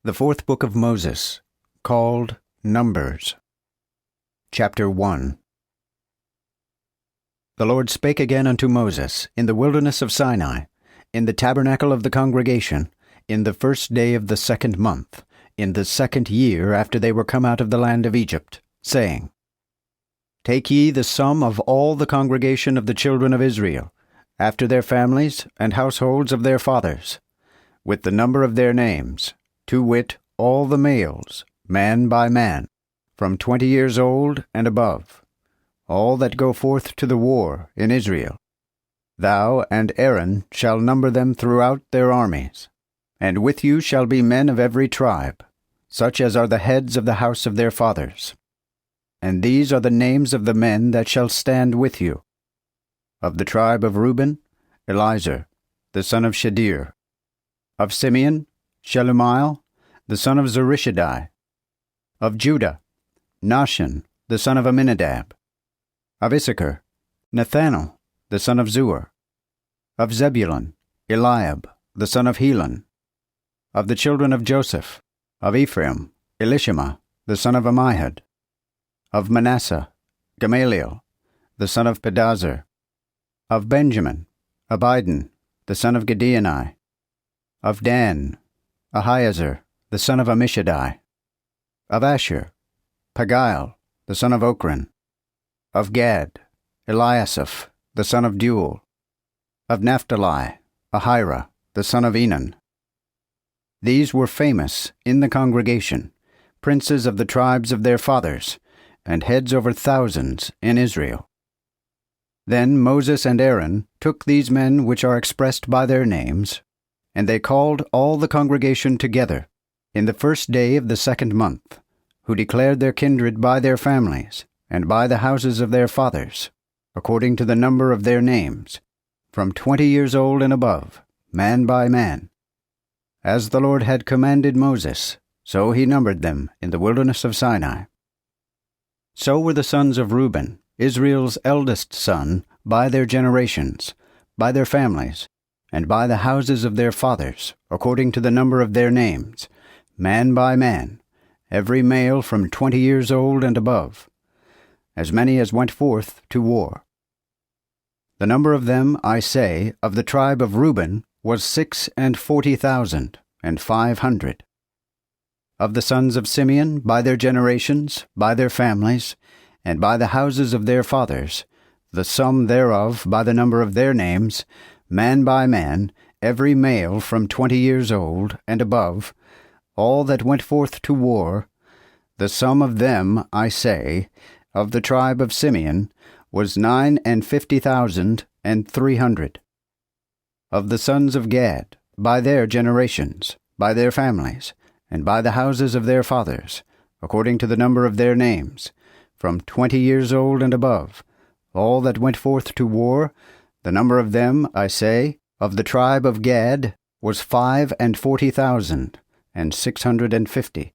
The fourth book of Moses, called Numbers. Chapter 1. The Lord spake again unto Moses in the wilderness of Sinai, in the tabernacle of the congregation, in the first day of the 2nd month, in the 2nd year after they were come out of the land of Egypt, saying, Take ye the sum of all the congregation of the children of Israel, after their families and households of their fathers, with the number of their names, to wit, all the males, man by man, from 20 years old and above, all that go forth to the war in Israel. Thou and Aaron shall number them throughout their armies. And with you shall be men of every tribe, such as are the heads of the house of their fathers. And these are the names of the men that shall stand with you. Of the tribe of Reuben, Elizur, the son of Shadir. Of Simeon, Shelumiel, the son of Zurishaddai. Of Judah, Nahum, the son of Amminadab. Of Issachar, Nathanael, the son of Zuar. Of Zebulun, Eliab, the son of Helon. Of the children of Joseph, of Ephraim, Elishama, the son of Ammihud. Of Manasseh, Gamaliel, the son of Pedazur. Of Benjamin, Abidan, the son of Gideoni. Of Dan, Ahiezer, the son of Ammishaddai. Of Asher, Pagiel, the son of Ochran. Of Gad, Eliasaph, the son of Deuel. Of Naphtali, Ahira, the son of Enan. These were famous in the congregation, princes of the tribes of their fathers, and heads over thousands in Israel. Then Moses and Aaron took these men which are expressed by their names, and they called all the congregation together in the first day of the 2nd month, who declared their kindred by their families, and by the houses of their fathers, according to the number of their names, from 20 years old and above, man by man. As the Lord had commanded Moses, so he numbered them in the wilderness of Sinai. So were the sons of Reuben, Israel's eldest son, by their generations, by their families, and by the houses of their fathers, according to the number of their names, man by man, every male from 20 years old and above, as many as went forth to war. The number of them, I say, of the tribe of Reuben, was 46,500. Of the sons of Simeon, by their generations, by their families, and by the houses of their fathers, the sum thereof by the number of their names, man by man, every male from 20 years old and above, all that went forth to war, the sum of them, I say, of the tribe of Simeon, was 59,300. Of the sons of Gad, by their generations, by their families, and by the houses of their fathers, according to the number of their names, from 20 years old and above, all that went forth to war, the number of them, I say, of the tribe of Gad, was 45,650.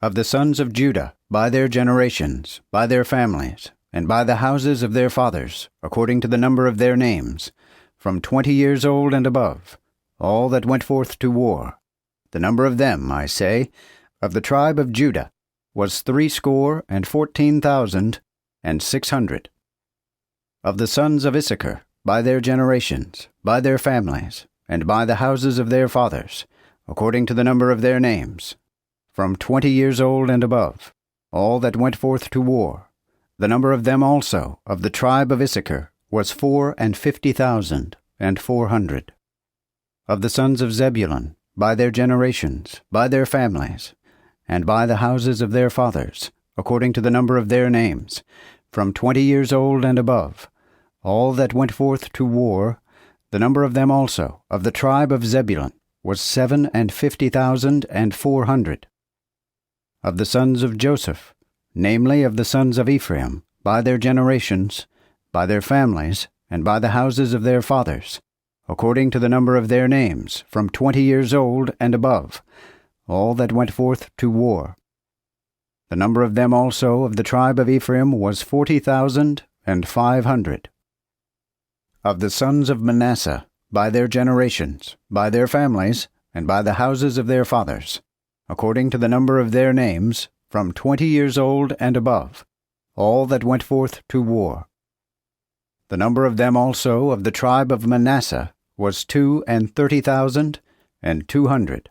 Of the sons of Judah, by their generations, by their families, and by the houses of their fathers, according to the number of their names, from 20 years old and above, all that went forth to war, the number of them, I say, of the tribe of Judah, was 314,600. Of the sons of Issachar, by their generations, by their families, and by the houses of their fathers, according to the number of their names, from 20 years old and above, all that went forth to war, the number of them also of the tribe of Issachar was 450,400. Of the sons of Zebulun, by their generations, by their families, and by the houses of their fathers, according to the number of their names, from 20 years old and above, all that went forth to war, the number of them also of the tribe of Zebulun was 750,400. Of the sons of Joseph, namely of the sons of Ephraim, by their generations, by their families, and by the houses of their fathers, according to the number of their names, from 20 years old and above, all that went forth to war. The number of them also of the tribe of Ephraim was 40,500. Of the sons of Manasseh, by their generations, by their families, and by the houses of their fathers, according to the number of their names, from 20 years old and above, all that went forth to war. The number of them also of the tribe of Manasseh was 32,200.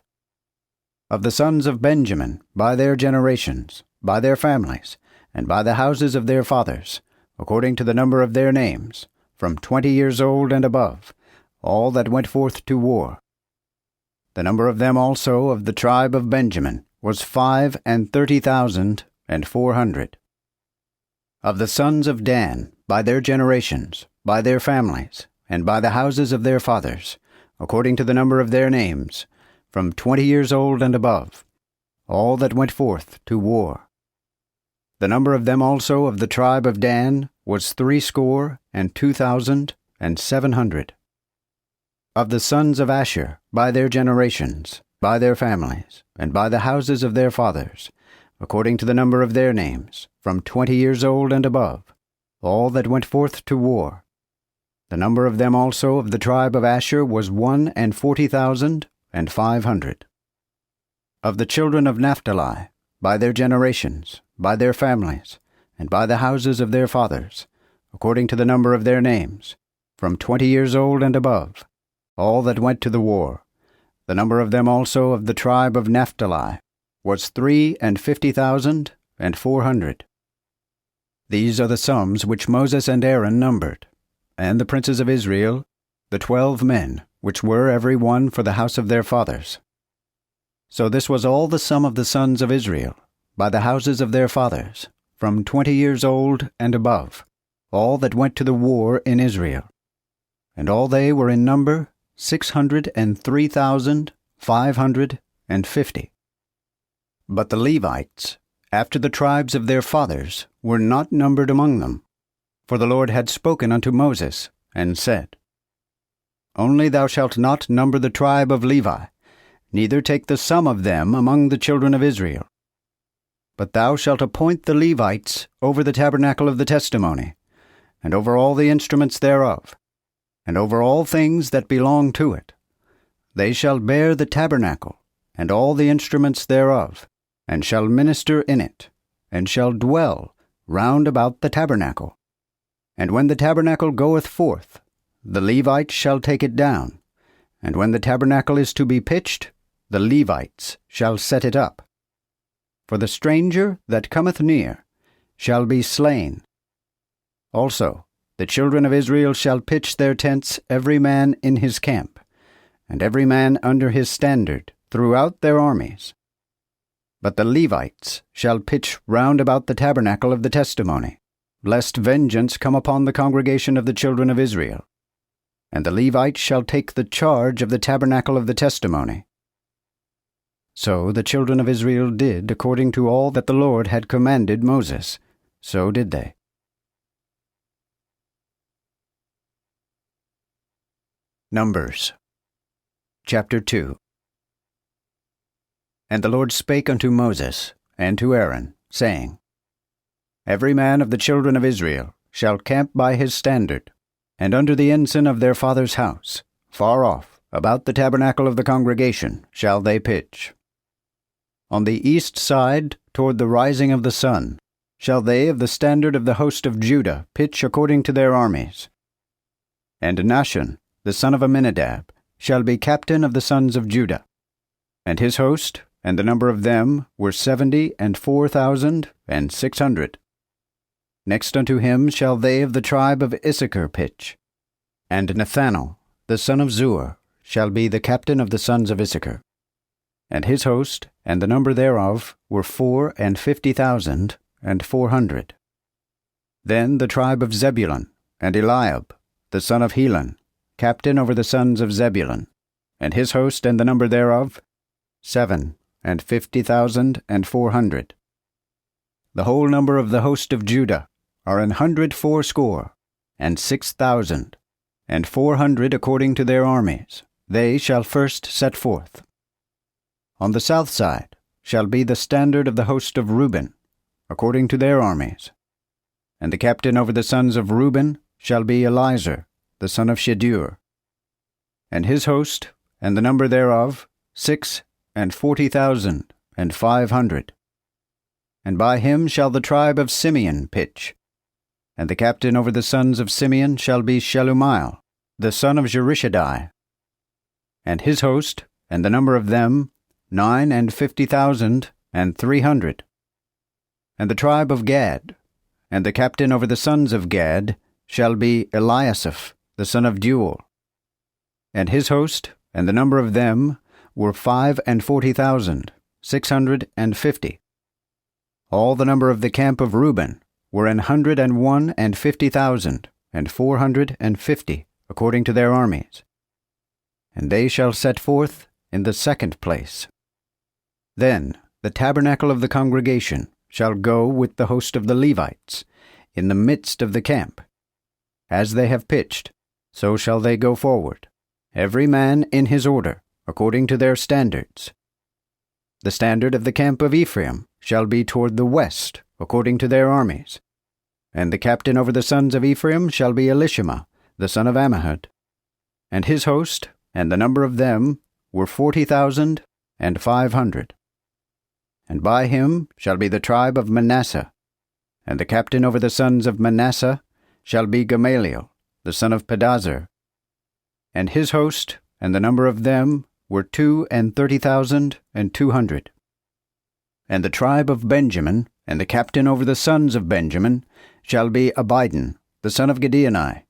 Of the sons of Benjamin, by their generations, by their families, and by the houses of their fathers, according to the number of their names, from 20 years old and above, all that went forth to war. The number of them also of the tribe of Benjamin was 35,400. Of the sons of Dan, by their generations, by their families, and by the houses of their fathers, according to the number of their names, from 20 years old and above, all that went forth to war. The number of them also of the tribe of Dan was 62,700. Of the sons of Asher, by their generations, by their families, and by the houses of their fathers, according to the number of their names, from 20 years old and above, all that went forth to war. The number of them also of the tribe of Asher was 140,500. Of the children of Naphtali, by their generations, by their families, and by the houses of their fathers, according to the number of their names, from 20 years old and above, all that went to the war. The number of them also of the tribe of Naphtali was 350,400. These are the sums which Moses and Aaron numbered, and the princes of Israel, the 12 men, which were every one for the house of their fathers. So this was all the sum of the sons of Israel, by the houses of their fathers, from 20 years old and above, all that went to the war in Israel. And all they were in number 603,550. But the Levites, after the tribes of their fathers, were not numbered among them. For the Lord had spoken unto Moses, and said, Only thou shalt not number the tribe of Levi, neither take the sum of them among the children of Israel. But thou shalt appoint the Levites over the tabernacle of the testimony, and over all the instruments thereof, and over all things that belong to it. They shall bear the tabernacle, and all the instruments thereof, and shall minister in it, and shall dwell round about the tabernacle. And when the tabernacle goeth forth, the Levites shall take it down, and when the tabernacle is to be pitched, the Levites shall set it up. For the stranger that cometh near shall be slain. Also, the children of Israel shall pitch their tents every man in his camp, and every man under his standard throughout their armies. But the Levites shall pitch round about the tabernacle of the testimony, lest vengeance come upon the congregation of the children of Israel. And the Levites shall take the charge of the tabernacle of the testimony. So the children of Israel did according to all that the Lord had commanded Moses. So did they. Numbers chapter 2. And the Lord spake unto Moses and to Aaron, saying, Every man of the children of Israel shall camp by his standard, and under the ensign of their father's house, far off, about the tabernacle of the congregation, shall they pitch. On the east side, toward the rising of the sun, shall they of the standard of the host of Judah pitch according to their armies. And Nahum, the son of Amminadab, shall be captain of the sons of Judah. And his host, and the number of them, were 74,600. Next unto him shall they of the tribe of Issachar pitch. And Nathanael, the son of Zuar, shall be the captain of the sons of Issachar. And his host, and the number thereof, were 54,400. Then the tribe of Zebulun, and Eliab, the son of Helon, captain over the sons of Zebulun, and his host and the number thereof, 57,400. The whole number of the host of Judah are 164,600 according to their armies. They shall first set forth. On the south side shall be the standard of the host of Reuben, according to their armies. And the captain over the sons of Reuben shall be Elizur, the son of Shedeur. And his host, and the number thereof, 46,000, 500. And by him shall the tribe of Simeon pitch. And the captain over the sons of Simeon shall be Shelumiel, the son of Zurishaddai. And his host, and the number of them, 50,300. And the tribe of Gad, and the captain over the sons of Gad, shall be Eliasaph, the son of Deuel. And his host, and the number of them, were 40,650. All the number of the camp of Reuben were 150,450, according to their armies. And they shall set forth in the second place. Then the tabernacle of the congregation shall go with the host of the Levites, in the midst of the camp. As they have pitched, so shall they go forward, every man in his order, according to their standards. The standard of the camp of Ephraim shall be toward the west, according to their armies. And the captain over the sons of Ephraim shall be Elishama, the son of Ammihud. And his host, and the number of them, were 40,500. And by him shall be the tribe of Manasseh. And the captain over the sons of Manasseh shall be Gamaliel, the son of Pedazur. And his host, and the number of them, were 32,200. And the tribe of Benjamin, and the captain over the sons of Benjamin, shall be Abidan, the son of Gideoni.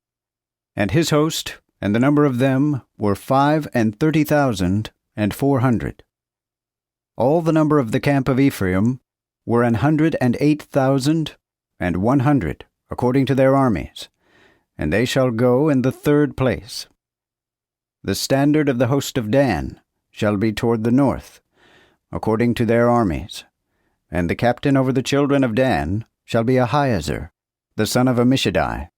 And his host, and the number of them, were 35,400. All the number of the camp of Ephraim were 108,100, according to their armies, and they shall go in the third place. The standard of the host of Dan shall be toward the north, according to their armies, and the captain over the children of Dan shall be Ahiezer, the son of Ammishaddai.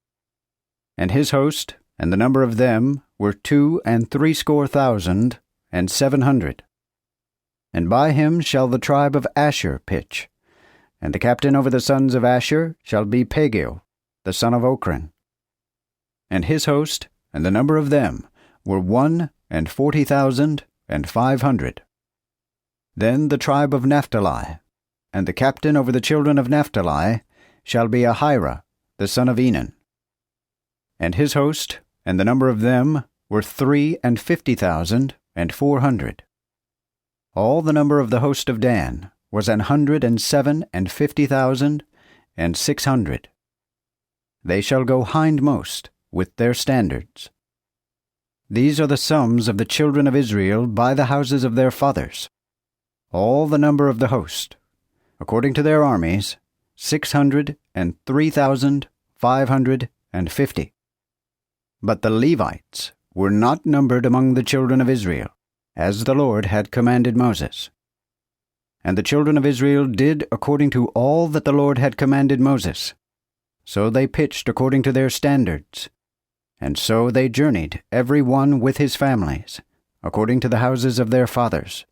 And his host, and the number of them, were 62,700. And by him shall the tribe of Asher pitch, and the captain over the sons of Asher shall be Pagiel, the son of Ochran. And his host, and the number of them, were 140,500. Then the tribe of Naphtali, and the captain over the children of Naphtali, shall be Ahira, the son of Enan. And his host, and the number of them, were 350,400. All the number of the host of Dan was 107,50,600. They shall go hindmost with their standards. These are the sums of the children of Israel by the houses of their fathers. All the number of the host, according to their armies, 603,550. But the Levites were not numbered among the children of Israel, as the Lord had commanded Moses. And the children of Israel did according to all that the Lord had commanded Moses. So they pitched according to their standards. And so they journeyed, every one with his families, according to the houses of their fathers.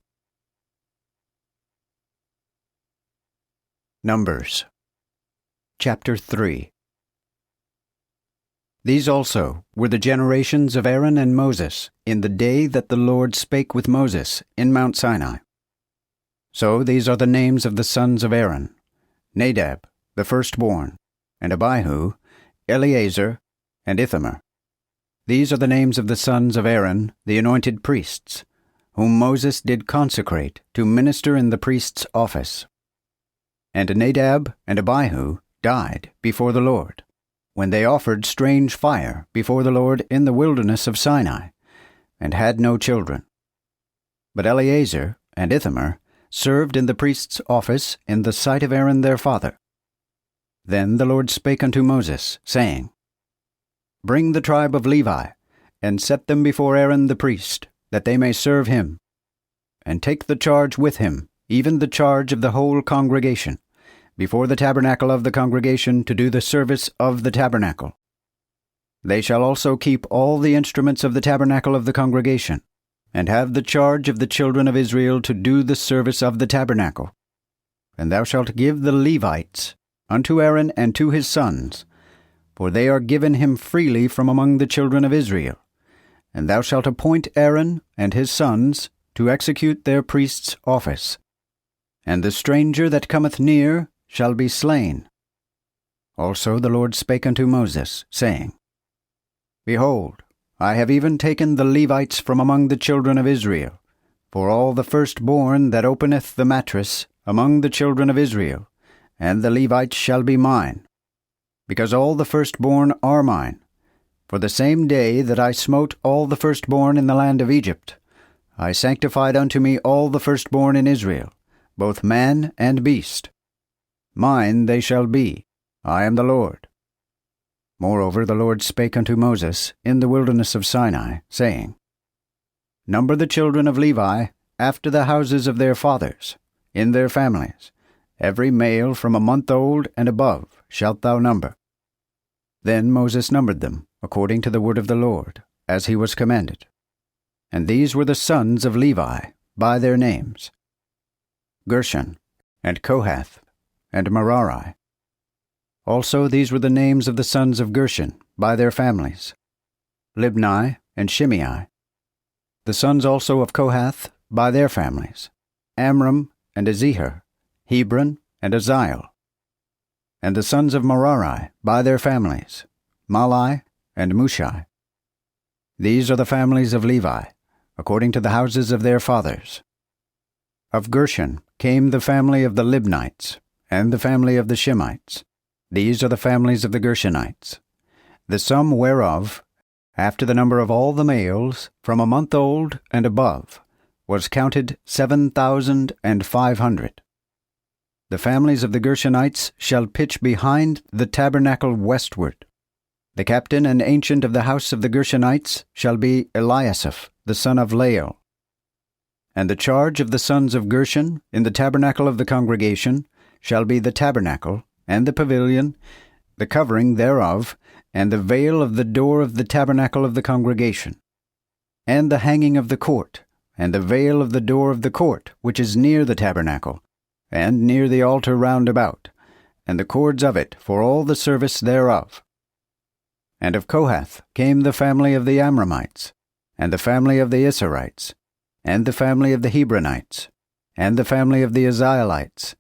Numbers Chapter 3. These also were the generations of Aaron and Moses in the day that the Lord spake with Moses in Mount Sinai. So these are the names of the sons of Aaron: Nadab, the firstborn, and Abihu, Eleazar, and Ithamar. These are the names of the sons of Aaron, the anointed priests, whom Moses did consecrate to minister in the priest's office. And Nadab and Abihu died before the Lord, when they offered strange fire before the Lord in the wilderness of Sinai, and had no children. But Eleazar and Ithamar served in the priest's office in the sight of Aaron their father. Then the Lord spake unto Moses, saying, Bring the tribe of Levi, and set them before Aaron the priest, that they may serve him. And take the charge with him, even the charge of the whole congregation, before the tabernacle of the congregation to do the service of the tabernacle. They shall also keep all the instruments of the tabernacle of the congregation, and have the charge of the children of Israel to do the service of the tabernacle. And thou shalt give the Levites unto Aaron and to his sons, for they are given him freely from among the children of Israel. And thou shalt appoint Aaron and his sons to execute their priest's office. and the stranger that cometh near shall be slain. Also the Lord spake unto Moses, saying, Behold, I have even taken the Levites from among the children of Israel, for all the firstborn that openeth the mattress among the children of Israel, and the Levites shall be mine, because all the firstborn are mine. For the same day that I smote all the firstborn in the land of Egypt, I sanctified unto me all the firstborn in Israel, both man and beast. Mine they shall be, I am the Lord. Moreover the Lord spake unto Moses in the wilderness of Sinai, saying, Number the children of Levi after the houses of their fathers, in their families. Every male from a month old and above shalt thou number. Then Moses numbered them, according to the word of the Lord, as he was commanded. And these were the sons of Levi, by their names: Gershon, and Kohath, and Merari. Also these were the names of the sons of Gershon, by their families: Libni and Shimei. The sons also of Kohath, by their families: Amram and Izihar, Hebron and Uzziel. And the sons of Merari, by their families: Mahli and Mushi. These are the families of Levi, according to the houses of their fathers. Of Gershon came the family of the Libnites, and the family of the Shimites. These are the families of the Gershonites. The sum whereof, after the number of all the males, from a month old and above, was counted 7,500. The families of the Gershonites shall pitch behind the tabernacle westward. The captain and ancient of the house of the Gershonites shall be Eliasaph, the son of Lael. And the charge of the sons of Gershon in the tabernacle of the congregation shall be the tabernacle, and the pavilion, the covering thereof, and the veil of the door of the tabernacle of the congregation, and the hanging of the court, and the veil of the door of the court, which is near the tabernacle, and near the altar round about, and the cords of it for all the service thereof. And of Kohath came the family of the Amramites, and the family of the Issarites, and the family of the Hebronites, and the family of the Uzzielites.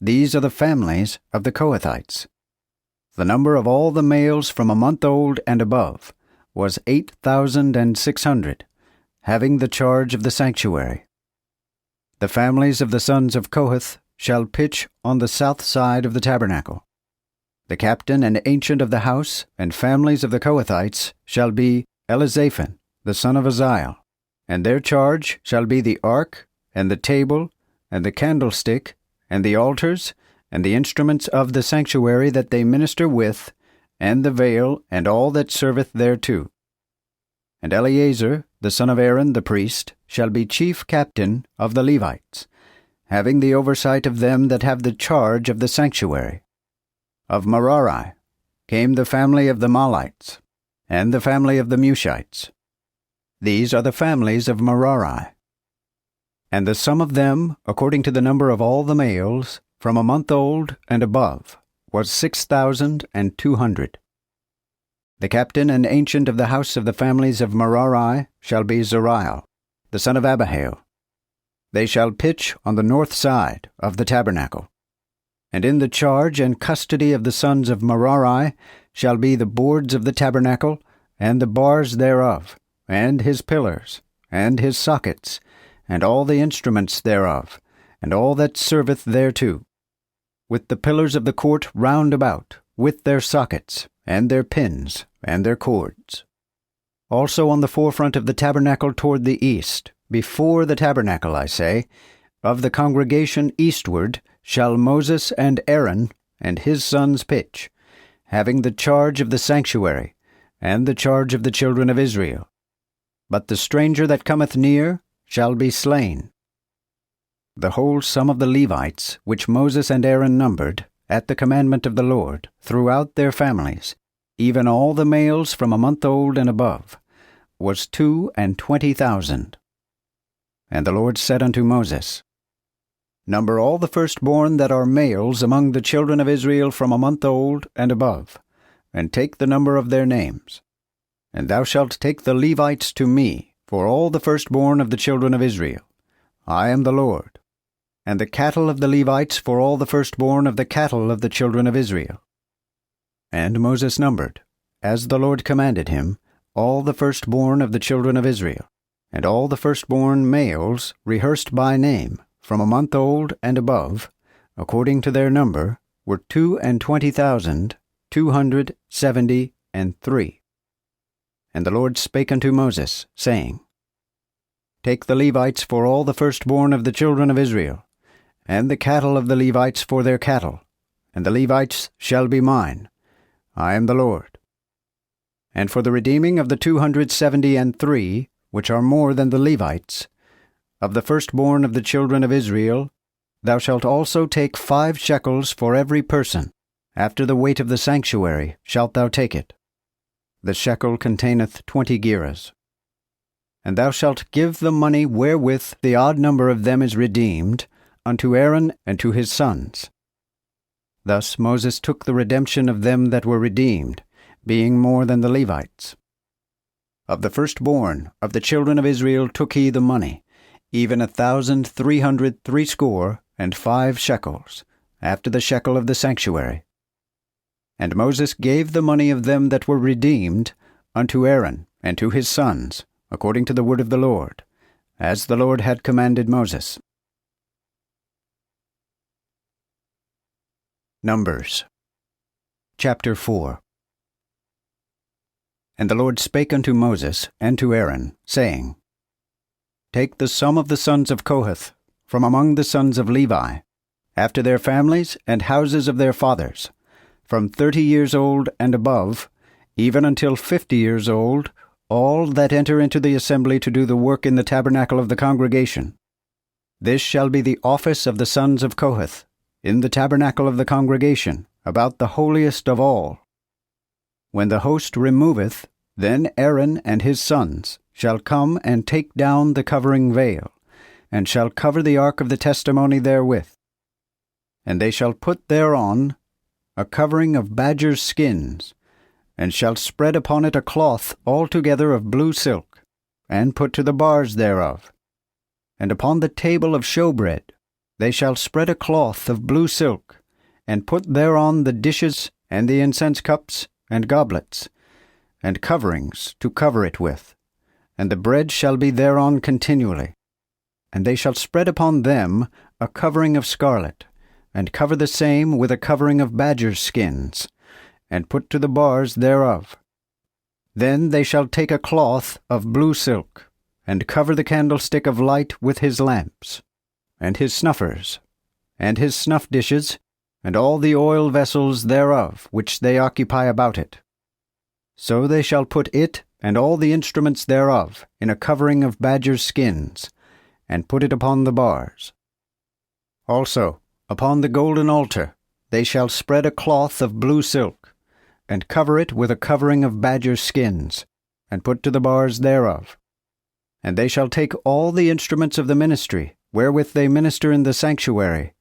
These are the families of the Kohathites. The number of all the males from a month old and above was 8,600, having the charge of the sanctuary. The families of the sons of Kohath shall pitch on the south side of the tabernacle. The captain and ancient of the house and families of the Kohathites shall be Elizaphan, the son of Uzziel, and their charge shall be the ark, and the table, and the candlestick, and the altars, and the instruments of the sanctuary that they minister with, and the veil, and all that serveth thereto. And Eleazar, the son of Aaron the priest, shall be chief captain of the Levites, having the oversight of them that have the charge of the sanctuary. Of Merari came the family of the Mahlites, and the family of the Mushites. These are the families of Merari. And the sum of them, according to the number of all the males, from a month old and above, was 6,200. The captain and ancient of the house of the families of Merari shall be Zuriel, the son of Abihail. They shall pitch on the north side of the tabernacle. And in the charge and custody of the sons of Merari shall be the boards of the tabernacle, and the bars thereof, and his pillars, and his sockets, and all the instruments thereof, and all that serveth thereto, with the pillars of the court round about, with their sockets, and their pins, and their cords. Also on the forefront of the tabernacle toward the east, before the tabernacle, I say, of the congregation eastward, shall Moses and Aaron and his sons pitch, having the charge of the sanctuary, and the charge of the children of Israel. But the stranger that cometh near shall be slain. The whole sum of the Levites, which Moses and Aaron numbered, at the commandment of the Lord, throughout their families, even all the males from a month old and above, was 22,000. And the Lord said unto Moses, Number all the firstborn that are males among the children of Israel from a month old and above, and take the number of their names. And thou shalt take the Levites to me, for all the firstborn of the children of Israel. I am the Lord. and the cattle of the Levites for all the firstborn of the cattle of the children of Israel. And Moses numbered, as the Lord commanded him, all the firstborn of the children of Israel, and all the firstborn males rehearsed by name, from a month old and above, according to their number, were 22,273. And the Lord spake unto Moses, saying, Take the Levites for all the firstborn of the children of Israel, and the cattle of the Levites for their cattle, and the Levites shall be mine. I am the Lord. And for the redeeming of the 273, which are more than the Levites, of the firstborn of the children of Israel, thou shalt also take 5 shekels for every person. After the weight of the sanctuary shalt thou take it. The shekel containeth 20 gerahs. And thou shalt give the money wherewith the odd number of them is redeemed unto Aaron and to his sons. Thus Moses took the redemption of them that were redeemed, being more than the Levites. Of the firstborn of the children of Israel took he the money, even 1,365 shekels, after the shekel of the sanctuary. And Moses gave the money of them that were redeemed unto Aaron and to his sons, according to the word of the Lord, as the Lord had commanded Moses. Numbers chapter 4. And the Lord spake unto Moses and to Aaron, saying, Take the sum of the sons of Kohath from among the sons of Levi, after their families and houses of their fathers, from 30 years old and above, even until 50 years old, all that enter into the assembly to do the work in the tabernacle of the congregation. This shall be the office of the sons of Kohath, in the tabernacle of the congregation, about the holiest of all. When the host removeth, then Aaron and his sons shall come and take down the covering veil, and shall cover the ark of the testimony therewith. And they shall put thereon a covering of badgers' skins, and shall spread upon it a cloth altogether of blue silk, and put to the bars thereof. And upon the table of showbread they shall spread a cloth of blue silk, and put thereon the dishes and the incense cups and goblets, and coverings to cover it with, and the bread shall be thereon continually. And they shall spread upon them a covering of scarlet, and cover the same with a covering of badgers' skins, and put to the bars thereof. Then they shall take a cloth of blue silk, and cover the candlestick of light with his lamps, and his snuffers, and his snuff dishes, and all the oil vessels thereof which they occupy about it. So they shall put it and all the instruments thereof in a covering of badgers' skins, and put it upon the bars. Also, upon the golden altar they shall spread a cloth of blue silk, and cover it with a covering of badgers' skins, and put to the bars thereof. And they shall take all the instruments of the ministry, wherewith they minister in the sanctuary,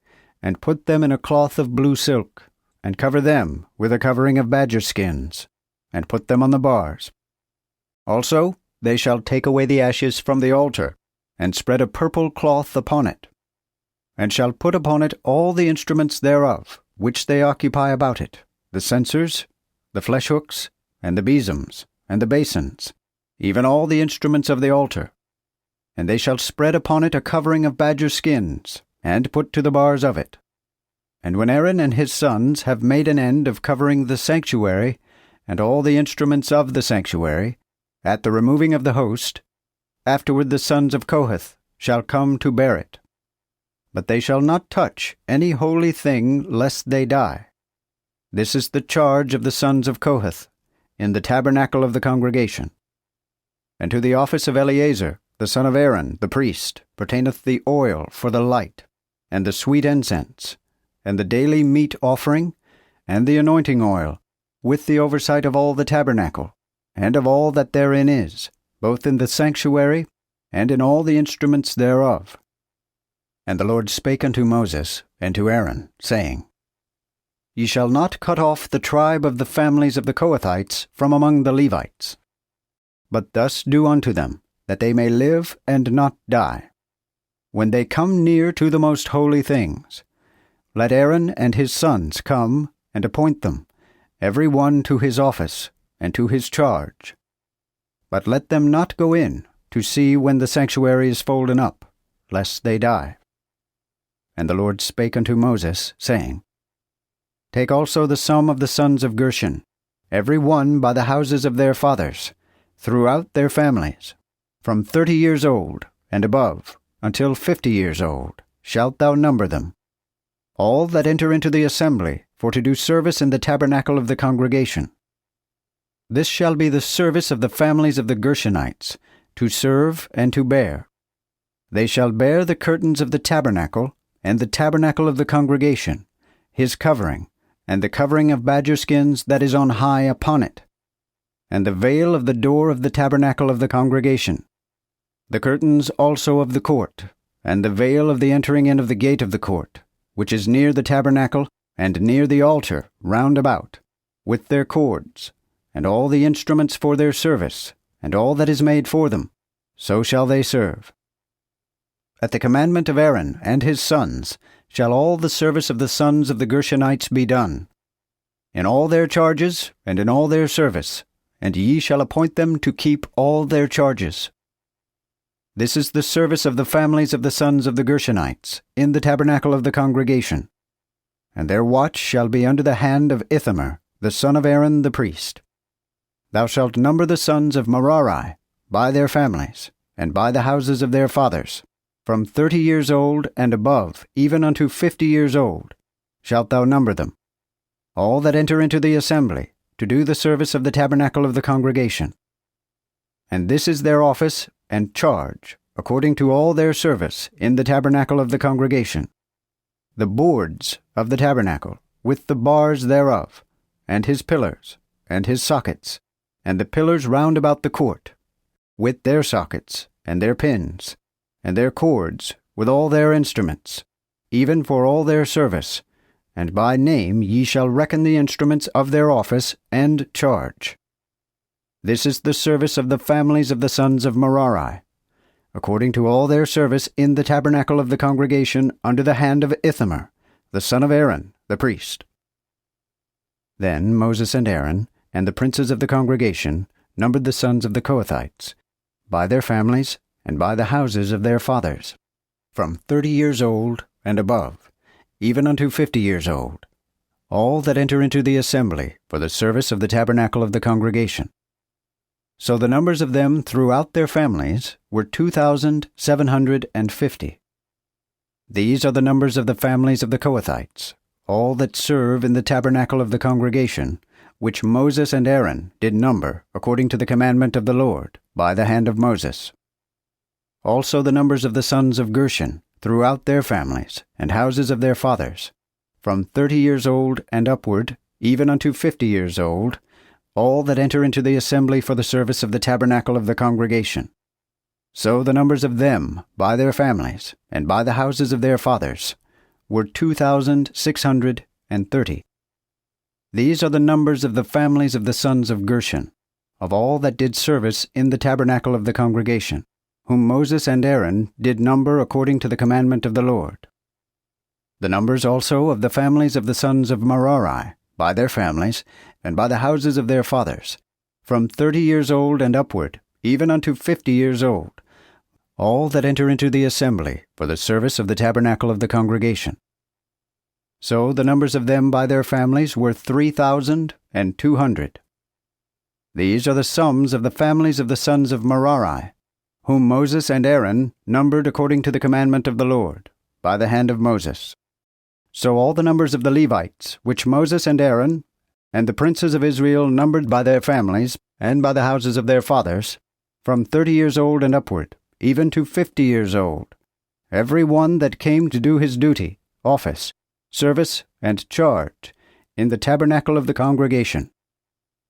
and put them in a cloth of blue silk, and cover them with a covering of badgers' skins, and put them on the bars. Also they shall take away the ashes from the altar, and spread a purple cloth upon it, and shall put upon it all the instruments thereof, which they occupy about it, the censers, the fleshhooks, and the besoms, and the basins, even all the instruments of the altar. And they shall spread upon it a covering of badgers' skins, and put to the bars of it. And when Aaron and his sons have made an end of covering the sanctuary, and all the instruments of the sanctuary, at the removing of the host, afterward the sons of Kohath shall come to bear it. But they shall not touch any holy thing, lest they die. This is the charge of the sons of Kohath, in the tabernacle of the congregation. And to the office of Eleazar, the son of Aaron, the priest, pertaineth the oil for the light, and the sweet incense, and the daily meat offering, and the anointing oil, with the oversight of all the tabernacle, and of all that therein is, both in the sanctuary, and in all the instruments thereof. And the Lord spake unto Moses and to Aaron, saying, Ye shall not cut off the tribe of the families of the Kohathites from among the Levites, but thus do unto them, that they may live and not die. when they come near to the most holy things. Let Aaron and his sons come and appoint them, every one to his office and to his charge. But let them not go in to see when the sanctuary is folden up, lest they die. And the Lord spake unto Moses, saying, Take also the sum of the sons of Gershon, every one by the houses of their fathers, throughout their families, from 30 years old and above, until 50 years old, shalt thou number them, all that enter into the assembly, for to do service in the tabernacle of the congregation. This shall be the service of the families of the Gershonites, to serve and to bear. They shall bear the curtains of the tabernacle, and the tabernacle of the congregation, his covering, and the covering of badger skins that is on high upon it, and the veil of the door of the tabernacle of the congregation, the curtains also of the court, and the veil of the entering in of the gate of the court, which is near the tabernacle, and near the altar round about, with their cords, and all the instruments for their service, and all that is made for them, so shall they serve. At the commandment of Aaron and his sons shall all the service of the sons of the Gershonites be done, in all their charges and in all their service, and ye shall appoint them to keep all their charges. This is the service of the families of the sons of the Gershonites, in the tabernacle of the congregation. And their watch shall be under the hand of Ithamar, the son of Aaron the priest. Thou shalt number the sons of Merari, by their families, and by the houses of their fathers, from 30 years old and above, even unto 50 years old, shalt thou number them, all that enter into the assembly, to do the service of the tabernacle of the congregation. And this is their office and charge, according to all their service, in the tabernacle of the congregation. The boards of the tabernacle, with the bars thereof, and his pillars, and his sockets, and the pillars round about the court, with their sockets, and their pins, and their cords, with all their instruments, even for all their service, and by name ye shall reckon the instruments of their office and charge. This is the service of the families of the sons of Merari, according to all their service in the tabernacle of the congregation under the hand of Ithamar, the son of Aaron, the priest. Then Moses and Aaron, and the princes of the congregation, numbered the sons of the Kohathites, by their families, and by the houses of their fathers, from 30 years old and above, even unto 50 years old, all that enter into the assembly for the service of the tabernacle of the congregation. So the numbers of them throughout their families were 2,750. These are the numbers of the families of the Kohathites, all that serve in the tabernacle of the congregation, which Moses and Aaron did number according to the commandment of the Lord, by the hand of Moses. Also the numbers of the sons of Gershon, throughout their families, and houses of their fathers, from 30 years old and upward, even unto 50 years old, all that enter into the assembly for the service of the tabernacle of the congregation. So the numbers of them, by their families, and by the houses of their fathers, were 2,630. These are the numbers of the families of the sons of Gershon, of all that did service in the tabernacle of the congregation, whom Moses and Aaron did number according to the commandment of the Lord. The numbers also of the families of the sons of Merari, by their families, and by the houses of their fathers, from 30 years old and upward, even unto 50 years old, all that enter into the assembly for the service of the tabernacle of the congregation. So the numbers of them by their families were 3,200. These are the sums of the families of the sons of Merari, whom Moses and Aaron numbered according to the commandment of the Lord, by the hand of Moses. So all the numbers of the Levites, which Moses and Aaron, and the princes of Israel numbered by their families, and by the houses of their fathers, from 30 years old and upward, even to 50 years old, every one that came to do his duty, office, service, and charge, in the tabernacle of the congregation.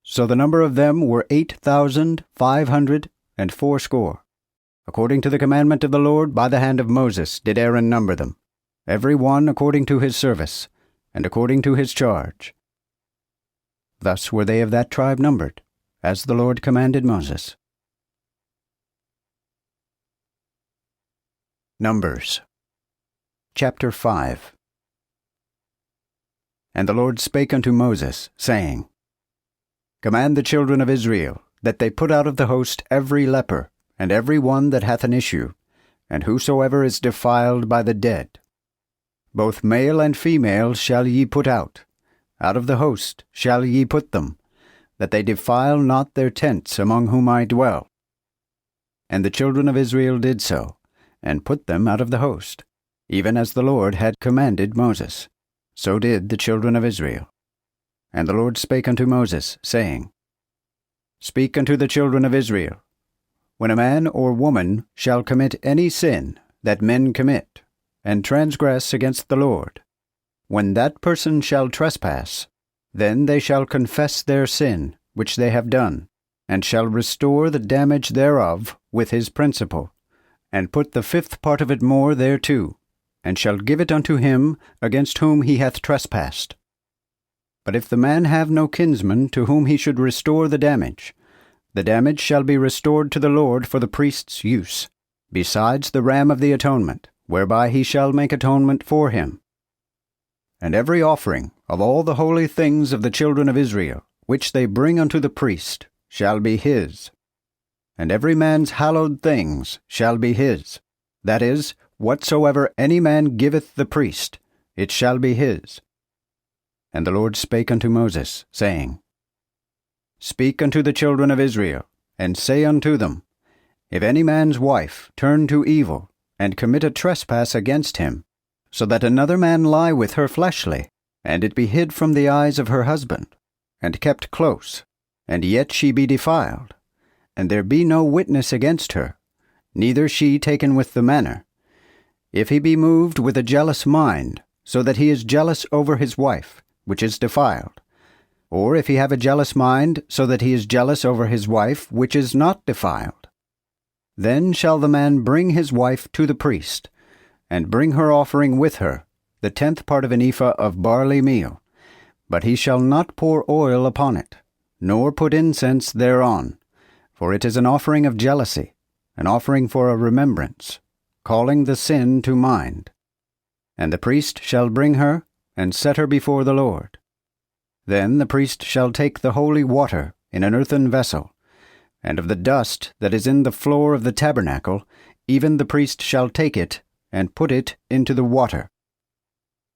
So the number of them were 8,580. According to the commandment of the Lord, by the hand of Moses did Aaron number them, every one according to his service, and according to his charge. Thus were they of that tribe numbered, as the Lord commanded Moses. Numbers chapter 5. And the Lord spake unto Moses, saying, Command the children of Israel, that they put out of the host every leper, and every one that hath an issue, and whosoever is defiled by the dead. Both male and female shall ye put out of the host shall ye put them, that they defile not their tents among whom I dwell. And the children of Israel did so, and put them out of the host, even as the Lord had commanded Moses. So did the children of Israel. And the Lord spake unto Moses, saying, Speak unto the children of Israel, when a man or woman shall commit any sin that men commit, and transgress against the Lord, when that person shall trespass, then they shall confess their sin which they have done, and shall restore the damage thereof with his principal, and put the fifth part of it more thereto, and shall give it unto him against whom he hath trespassed. But if the man have no kinsman to whom he should restore the damage shall be restored to the Lord for the priest's use, besides the ram of the atonement, whereby he shall make atonement for him. And every offering of all the holy things of the children of Israel, which they bring unto the priest, shall be his. And every man's hallowed things shall be his. That is, whatsoever any man giveth the priest, it shall be his. And the Lord spake unto Moses, saying, Speak unto the children of Israel, and say unto them, If any man's wife turn to evil, and commit a trespass against him, so that another man lie with her fleshly, and it be hid from the eyes of her husband, and kept close, and yet she be defiled, and there be no witness against her, neither she taken with the manner. If he be moved with a jealous mind, so that he is jealous over his wife, which is defiled, or if he have a jealous mind, so that he is jealous over his wife, which is not defiled, then shall the man bring his wife to the priest, and bring her offering with her, the 10th part of an ephah of barley meal. But he shall not pour oil upon it, nor put incense thereon, for it is an offering of jealousy, an offering for a remembrance, calling the sin to mind. And the priest shall bring her, and set her before the Lord. Then the priest shall take the holy water in an earthen vessel, and of the dust that is in the floor of the tabernacle, even the priest shall take it, and put it into the water.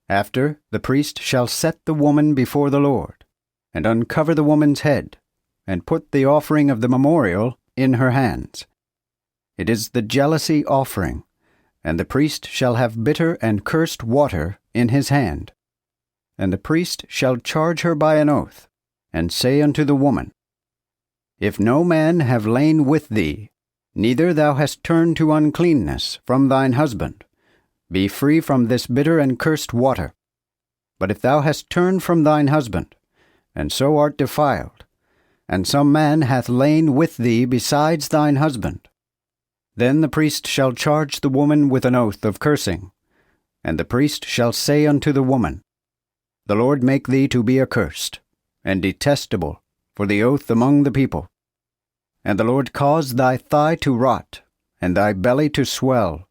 After, the priest shall set the woman before the Lord, and uncover the woman's head, and put the offering of the memorial in her hands. It is the jealousy offering, and the priest shall have bitter and cursed water in his hand. And the priest shall charge her by an oath, and say unto the woman, If no man have lain with thee, neither thou hast turned to uncleanness from thine husband, be free from this bitter and cursed water. But if thou hast turned from thine husband, and so art defiled, and some man hath lain with thee besides thine husband, then the priest shall charge the woman with an oath of cursing, and the priest shall say unto the woman, The Lord make thee to be accursed, and detestable for the oath among the people. And the Lord cause thy thigh to rot, and thy belly to swell,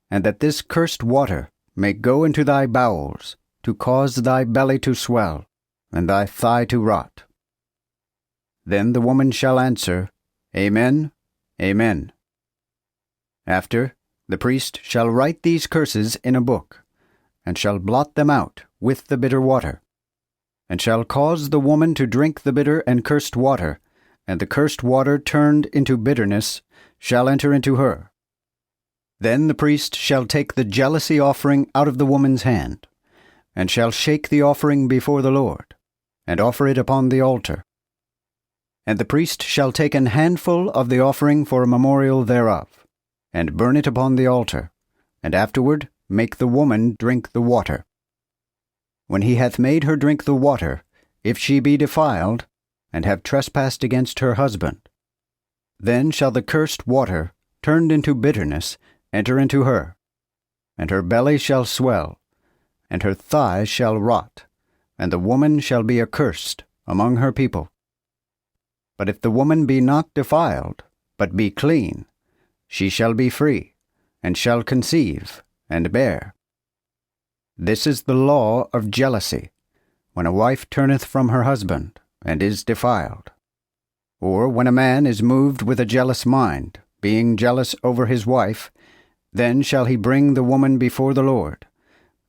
and that this cursed water may go into thy bowels, to cause thy belly to swell, and thy thigh to rot. Then the woman shall answer, Amen, Amen. After, the priest shall write these curses in a book, and shall blot them out with the bitter water, and shall cause the woman to drink the bitter and cursed water, and the cursed water turned into bitterness shall enter into her. Then the priest shall take the jealousy offering out of the woman's hand, and shall shake the offering before the Lord, and offer it upon the altar. And the priest shall take an handful of the offering for a memorial thereof, and burn it upon the altar, and afterward make the woman drink the water. When he hath made her drink the water, if she be defiled, and have trespassed against her husband, then shall the cursed water, turned into bitterness, enter into her, and her belly shall swell, and her thigh shall rot, and the woman shall be accursed among her people. But if the woman be not defiled, but be clean, she shall be free, and shall conceive, and bear. This is the law of jealousy, when a wife turneth from her husband, and is defiled. Or when a man is moved with a jealous mind, being jealous over his wife, then shall he bring the woman before the Lord,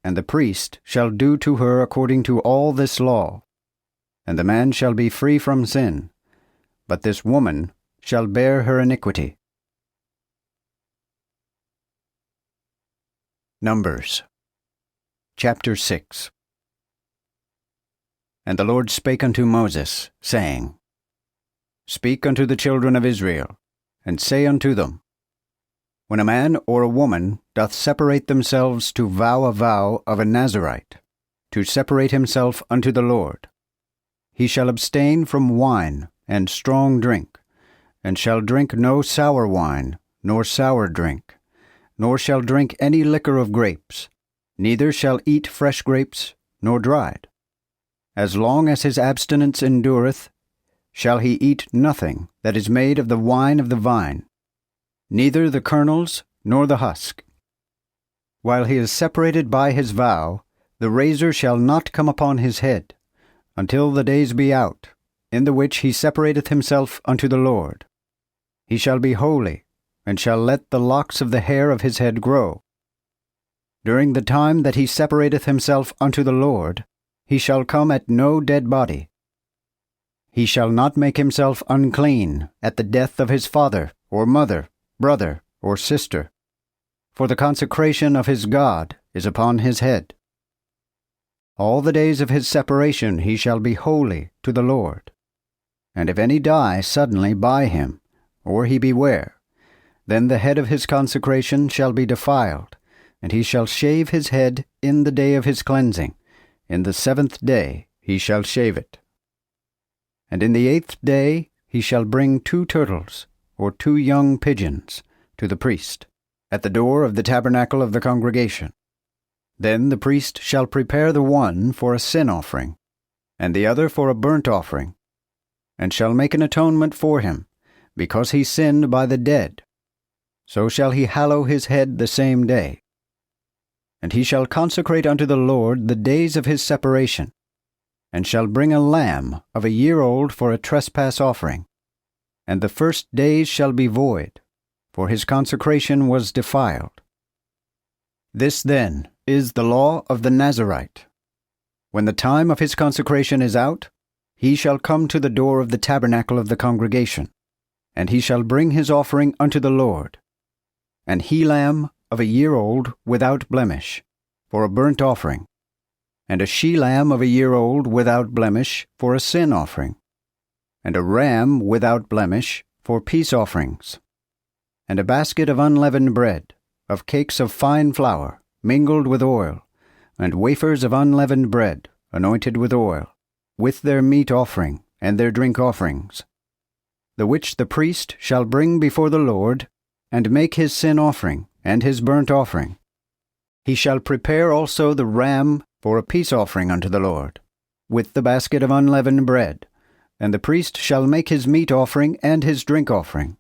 and the priest shall do to her according to all this law. And the man shall be free from sin, but this woman shall bear her iniquity. Numbers chapter 6. And the Lord spake unto Moses, saying, Speak unto the children of Israel, and say unto them, When a man or a woman doth separate themselves to vow a vow of a Nazarite, to separate himself unto the Lord, he shall abstain from wine and strong drink, and shall drink no sour wine, nor sour drink, nor shall drink any liquor of grapes, neither shall eat fresh grapes, nor dried. As long as his abstinence endureth, shall he eat nothing that is made of the wine of the vine, neither the kernels nor the husk. While he is separated by his vow, the razor shall not come upon his head, until the days be out, in the which he separateth himself unto the Lord. He shall be holy, and shall let the locks of the hair of his head grow. During the time that he separateth himself unto the Lord, he shall come at no dead body. He shall not make himself unclean at the death of his father, or mother, brother, or sister, for the consecration of his God is upon his head. All the days of his separation he shall be holy to the Lord. And if any die suddenly by him, or he beware, then the head of his consecration shall be defiled, and he shall shave his head in the day of his cleansing. In the 7th day he shall shave it. And in the 8th day he shall bring 2 turtles, or 2 young pigeons, to the priest, at the door of the tabernacle of the congregation. Then the priest shall prepare the one for a sin offering, and the other for a burnt offering, and shall make an atonement for him, because he sinned by the dead. So shall he hallow his head the same day. And he shall consecrate unto the Lord the days of his separation, and shall bring a lamb of a year old for a trespass offering. And the 1st days shall be void, for his consecration was defiled. This then is the law of the Nazarite. When the time of his consecration is out, he shall come to the door of the tabernacle of the congregation, and he shall bring his offering unto the Lord, an he-lamb of a year old without blemish, for a burnt offering, and a she-lamb of a year old without blemish for a sin offering, and a ram without blemish for peace offerings, and a basket of unleavened bread, of cakes of fine flour, mingled with oil, and wafers of unleavened bread, anointed with oil, with their meat offering and their drink offerings, the which the priest shall bring before the Lord, and make his sin offering and his burnt offering. He shall prepare also the ram for a peace offering unto the Lord, with the basket of unleavened bread, and the priest shall make his meat offering and his drink offering.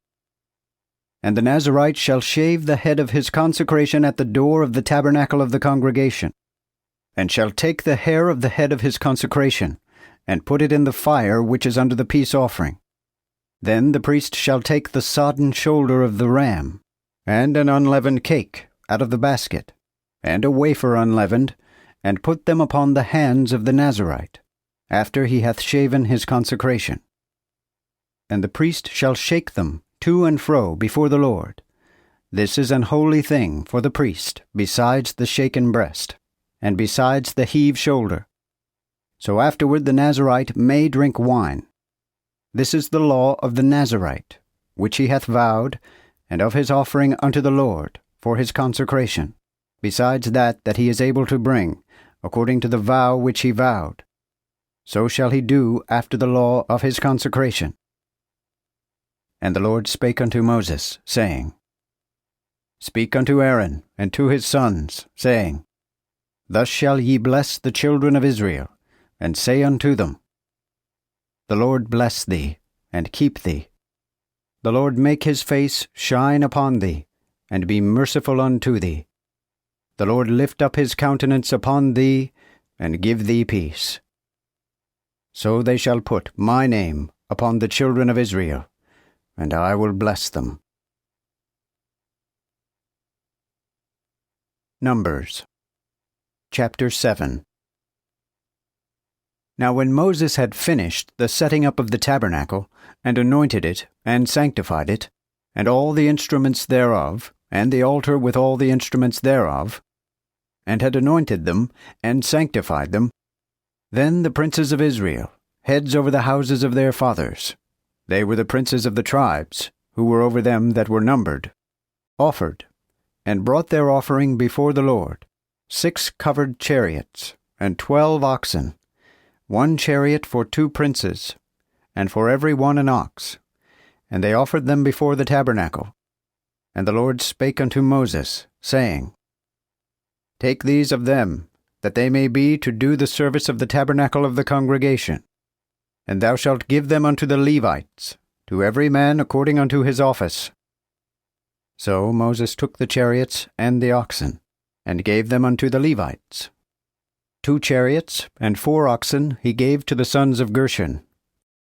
And the Nazarite shall shave the head of his consecration at the door of the tabernacle of the congregation, and shall take the hair of the head of his consecration, and put it in the fire which is under the peace offering. Then the priest shall take the sodden shoulder of the ram, and an unleavened cake out of the basket, and a wafer unleavened, and put them upon the hands of the Nazarite, after he hath shaven his consecration. And the priest shall shake them to and fro before the Lord. This is an holy thing for the priest, besides the shaken breast, and besides the heaved shoulder. So afterward the Nazarite may drink wine. This is the law of the Nazarite, which he hath vowed, and of his offering unto the Lord, for his consecration, besides that he is able to bring, according to the vow which he vowed. So shall he do after the law of his consecration. And the Lord spake unto Moses, saying, Speak unto Aaron and to his sons, saying, Thus shall ye bless the children of Israel, and say unto them, The Lord bless thee, and keep thee. The Lord make his face shine upon thee, and be merciful unto thee. The Lord lift up his countenance upon thee, and give thee peace. So they shall put my name upon the children of Israel, and I will bless them. Numbers chapter 7. Now when Moses had finished the setting up of the tabernacle, and anointed it, and sanctified it, and all the instruments thereof, and the altar with all the instruments thereof, and had anointed them, and sanctified them, then the princes of Israel, heads over the houses of their fathers, they were the princes of the tribes, who were over them that were numbered, offered, and brought their offering before the Lord, 6 covered chariots, and 12 oxen, 1 chariot for 2 princes, and for every one an ox. And they offered them before the tabernacle. And the Lord spake unto Moses, saying, Take these of them, that they may be to do the service of the tabernacle of the congregation. And thou shalt give them unto the Levites, to every man according unto his office. So Moses took the chariots and the oxen, and gave them unto the Levites. 2 chariots and 4 oxen he gave to the sons of Gershon,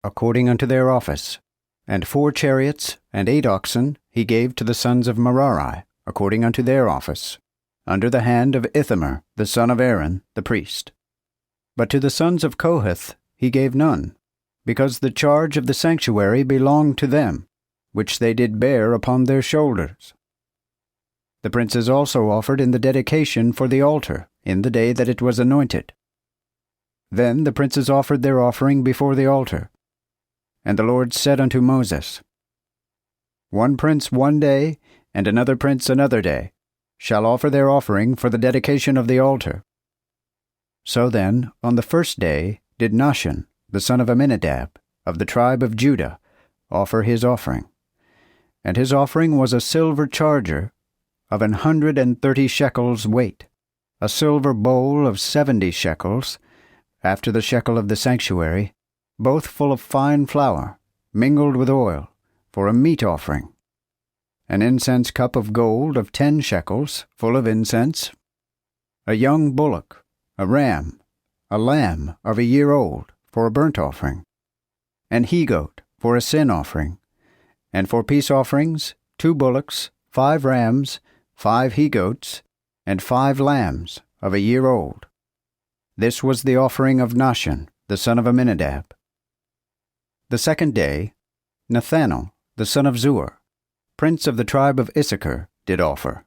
according unto their office. And 4 chariots and 8 oxen he gave to the sons of Merari, according unto their office, under the hand of Ithamar, the son of Aaron, the priest. But to the sons of Kohath he gave none, because the charge of the sanctuary belonged to them, which they did bear upon their shoulders. The princes also offered in the dedication for the altar, in the day that it was anointed. Then the princes offered their offering before the altar. And the Lord said unto Moses, 1 prince 1 day, and another prince another day, shall offer their offering for the dedication of the altar. So then, on the 1st day, did Nahum, the son of Amminadab, of the tribe of Judah, offer his offering. And his offering was a silver charger of 130 shekels weight, a silver bowl of 70 shekels, after the shekel of the sanctuary, both full of fine flour, mingled with oil, for a meat offering, an incense cup of gold of 10 shekels, full of incense, a young bullock, a ram, a lamb of a year old, for a burnt offering, an he-goat for a sin offering, and for peace offerings 2 bullocks, 5 rams, 5 he-goats, and 5 lambs of a year old. This was the offering of Nahum, the son of Amminadab. The 2nd day, Nathanael, the son of Zuar, prince of the tribe of Issachar, did offer,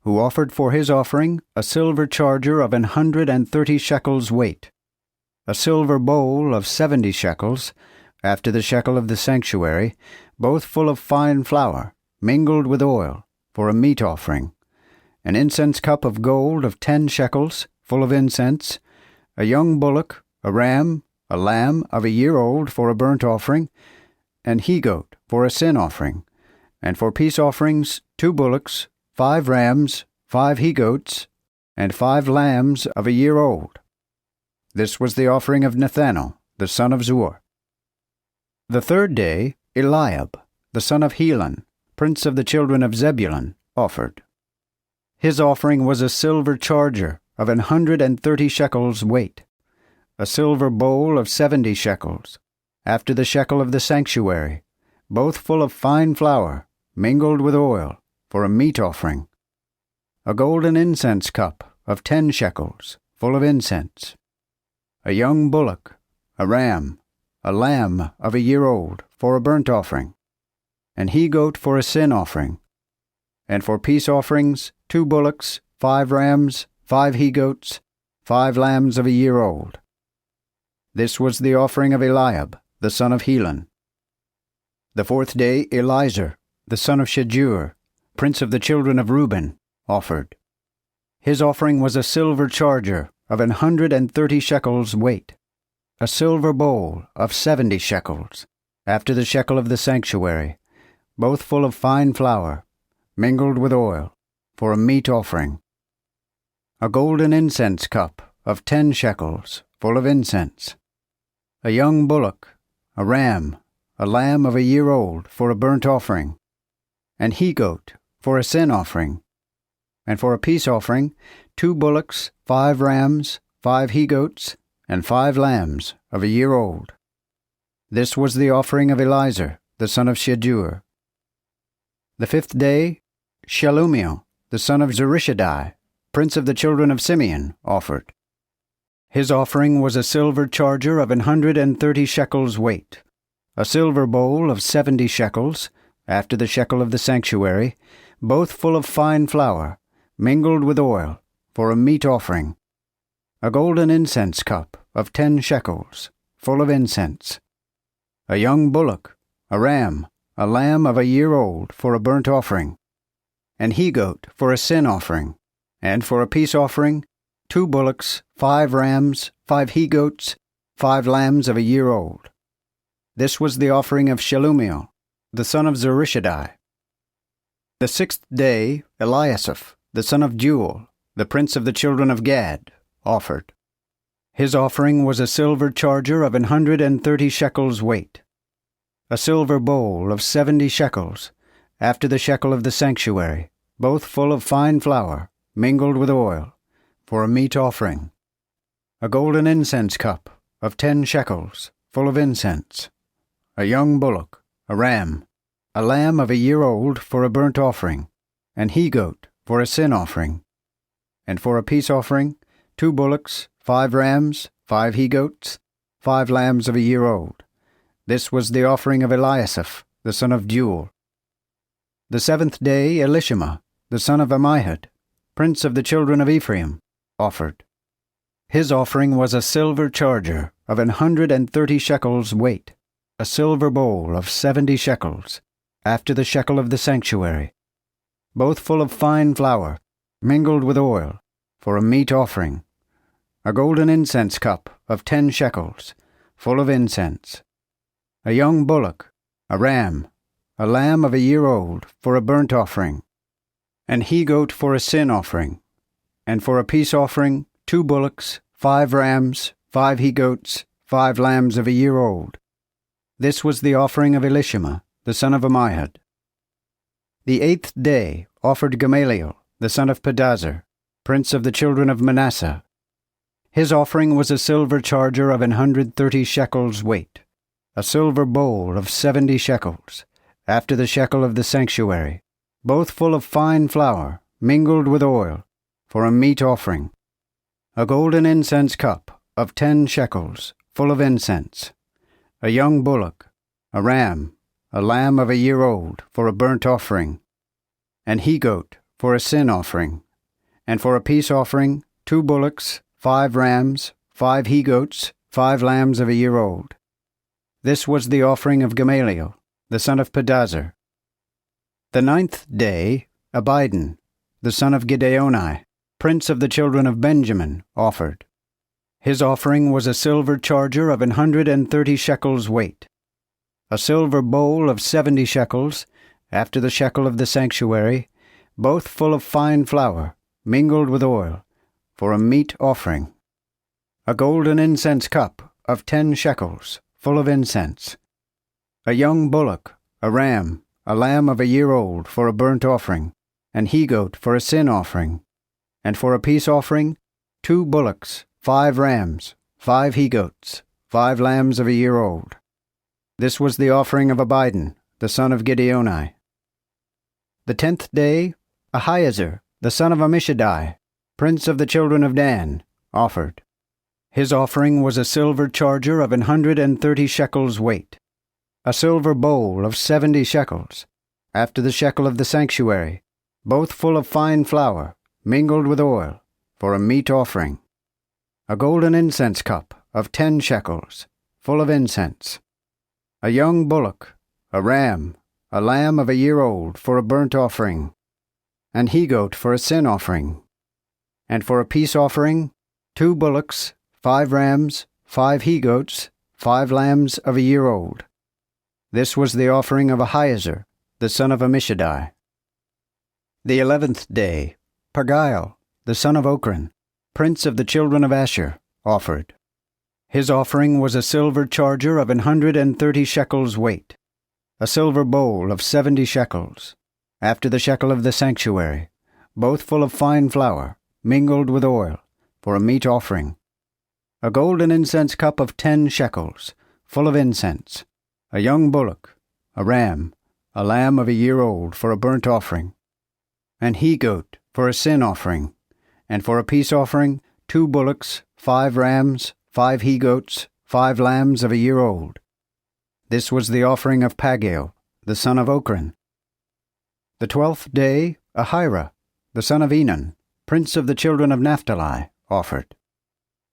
who offered for his offering a silver charger of 130 shekels weight, a silver bowl of 70 shekels, after the shekel of the sanctuary, both full of fine flour, mingled with oil, for a meat offering, an incense cup of gold of 10 shekels, full of incense, a young bullock, a ram, a lamb of a year old for a burnt offering, an he-goat for a sin offering, and for peace offerings 2 bullocks, 5 rams, 5 he-goats, and 5 lambs of a year old. This was the offering of Nathanael, the son of Zuar. The 3rd day, Eliab, the son of Helon, prince of the children of Zebulun, offered. His offering was a silver charger of 130 shekels weight, a silver bowl of 70 shekels, after the shekel of the sanctuary, both full of fine flour, mingled with oil, for a meat offering, a golden incense cup of 10 shekels, full of incense, a young bullock, a ram, a lamb of a year old, for a burnt offering, an he-goat for a sin offering, and for peace offerings 2 bullocks, 5 rams, 5 he-goats, 5 lambs of a year old. This was the offering of Eliab, the son of Helon. The 4th day Elizur, the son of Shedeur, prince of the children of Reuben, offered. His offering was a silver charger of 130 shekels weight, a silver bowl of 70 shekels, after the shekel of the sanctuary, both full of fine flour, mingled with oil, for a meat offering, a golden incense cup of 10 shekels, full of incense, a young bullock, a ram, a lamb of a year old, for a burnt offering, an he-goat for a sin offering. And for a peace offering, 2 bullocks, 5 rams, 5 he-goats, and 5 lambs of a year old. This was the offering of Eliezer, the son of Shedeur. The 5th day, Shelumiel, the son of Zurishaddai, prince of the children of Simeon, offered. His offering was a silver charger of 130 shekels weight, a silver bowl of 70 shekels, after the shekel of the sanctuary, both full of fine flour, mingled with oil, for a meat offering, a golden incense cup of 10 shekels, full of incense, a young bullock, a ram, a lamb of a year old, for a burnt offering, an he-goat for a sin offering, and for a peace offering, 2 bullocks, 5 rams, 5 he-goats, 5 lambs of a year old. This was the offering of Shelumiel, the son of Zurishaddai. The 6th day, Eliasaph, the son of Deuel, the prince of the children of Gad, offered. His offering was a silver charger of 130 shekels weight, a silver bowl of 70 shekels, after the shekel of the sanctuary, both full of fine flour, mingled with oil, for a meat offering, a golden incense cup of 10 shekels, full of incense, a young bullock, a ram, a lamb of a year old, for a burnt offering, an he-goat for a sin offering, and for a peace offering, 2 bullocks, 5 rams, 5 he-goats, 5 lambs of a year old. This was the offering of Eliasaph, the son of Deuel. The 7th day, Elishama, the son of Ammihud, prince of the children of Ephraim, offered. His offering was a silver charger of 130 shekels weight, a silver bowl of 70 shekels, after the shekel of the sanctuary, both full of fine flour, mingled with oil, for a meat offering, a golden incense cup of 10 shekels, full of incense, a young bullock, a ram, a lamb of a year old, for a burnt offering, an he-goat for a sin offering, and for a peace offering, 2 bullocks, 5 rams, 5 he-goats, 5 lambs of a year old. This was the offering of Elishama, the son of Ammihud. The 8th day offered Gamaliel, the son of Pedazur, prince of the children of Manasseh. His offering was a silver charger of 130 shekels weight, a silver bowl of 70 shekels, after the shekel of the sanctuary, both full of fine flour, mingled with oil, for a meat offering, a golden incense cup of 10 shekels, full of incense, a young bullock, a ram, a lamb of a year old, for a burnt offering, an he-goat for a sin offering, and for a peace offering, 2 bullocks, 5 rams, 5 he-goats, 5 lambs of a year old. This was the offering of Gamaliel, the son of Pedazur. The 9th day, Abidan, the son of Gideoni, prince of the children of Benjamin, offered. His offering was a silver charger of 130 shekels weight, a silver bowl of 70 shekels, after the shekel of the sanctuary, both full of fine flour, mingled with oil, for a meat offering, a golden incense cup of 10 shekels, full of incense, a young bullock, a ram, a lamb of a year old, for a burnt offering, an he-goat for a sin offering, and for a peace offering, 2 bullocks, 5 rams, 5 he-goats, 5 lambs of a year old. This was the offering of Abidan, the son of Gideoni. The 10th day, Ahiezer, the son of Ammishaddai, prince of the children of Dan, offered. His offering was a silver charger of 130 shekels weight, a silver bowl of 70 shekels, after the shekel of the sanctuary, both full of fine flour, mingled with oil, for a meat offering, a golden incense cup of 10 shekels, full of incense, a young bullock, a ram, a lamb of a year old, for a burnt offering, an he-goat for a sin offering, and for a peace offering, 2 bullocks, 5 rams, 5 he-goats, 5 lambs of a year old. This was the offering of Ahiezer, the son of Ammishaddai. The 11th day, Pagiel, the son of Ochran, prince of the children of Asher, offered. His offering was a silver charger of 130 shekels weight, a silver bowl of 70 shekels, after the shekel of the sanctuary, both full of fine flour, mingled with oil, for a meat offering. A golden incense cup of 10 shekels, full of incense, a young bullock, a ram, a lamb of a year old for a burnt offering, an he-goat for a sin offering, and for a peace offering 2 bullocks, 5 rams, 5 he-goats, 5 lambs of a year old. This was the offering of Pagiel, the son of Ochran. The 12th day, Ahira, the son of Enan, prince of the children of Naphtali, offered.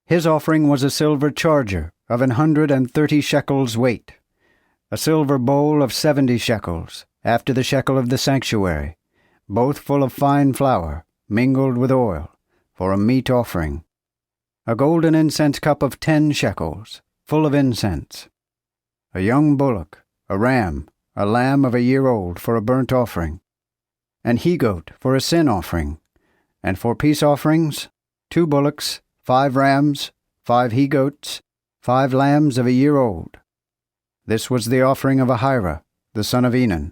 His offering was a silver charger of 130 shekels weight, a silver bowl of 70 shekels, after the shekel of the sanctuary, both full of fine flour, mingled with oil, for a meat offering. A golden incense cup of 10 shekels, full of incense. A young bullock, a ram, a lamb of a year old for a burnt offering. An he-goat for a sin offering. And for peace offerings, 2 bullocks, 5 rams, 5 he-goats, 5 lambs of a year old. This was the offering of Ahira, the son of Enan.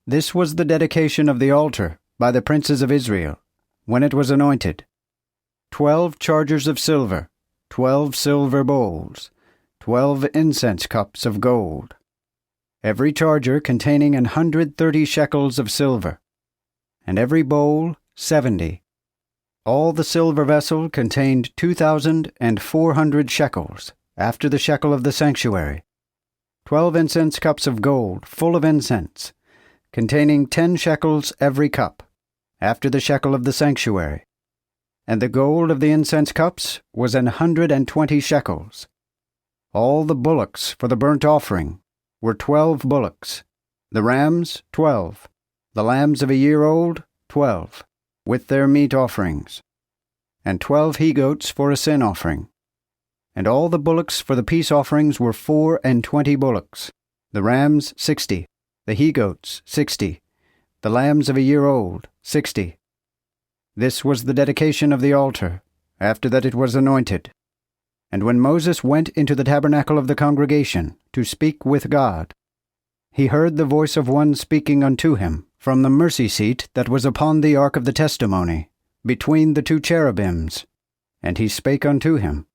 This was the dedication of the altar by the princes of Israel, when it was anointed. 12 chargers of silver, 12 silver bowls, 12 incense cups of gold, every charger containing 130 shekels of silver, and every bowl 70. All the silver vessel contained 2,400 shekels, after the shekel of the sanctuary. 12 incense cups of gold, full of incense, containing 10 shekels every cup, after the shekel of the sanctuary. And the gold of the incense cups was 120 shekels. All the bullocks for the burnt offering were 12 bullocks, the rams 12, the lambs of a year old 12, with their meat offerings, and 12 he-goats for a sin offering. And all the bullocks for the peace offerings were 24 bullocks, the rams 60, the he-goats 60, the lambs of a year old 60. This was the dedication of the altar, after that it was anointed. And when Moses went into the tabernacle of the congregation to speak with God, he heard the voice of one speaking unto him from the mercy seat that was upon the ark of the testimony, between the 2 cherubims, and he spake unto him.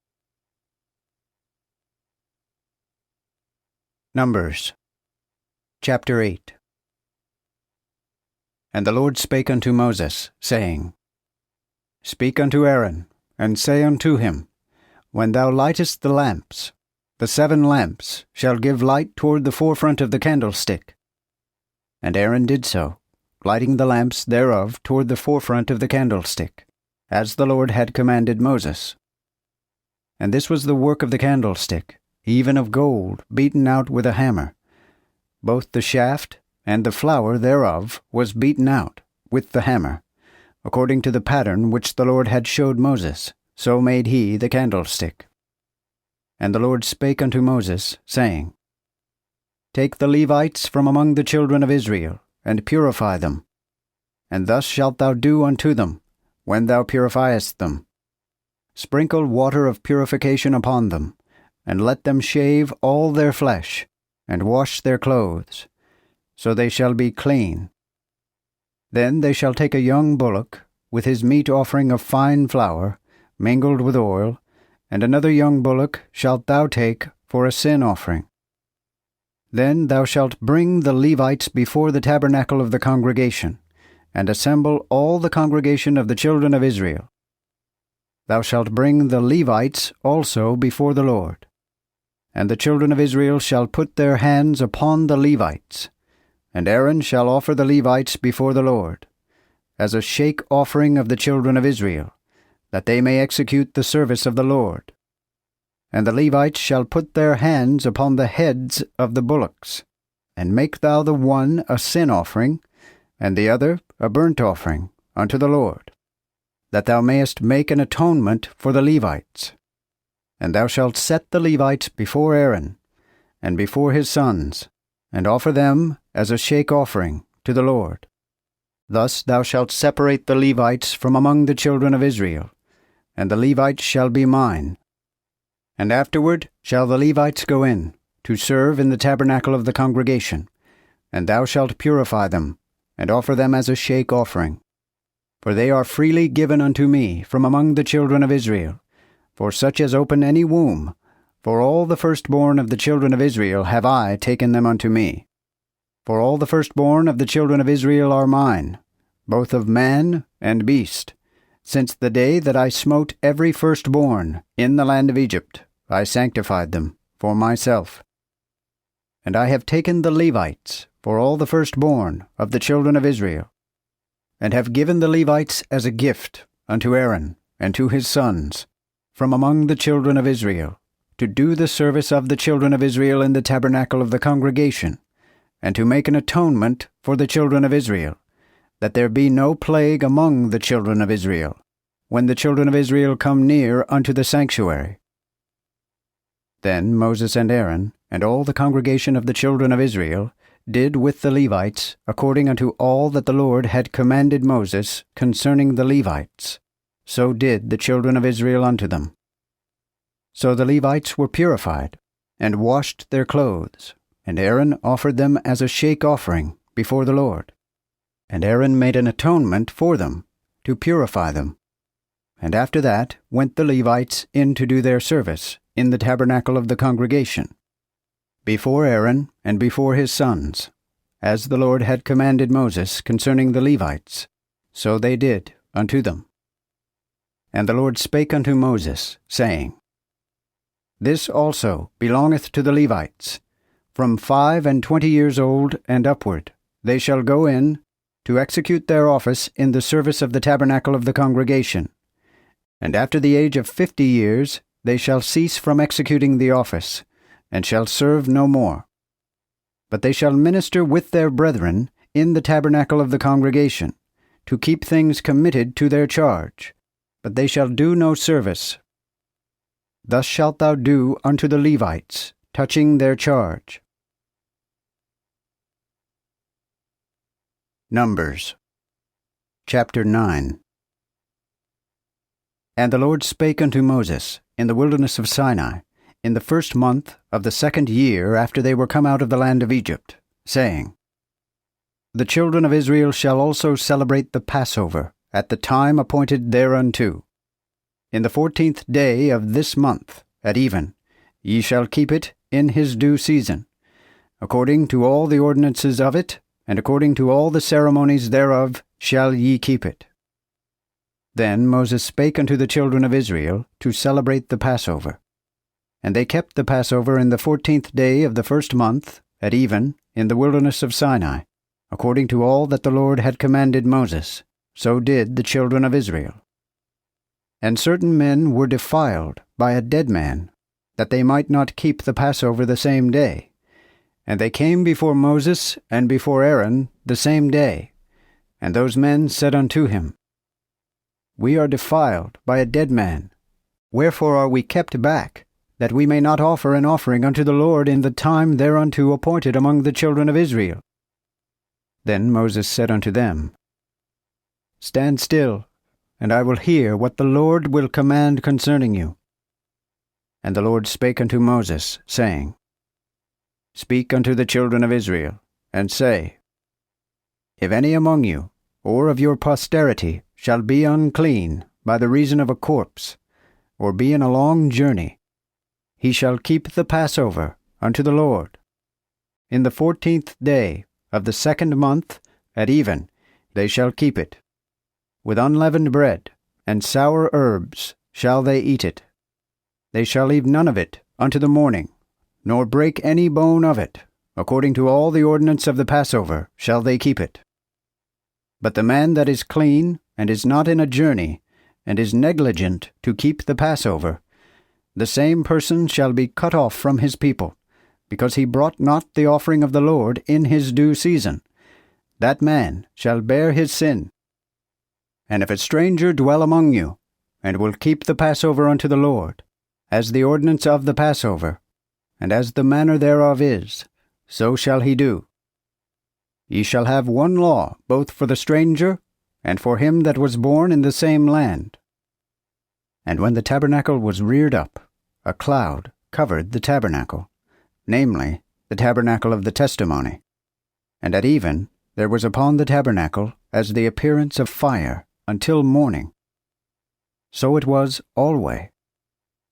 Numbers chapter 8. And the Lord spake unto Moses, saying, Speak unto Aaron, and say unto him, When thou lightest the lamps, the 7 lamps shall give light toward the forefront of the candlestick. And Aaron did so, lighting the lamps thereof toward the forefront of the candlestick, as the Lord had commanded Moses. And this was the work of the candlestick, even of gold, beaten out with a hammer. Both the shaft and the flour thereof was beaten out with the hammer, according to the pattern which the Lord had showed Moses. So made he the candlestick. And the Lord spake unto Moses, saying, Take the Levites from among the children of Israel, and purify them. And thus shalt thou do unto them, when thou purifiest them. Sprinkle water of purification upon them, and let them shave all their flesh, and wash their clothes, so they shall be clean. Then they shall take a young bullock, with his meat offering of fine flour, mingled with oil, and another young bullock shalt thou take for a sin offering. Then thou shalt bring the Levites before the tabernacle of the congregation, and assemble all the congregation of the children of Israel. Thou shalt bring the Levites also before the Lord. And the children of Israel shall put their hands upon the Levites, and Aaron shall offer the Levites before the Lord, as a shake offering of the children of Israel, that they may execute the service of the Lord. And the Levites shall put their hands upon the heads of the bullocks, and make thou the one a sin offering, and the other a burnt offering, unto the Lord, that thou mayest make an atonement for the Levites. And thou shalt set the Levites before Aaron, and before his sons, and offer them as a shake offering to the Lord. Thus thou shalt separate the Levites from among the children of Israel, and the Levites shall be mine. And afterward shall the Levites go in, to serve in the tabernacle of the congregation, and thou shalt purify them, and offer them as a shake offering. For they are freely given unto me from among the children of Israel, for such as open any womb, for all the firstborn of the children of Israel have I taken them unto me. For all the firstborn of the children of Israel are mine, both of man and beast. Since the day that I smote every firstborn in the land of Egypt, I sanctified them for myself. And I have taken the Levites for all the firstborn of the children of Israel, and have given the Levites as a gift unto Aaron and to his sons from among the children of Israel, to do the service of the children of Israel in the tabernacle of the congregation, and to make an atonement for the children of Israel, that there be no plague among the children of Israel, when the children of Israel come near unto the sanctuary. Then Moses and Aaron, and all the congregation of the children of Israel, did with the Levites according unto all that the Lord had commanded Moses concerning the Levites. So did the children of Israel unto them. So the Levites were purified, and washed their clothes, and Aaron offered them as a shake offering before the Lord. And Aaron made an atonement for them, to purify them. And after that went the Levites in to do their service in the tabernacle of the congregation, before Aaron and before his sons, as the Lord had commanded Moses concerning the Levites, so they did unto them. And the Lord spake unto Moses, saying, This also belongeth to the Levites. From 25 years old and upward they shall go in to execute their office in the service of the tabernacle of the congregation. And after the age of 50 years they shall cease from executing the office, and shall serve no more. But they shall minister with their brethren in the tabernacle of the congregation, to keep things committed to their charge, but they shall do no service. Thus shalt thou do unto the Levites, touching their charge. Numbers chapter 9. And the Lord spake unto Moses in the wilderness of Sinai, in the 1st month of the 2nd year after they were come out of the land of Egypt, saying, The children of Israel shall also celebrate the Passover at the time appointed thereunto. In the 14th day of this month, at even, ye shall keep it in his due season, according to all the ordinances of it, and according to all the ceremonies thereof shall ye keep it. Then Moses spake unto the children of Israel to celebrate the Passover. And they kept the Passover in the 14th day of the 1st month, at even, in the wilderness of Sinai, according to all that the Lord had commanded Moses. So did the children of Israel. And certain men were defiled by a dead man, that they might not keep the Passover the same day. And they came before Moses and before Aaron the same day. And those men said unto him, We are defiled by a dead man. Wherefore are we kept back, that we may not offer an offering unto the Lord in the time thereunto appointed among the children of Israel? Then Moses said unto them, Stand still, and I will hear what the Lord will command concerning you. And the Lord spake unto Moses, saying, Speak unto the children of Israel, and say, If any among you, or of your posterity, shall be unclean by the reason of a corpse, or be in a long journey, he shall keep the Passover unto the Lord. In the 14th day of the 2nd month, at even, they shall keep it. With unleavened bread and sour herbs shall they eat it. They shall leave none of it unto the morning, nor break any bone of it. According to all the ordinance of the Passover shall they keep it. But the man that is clean, and is not in a journey, and is negligent to keep the Passover, the same person shall be cut off from his people, because he brought not the offering of the Lord in his due season. That man shall bear his sin. And if a stranger dwell among you, and will keep the Passover unto the Lord, as the ordinance of the Passover, and as the manner thereof is, so shall he do. Ye shall have one law both for the stranger, and for him that was born in the same land. And when the tabernacle was reared up, a cloud covered the tabernacle, namely, the tabernacle of the testimony. And at even, there was upon the tabernacle as the appearance of fire until morning. So it was alway.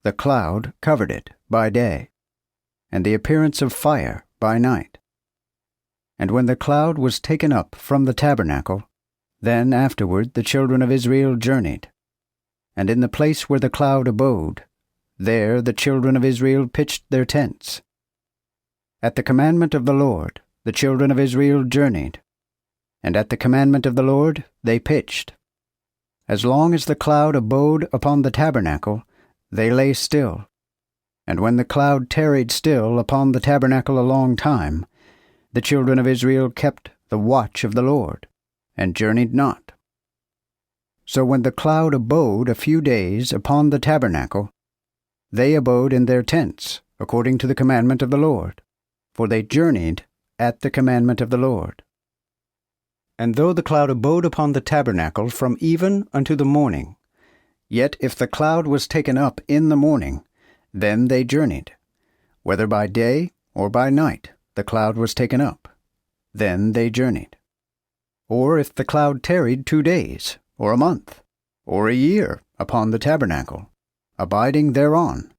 The cloud covered it by day, and the appearance of fire by night. And when the cloud was taken up from the tabernacle, then afterward the children of Israel journeyed. And in the place where the cloud abode, there the children of Israel pitched their tents. At the commandment of the Lord the children of Israel journeyed, and at the commandment of the Lord they pitched. As long as the cloud abode upon the tabernacle, they lay still. And when the cloud tarried still upon the tabernacle a long time, the children of Israel kept the watch of the Lord, and journeyed not. So when the cloud abode a few days upon the tabernacle, they abode in their tents, according to the commandment of the Lord, for they journeyed at the commandment of the Lord. And though the cloud abode upon the tabernacle from even unto the morning, yet if the cloud was taken up in the morning, then they journeyed. Whether by day or by night the cloud was taken up, then they journeyed. Or if the cloud tarried 2 days, or a month, or a year upon the tabernacle, abiding thereon,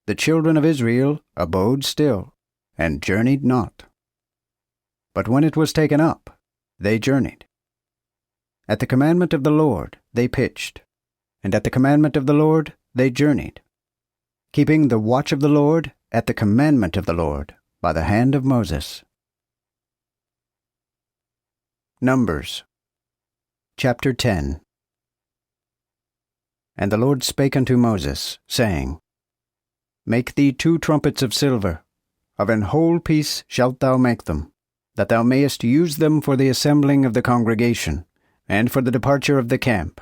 the children of Israel abode still, and journeyed not. But when it was taken up, they journeyed. At the commandment of the Lord they pitched, and at the commandment of the Lord they journeyed, keeping the watch of the Lord at the commandment of the Lord by the hand of Moses. Numbers chapter 10. And the Lord spake unto Moses, saying, Make thee 2 trumpets of silver, of an whole piece shalt thou make them, that thou mayest use them for the assembling of the congregation, and for the departure of the camp.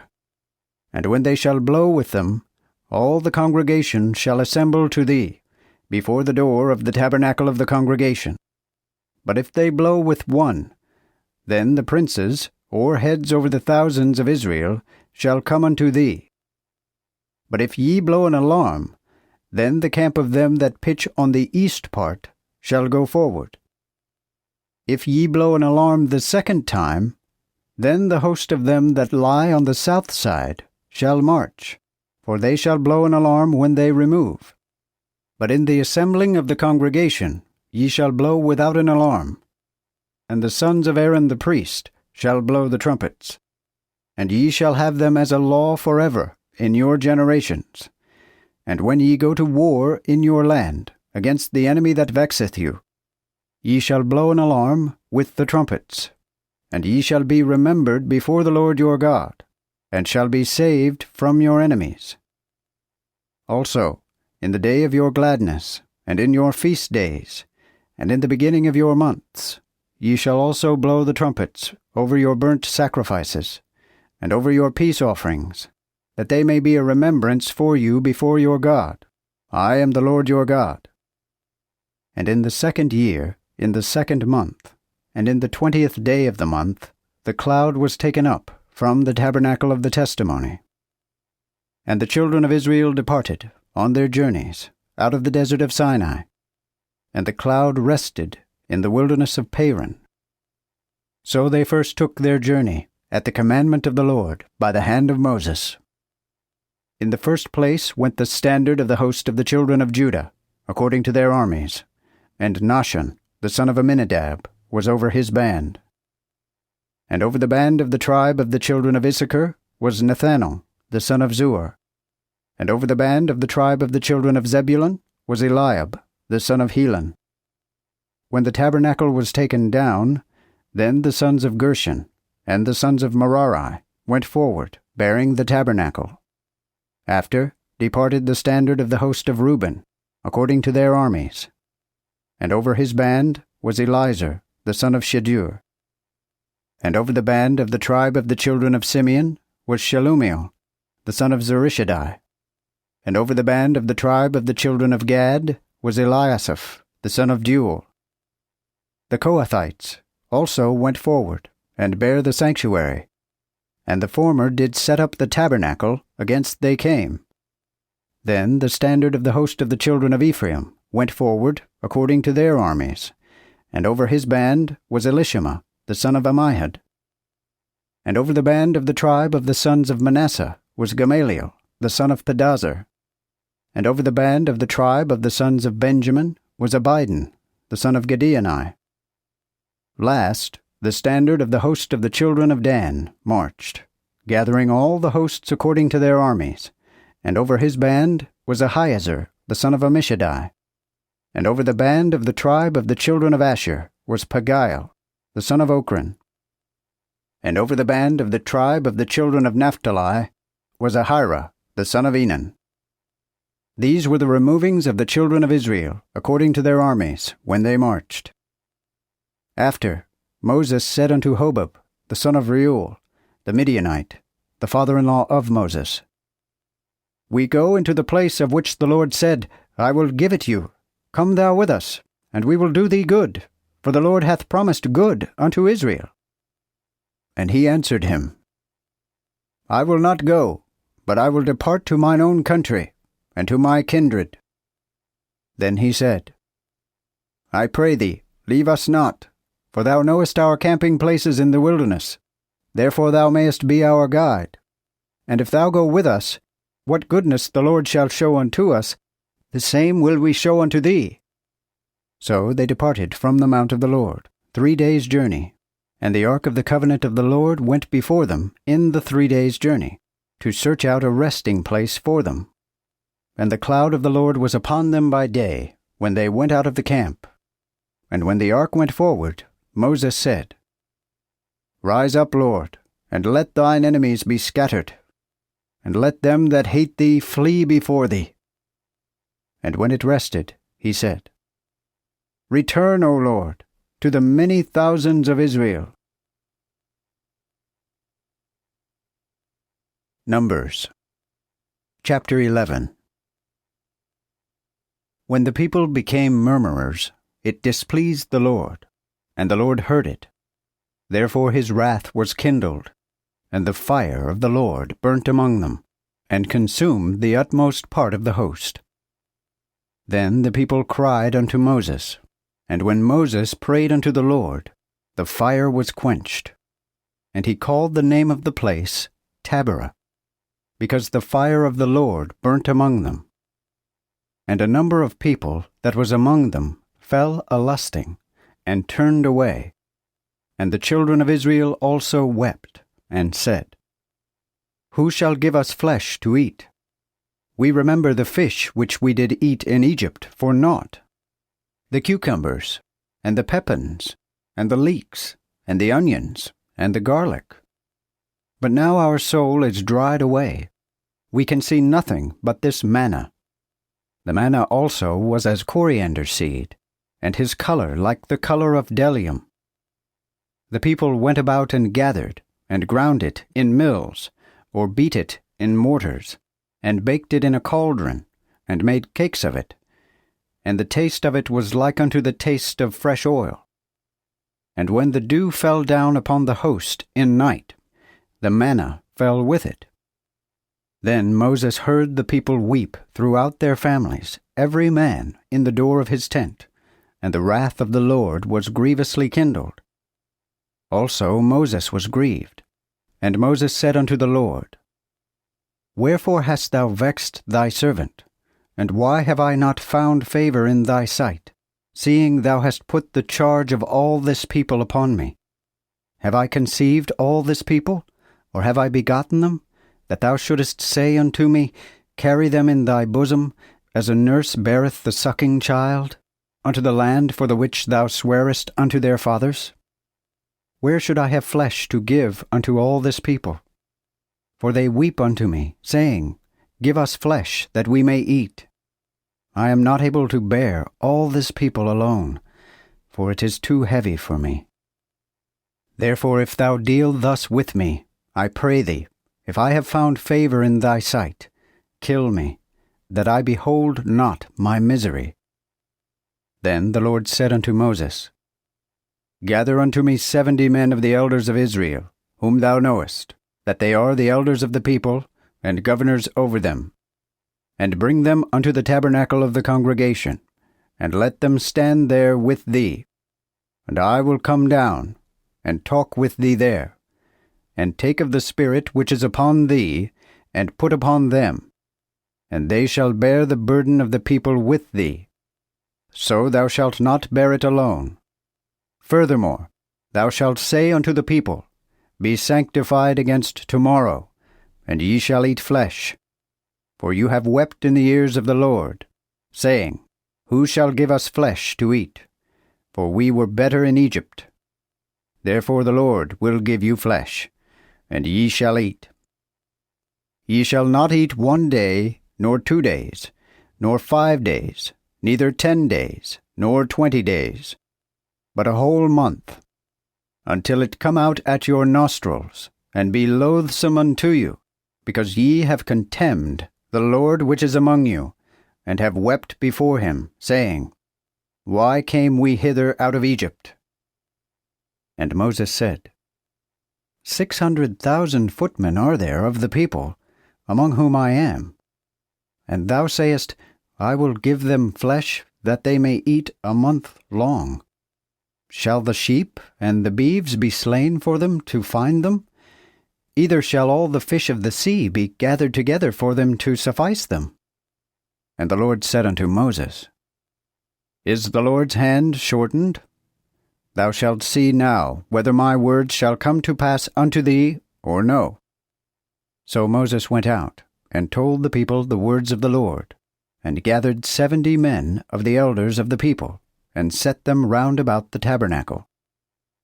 And when they shall blow with them, all the congregation shall assemble to thee, before the door of the tabernacle of the congregation. But if they blow with one, then the princes, or heads over the thousands of Israel, shall come unto thee. But if ye blow an alarm, then the camp of them that pitch on the east part shall go forward. If ye blow an alarm the second time, then the host of them that lie on the south side shall march, for they shall blow an alarm when they remove. But in the assembling of the congregation ye shall blow without an alarm. And the sons of Aaron the priest shall blow the trumpets. And ye shall have them as a law forever in your generations. And when ye go to war in your land against the enemy that vexeth you, ye shall blow an alarm with the trumpets. And ye shall be remembered before the Lord your God, and shall be saved from your enemies. Also, in the day of your gladness, and in your feast days, and in the beginning of your months, ye shall also blow the trumpets over your burnt sacrifices, and over your peace offerings, that they may be a remembrance for you before your God. I am the Lord your God. And in the 2nd year, in the 2nd month, and in the 20th day of the month, the cloud was taken up from the tabernacle of the testimony. And the children of Israel departed on their journeys out of the desert of Sinai, and the cloud rested in the wilderness of Paran. So they first took their journey at the commandment of the Lord by the hand of Moses. In the first place went the standard of the host of the children of Judah, according to their armies, and Nahum, the son of Amminadab, was over his band. And over the band of the tribe of the children of Issachar was Nethanel, the son of Zuar. And over the band of the tribe of the children of Zebulun was Eliab, the son of Helon. When the tabernacle was taken down, then the sons of Gershon and the sons of Merari went forward, bearing the tabernacle. After departed the standard of the host of Reuben, according to their armies. And over his band was Elizur, the son of Shedeur. And over the band of the tribe of the children of Simeon was Shelumiel, the son of Zurishaddai. And over the band of the tribe of the children of Gad was Eliasaph, the son of Deuel. The Kohathites also went forward, and bare the sanctuary, and the former did set up the tabernacle against they came. Then the standard of the host of the children of Ephraim went forward according to their armies, and over his band was Elishama, the son of Ammihud. And over the band of the tribe of the sons of Manasseh was Gamaliel, the son of Pedazur. And over the band of the tribe of the sons of Benjamin was Abidan, the son of Gideoni. Last, the standard of the host of the children of Dan marched, gathering all the hosts according to their armies. And over his band was Ahiezer, the son of Ammishaddai. And over the band of the tribe of the children of Asher was Pagiel, the son of Ochran. And over the band of the tribe of the children of Naphtali was Ahira, the son of Enan. These were the removings of the children of Israel, according to their armies, when they marched. After, Moses said unto Hobab, the son of Reuel, the Midianite, the father-in-law of Moses, We go into the place of which the Lord said, I will give it you. Come thou with us, and we will do thee good, for the Lord hath promised good unto Israel. And he answered him, I will not go, but I will depart to mine own country, and to my kindred. Then he said, I pray thee, leave us not, for thou knowest our camping places in the wilderness. Therefore thou mayest be our guide. And if thou go with us, what goodness the Lord shall show unto us, the same will we show unto thee. So they departed from the mount of the Lord, 3 days' journey. And the ark of the covenant of the Lord went before them in the 3 days' journey, to search out a resting place for them. And the cloud of the Lord was upon them by day, when they went out of the camp. And when the ark went forward, Moses said, Rise up, Lord, and let thine enemies be scattered, and let them that hate thee flee before thee. And when it rested, he said, Return, O Lord, to the many thousands of Israel. Numbers chapter 11. When the people became murmurers, it displeased the Lord, and the Lord heard it. Therefore his wrath was kindled, and the fire of the Lord burnt among them, and consumed the utmost part of the host. Then the people cried unto Moses, and when Moses prayed unto the Lord, the fire was quenched. And he called the name of the place Taberah, because the fire of the Lord burnt among them. And a number of people that was among them fell a-lusting, and turned away. And the children of Israel also wept, and said, Who shall give us flesh to eat? We remember the fish which we did eat in Egypt for naught, the cucumbers, and the pepins, and the leeks, and the onions, and the garlic. But now our soul is dried away. We can see nothing but this manna. The manna also was as coriander seed, and his color like the color of bdellium. The people went about and gathered, and ground it in mills, or beat it in mortars, and baked it in a cauldron, and made cakes of it. And the taste of it was like unto the taste of fresh oil. And when the dew fell down upon the host in night, the manna fell with it. Then Moses heard the people weep throughout their families, every man in the door of his tent, and the wrath of the Lord was grievously kindled. Also Moses was grieved, and Moses said unto the Lord, Wherefore hast thou vexed thy servant? And why have I not found favor in thy sight, seeing thou hast put the charge of all this people upon me? Have I conceived all this people, or have I begotten them, that thou shouldest say unto me, Carry them in thy bosom, as a nurse beareth the sucking child, unto the land for the which thou swarest unto their fathers? Where should I have flesh to give unto all this people? For they weep unto me, saying, Give us flesh, that we may eat. I am not able to bear all this people alone, for it is too heavy for me. Therefore if thou deal thus with me, I pray thee, if I have found favor in thy sight, kill me, that I behold not my misery. Then the Lord said unto Moses, Gather unto me 70 men of the elders of Israel, whom thou knowest, that they are the elders of the people, and governors over them, and bring them unto the tabernacle of the congregation, and let them stand there with thee. And I will come down, and talk with thee there. And take of the Spirit which is upon thee, and put upon them, and they shall bear the burden of the people with thee. So thou shalt not bear it alone. Furthermore, thou shalt say unto the people, Be sanctified against tomorrow, and ye shall eat flesh. For you have wept in the ears of the Lord, saying, Who shall give us flesh to eat? For we were better in Egypt. Therefore the Lord will give you flesh, and ye shall eat. Ye shall not eat 1 day, nor 2 days, nor 5 days, neither 10 days, nor 20 days, but a whole month, until it come out at your nostrils, and be loathsome unto you, because ye have contemned the Lord which is among you, and have wept before him, saying, Why came we hither out of Egypt? And Moses said, 600,000 footmen are there of the people, among whom I am. And thou sayest, I will give them flesh, that they may eat a month long. Shall the sheep and the beeves be slain for them to find them? Either shall all the fish of the sea be gathered together for them to suffice them. And the Lord said unto Moses, Is the Lord's hand shortened? Thou shalt see now whether my words shall come to pass unto thee, or no. So Moses went out, and told the people the words of the Lord, and gathered 70 men of the elders of the people, and set them round about the tabernacle.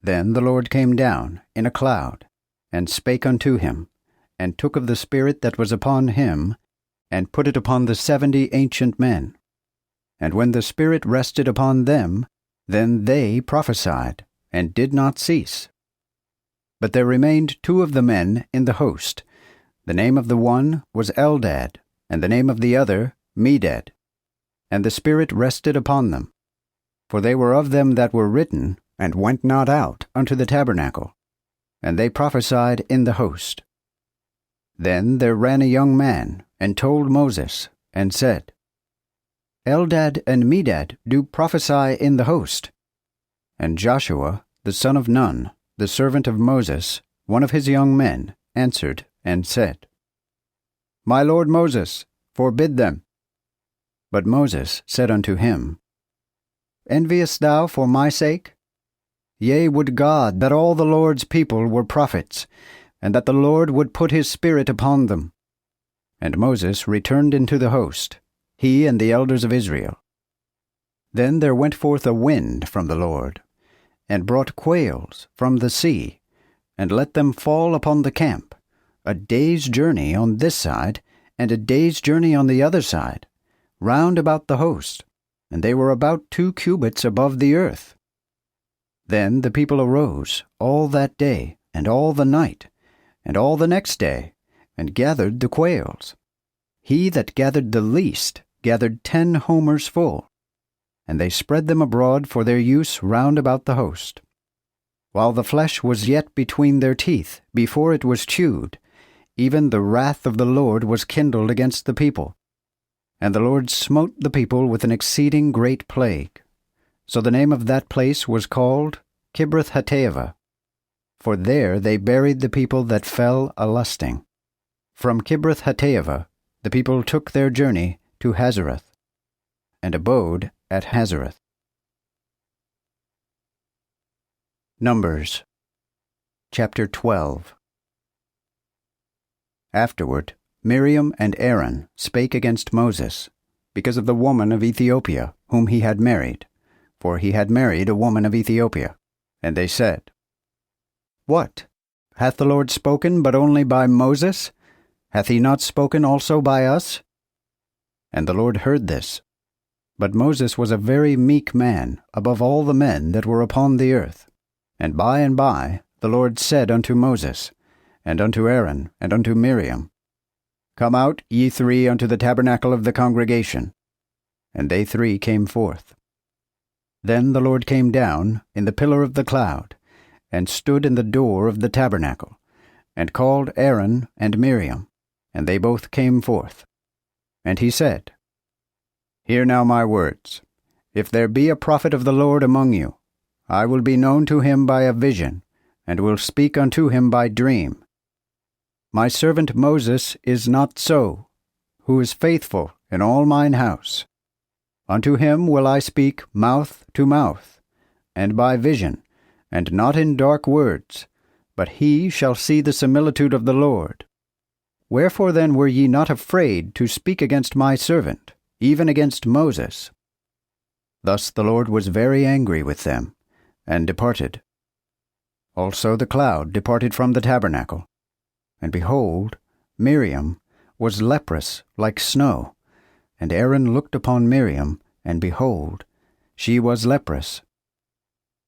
Then the Lord came down in a cloud, and spake unto him, and took of the Spirit that was upon him, and put it upon the 70 ancient men. And when the Spirit rested upon them, then they prophesied, and did not cease. But there remained 2 of the men in the host. The name of the one was Eldad, and the name of the other Medad. And the Spirit rested upon them. For they were of them that were written, and went not out unto the tabernacle. And they prophesied in the host. Then there ran a young man, and told Moses, and said, Eldad and Medad do prophesy in the host. And Joshua, the son of Nun, the servant of Moses, one of his young men, answered and said, My lord Moses, forbid them. But Moses said unto him, Enviest thou for my sake? Yea, would God that all the Lord's people were prophets, and that the Lord would put his Spirit upon them. And Moses returned into the host, he and the elders of Israel. Then there went forth a wind from the Lord, and brought quails from the sea, and let them fall upon the camp, a day's journey on this side, and a day's journey on the other side, round about the host, and they were about 2 cubits above the earth. Then the people arose all that day, and all the night, and all the next day, and gathered the quails. He that gathered the least gathered 10 homers full, and they spread them abroad for their use round about the host. While the flesh was yet between their teeth, before it was chewed, even the wrath of the Lord was kindled against the people. And the Lord smote the people with an exceeding great plague. So the name of that place was called Kibroth-Hattaavah. For there they buried the people that fell a-lusting. From Kibroth-Hattaavah the people took their journey to Hazareth, and abode at Hazareth. Numbers chapter 12. Afterward Miriam and Aaron spake against Moses, because of the woman of Ethiopia whom he had married, for he had married a woman of Ethiopia. And they said, What? Hath the Lord spoken but only by Moses? Hath he not spoken also by us? And the Lord heard this. But Moses was a very meek man above all the men that were upon the earth. And by the Lord said unto Moses, and unto Aaron, and unto Miriam, Come out, ye 3, unto the tabernacle of the congregation. And they 3 came forth. Then the Lord came down in the pillar of the cloud, and stood in the door of the tabernacle, and called Aaron and Miriam, and they both came forth. And he said, Hear now my words. If there be a prophet of the Lord among you, I will be known to him by a vision, and will speak unto him by dream. My servant Moses is not so, who is faithful in all mine house. Unto him will I speak mouth to mouth, and by vision, and not in dark words, but he shall see the similitude of the Lord. Wherefore then were ye not afraid to speak against my servant, even against Moses? Thus the Lord was very angry with them, and departed. Also the cloud departed from the tabernacle, and behold, Miriam was leprous like snow. And Aaron looked upon Miriam, and behold, she was leprous.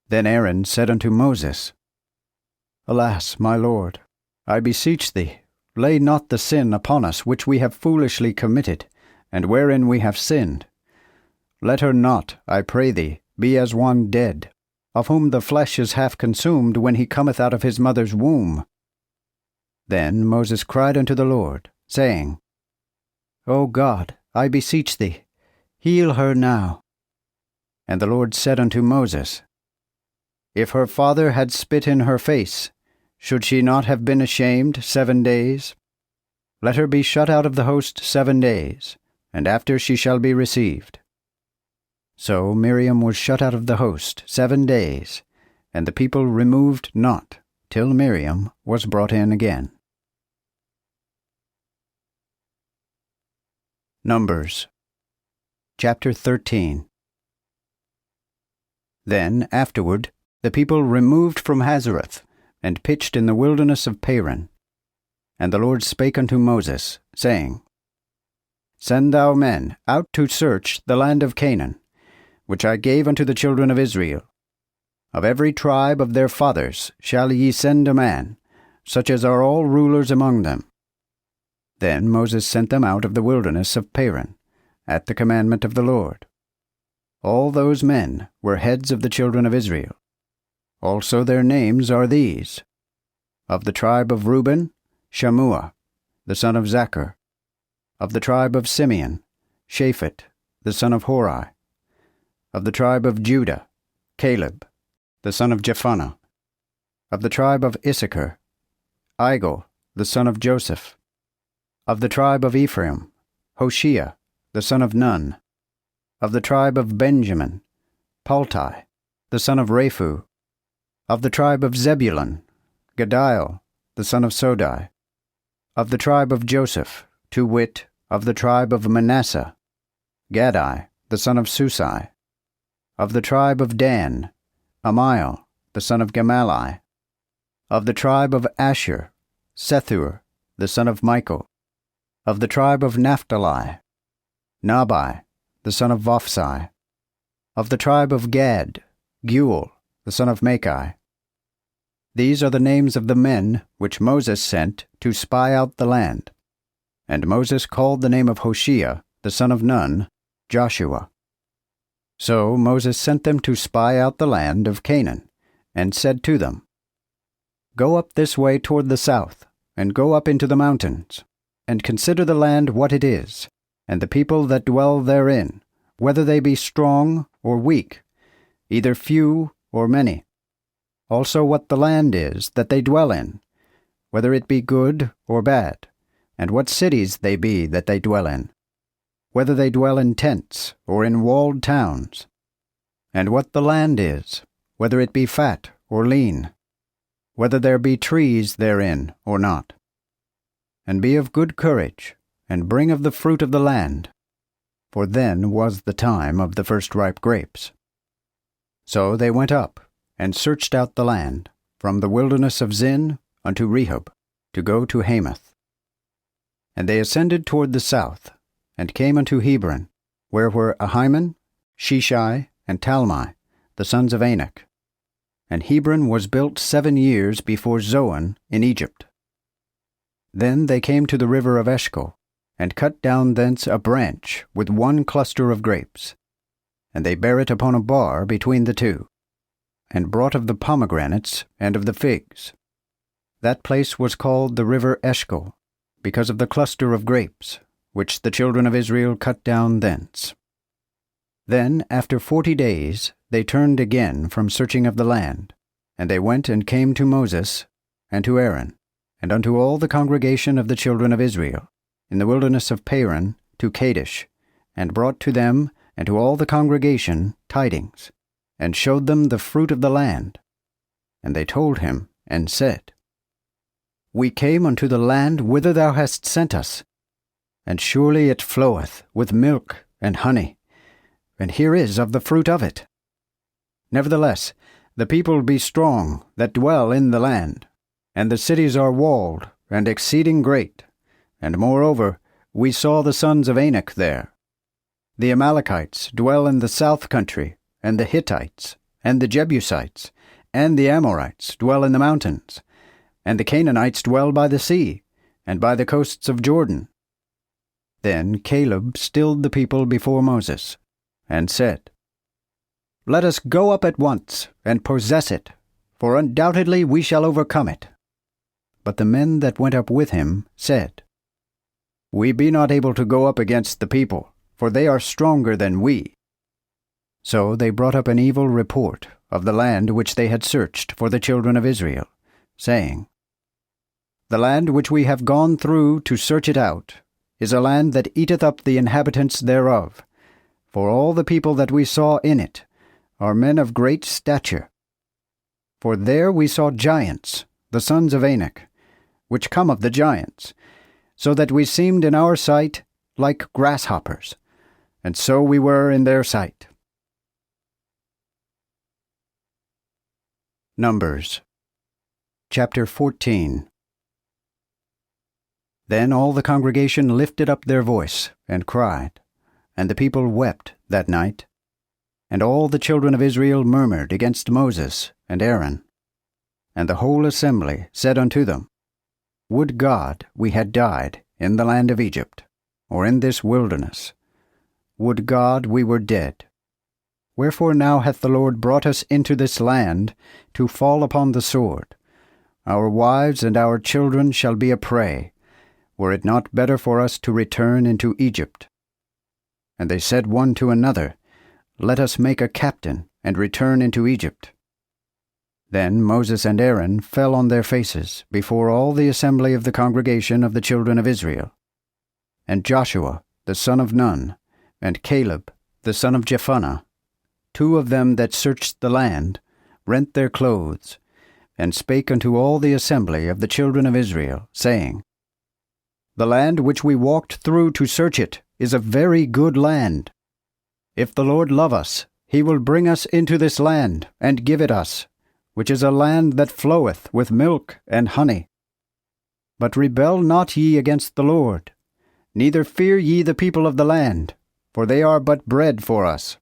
Then Aaron said unto Moses, Alas, my Lord, I beseech thee, lay not the sin upon us which we have foolishly committed, and wherein we have sinned. Let her not, I pray thee, be as one dead, of whom the flesh is half consumed when he cometh out of his mother's womb. Then Moses cried unto the Lord, saying, O God, I beseech thee, heal her now. And the Lord said unto Moses, If her father had spit in her face, should she not have been ashamed 7 days? Let her be shut out of the host 7 days, and after she shall be received. So Miriam was shut out of the host 7 days, and the people removed not, till Miriam was brought in again. Numbers chapter 13. Then afterward the people removed from Hazareth, and pitched in the wilderness of Paran. And the Lord spake unto Moses, saying, Send thou men out to search the land of Canaan, which I gave unto the children of Israel. Of every tribe of their fathers shall ye send a man, such as are all rulers among them. Then Moses sent them out of the wilderness of Paran, at the commandment of the Lord. All those men were heads of the children of Israel. Also their names are these: of the tribe of Reuben, Shammua, the son of Zachar; of the tribe of Simeon, Shaphat, the son of Hori; of the tribe of Judah, Caleb, the son of Jephunneh; of the tribe of Issachar, Igal, the son of Joseph; of the tribe of Ephraim, Hoshea, the son of Nun; of the tribe of Benjamin, Paltai, the son of Raphu; of the tribe of Zebulun, Gadiel, the son of Sodai; of the tribe of Joseph, to wit, of the tribe of Manasseh, Gadai, the son of Susai; of the tribe of Dan, Amiel, the son of Gemalli; of the tribe of Asher, Sethur, the son of Michael; of the tribe of Naphtali, Nabai, the son of Vophsi; of the tribe of Gad, Guel, the son of Machi. These are the names of the men which Moses sent to spy out the land. And Moses called the name of Hoshea, the son of Nun, Joshua. So Moses sent them to spy out the land of Canaan, and said to them, Go up this way toward the south, and go up into the mountains, and consider the land what it is, and the people that dwell therein, whether they be strong or weak, either few or many. Also what the land is that they dwell in, whether it be good or bad, and what cities they be that they dwell in, whether they dwell in tents or in walled towns, and what the land is, whether it be fat or lean, whether there be trees therein or not. And be of good courage, and bring of the fruit of the land, for then was the time of the first ripe grapes. So they went up, and searched out the land, from the wilderness of Zin unto Rehob, to go to Hamath. And they ascended toward the south, and came unto Hebron, where were Ahiman, Sheshai, and Talmai, the sons of Anak. And Hebron was built 7 years before Zoan in Egypt. Then they came to the river of Eshcol, and cut down thence a branch with 1 cluster of grapes. And they bare it upon a bar between the two, and brought of the pomegranates and of the figs. That place was called the river Eshcol, because of the cluster of grapes, which the children of Israel cut down thence. Then, after 40 days, they turned again from searching of the land, And they went and came to Moses, and to Aaron, and unto all the congregation of the children of Israel, in the wilderness of Paran, to Kadesh, and brought to them and to all the congregation tidings, and showed them the fruit of the land. And they told him, and said, We came unto the land whither thou hast sent us, and surely it floweth with milk and honey, and here is of the fruit of it. Nevertheless, the people be strong that dwell in the land, and the cities are walled and exceeding great. And moreover, we saw the sons of Anak there. The Amalekites dwell in the south country, and the Hittites, and the Jebusites, and the Amorites dwell in the mountains, and the Canaanites dwell by the sea, and by the coasts of Jordan. Then Caleb stilled the people before Moses, and said, Let us go up at once, and possess it, for undoubtedly we shall overcome it. But the men that went up with him said, We be not able to go up against the people, for they are stronger than we. So they brought up an evil report of the land which they had searched for the children of Israel, saying, The land which we have gone through to search it out is a land that eateth up the inhabitants thereof, for all the people that we saw in it are men of great stature. For there we saw giants, the sons of Anak, which come of the giants, so that we seemed in our sight like grasshoppers, and so we were in their sight. Numbers chapter 14. Then all the congregation lifted up their voice, and cried, and the people wept that night. And all the children of Israel murmured against Moses and Aaron. And the whole assembly said unto them, Would God we had died in the land of Egypt, or in this wilderness. Would God we were dead. Wherefore now hath the Lord brought us into this land, to fall upon the sword. Our wives and our children shall be a prey. Were it not better for us to return into Egypt? And they said one to another, Let us make a captain, and return into Egypt. Then Moses and Aaron fell on their faces before all the assembly of the congregation of the children of Israel. And Joshua the son of Nun, and Caleb the son of Jephunneh, two of them that searched the land, rent their clothes, and spake unto all the assembly of the children of Israel, saying, The land which we walked through to search it is a very good land. If the Lord love us, he will bring us into this land, and give it us, which is a land that floweth with milk and honey. But rebel not ye against the Lord, neither fear ye the people of the land, for they are but bread for us.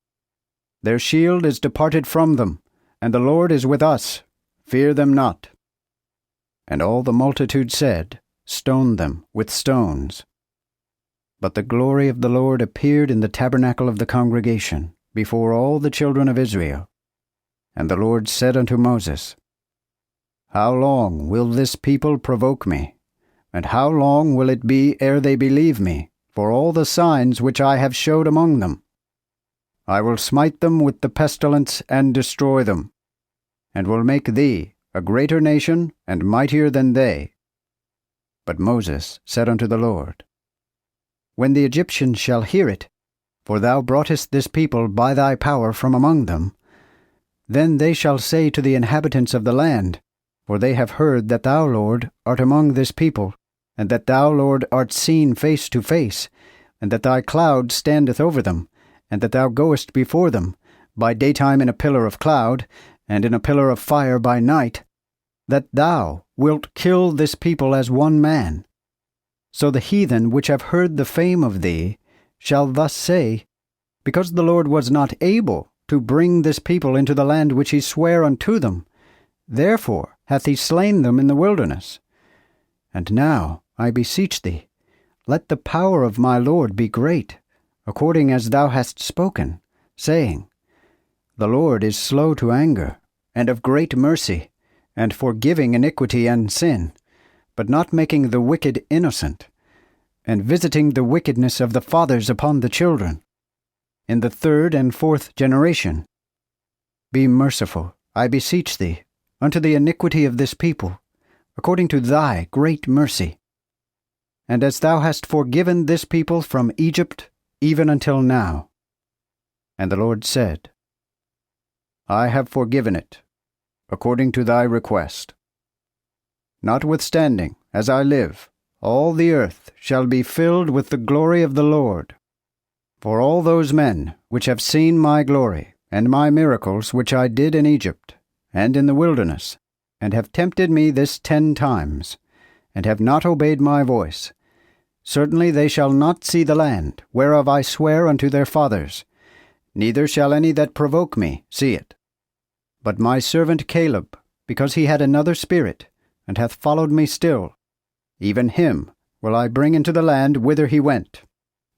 Their shield is departed from them, and the Lord is with us. Fear them not. And all the multitude said, Stone them with stones. But the glory of the Lord appeared in the tabernacle of the congregation, before all the children of Israel. And the Lord said unto Moses, How long will this people provoke me? And how long will it be ere they believe me, for all the signs which I have showed among them? I will smite them with the pestilence and destroy them, and will make thee a greater nation and mightier than they. But Moses said unto the Lord, When the Egyptians shall hear it, for thou broughtest this people by thy power from among them, then they shall say to the inhabitants of the land, for they have heard that thou, Lord, art among this people, and that thou, Lord, art seen face to face, and that thy cloud standeth over them, and that thou goest before them, by daytime in a pillar of cloud, and in a pillar of fire by night, that thou wilt kill this people as one man. So the heathen which have heard the fame of thee shall thus say, Because the Lord was not able to bring this people into the land which he sware unto them, therefore hath he slain them in the wilderness. And now, I beseech thee, let the power of my Lord be great, according as thou hast spoken, saying, The Lord is slow to anger, and of great mercy, and forgiving iniquity and sin, but not making the wicked innocent, and visiting the wickedness of the fathers upon the children, in the third and fourth generation. Be merciful, I beseech thee, unto the iniquity of this people, according to thy great mercy. And as thou hast forgiven this people from Egypt, even until now. And the Lord said, I have forgiven it, according to thy request. Notwithstanding, as I live, all the earth shall be filled with the glory of the Lord. For all those men which have seen my glory, and my miracles which I did in Egypt, and in the wilderness, and have tempted me this 10 times, and have not obeyed my voice, certainly they shall not see the land, whereof I swear unto their fathers, neither shall any that provoke me see it. But my servant Caleb, because he had another spirit, and hath followed me still, even him will I bring into the land whither he went,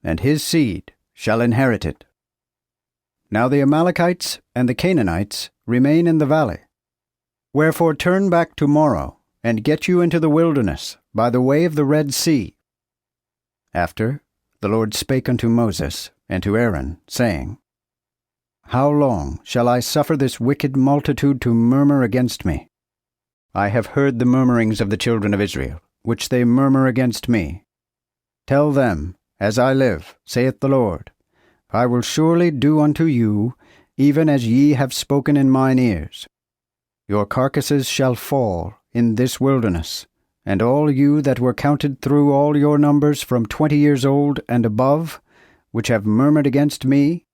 and his seed shall inherit it. Now the Amalekites and the Canaanites remain in the valley. Wherefore turn back tomorrow, and get you into the wilderness by the way of the Red Sea. After the Lord spake unto Moses and to Aaron, saying, How long shall I suffer this wicked multitude to murmur against me? I have heard the murmurings of the children of Israel, which they murmur against me. Tell them, as I live, saith the Lord, I will surely do unto you, even as ye have spoken in mine ears. Your carcasses shall fall in this wilderness, and all you that were counted through all your numbers from 20 years old and above, which have murmured against me,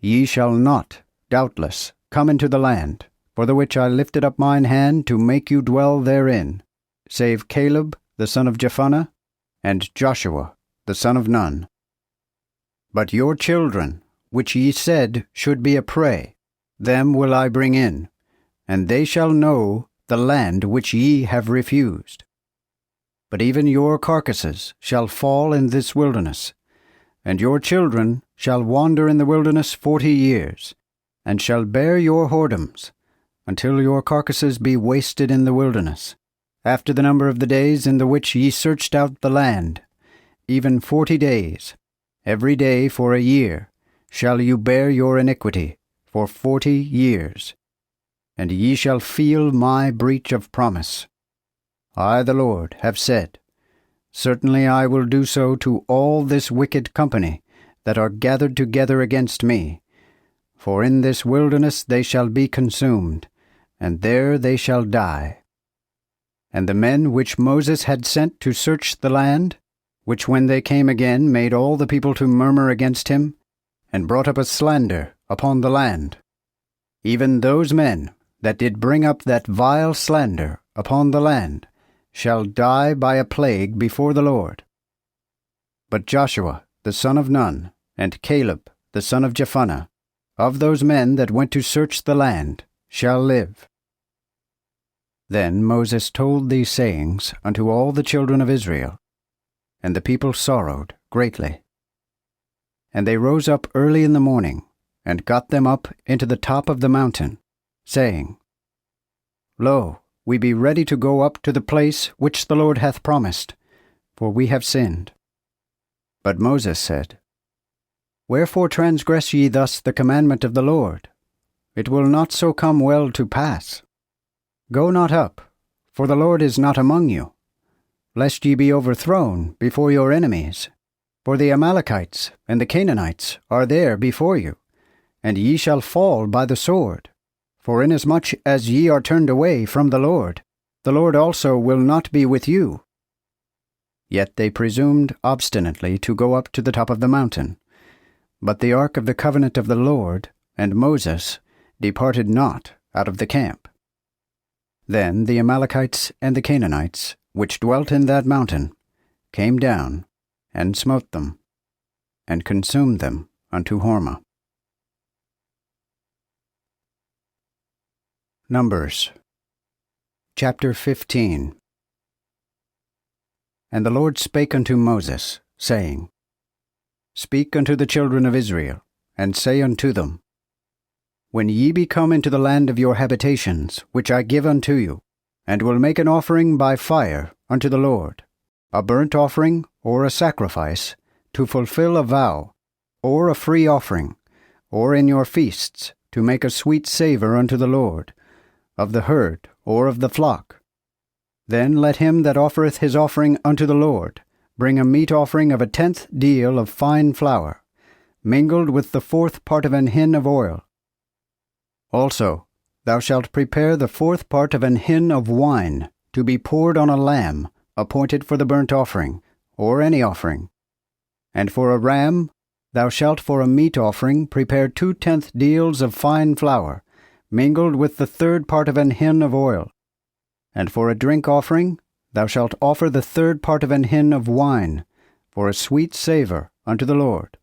ye shall not, doubtless, come into the land, for the which I lifted up mine hand to make you dwell therein, save Caleb the son of Jephunneh, and Joshua the son of Nun. But your children, which ye said should be a prey, them will I bring in, and they shall know the land which ye have refused. But even your carcasses shall fall in this wilderness, and your children shall wander in the wilderness 40 years, and shall bear your whoredoms, until your carcasses be wasted in the wilderness, after the number of the days in the which ye searched out the land, even 40 days, every day for a year, shall you bear your iniquity for 40 years, and ye shall feel my breach of promise. I, the Lord, have said, Certainly I will do so to all this wicked company that are gathered together against me, for in this wilderness they shall be consumed, and there they shall die. And the men which Moses had sent to search the land, which when they came again made all the people to murmur against him, and brought up a slander upon the land, even those men that did bring up that vile slander upon the land, shall die by a plague before the Lord. But Joshua the son of Nun, and Caleb the son of Jephunneh, of those men that went to search the land, shall live. Then Moses told these sayings unto all the children of Israel, and the people sorrowed greatly. And they rose up early in the morning, and got them up into the top of the mountain, saying, Lo, we be ready to go up to the place which the Lord hath promised, for we have sinned. But Moses said, Wherefore transgress ye thus the commandment of the Lord? It will not so come well to pass. Go not up, for the Lord is not among you, lest ye be overthrown before your enemies. For the Amalekites and the Canaanites are there before you, and ye shall fall by the sword. For inasmuch as ye are turned away from the Lord also will not be with you. Yet they presumed obstinately to go up to the top of the mountain. But the ark of the covenant of the Lord and Moses departed not out of the camp. Then the Amalekites and the Canaanites, which dwelt in that mountain, came down, and smote them, and consumed them unto Hormah. Numbers chapter 15. And the Lord spake unto Moses, saying, Speak unto the children of Israel, and say unto them, When ye be come into the land of your habitations, which I give unto you, and will make an offering by fire unto the Lord, a burnt offering or a sacrifice, to fulfill a vow, or a free offering, or in your feasts, to make a sweet savour unto the Lord, of the herd or of the flock. Then let him that offereth his offering unto the Lord bring a meat offering of 1/10 deal of fine flour, mingled with the 4th part of an hin of oil. Also thou shalt prepare the 4th part of an hin of wine, to be poured on a lamb, appointed for the burnt offering, or any offering. And for a ram thou shalt for a meat offering prepare 2/10 deals of fine flour, mingled with the 3rd part of an hin of oil. And for a drink offering thou shalt offer the 3rd part of an hin of wine, for a sweet savour unto the Lord.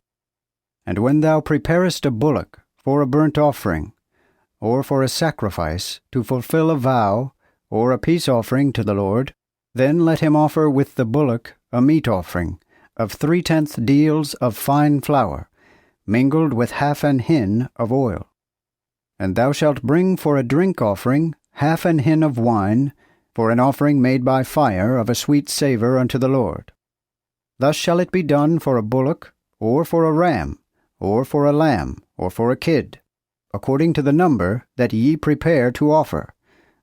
And when thou preparest a bullock for a burnt offering, or for a sacrifice to fulfill a vow, or a peace offering to the Lord, then let him offer with the bullock a meat offering of 3/10 deals of fine flour, mingled with half an hin of oil. And thou shalt bring for a drink offering half an hin of wine, for an offering made by fire of a sweet savour unto the Lord. Thus shall it be done for a bullock, or for a ram, or for a lamb, or for a kid, according to the number that ye prepare to offer.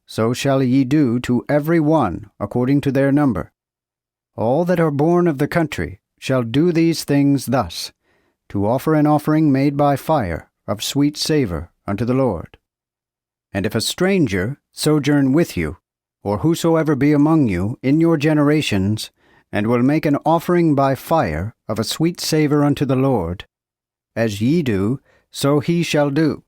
So shall ye do to every one according to their number. All that are born of the country shall do these things thus, to offer an offering made by fire of sweet savour unto the Lord. And if a stranger sojourn with you, or whosoever be among you in your generations, and will make an offering by fire of a sweet savour unto the Lord, as ye do, so he shall do.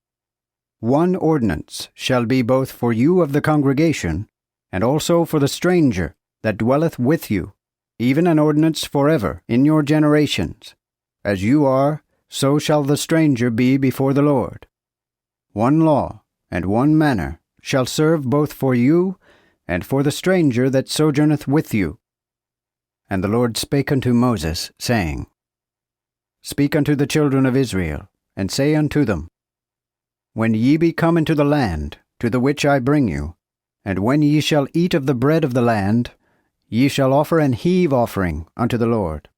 One ordinance shall be both for you of the congregation, and also for the stranger that dwelleth with you, even an ordinance forever in your generations. As you are, so shall the stranger be before the Lord. One law and one manner shall serve both for you and for the stranger that sojourneth with you. And the Lord spake unto Moses, saying, Speak unto the children of Israel, and say unto them, When ye be come into the land, to the which I bring you, and when ye shall eat of the bread of the land, ye shall offer an heave offering unto the Lord.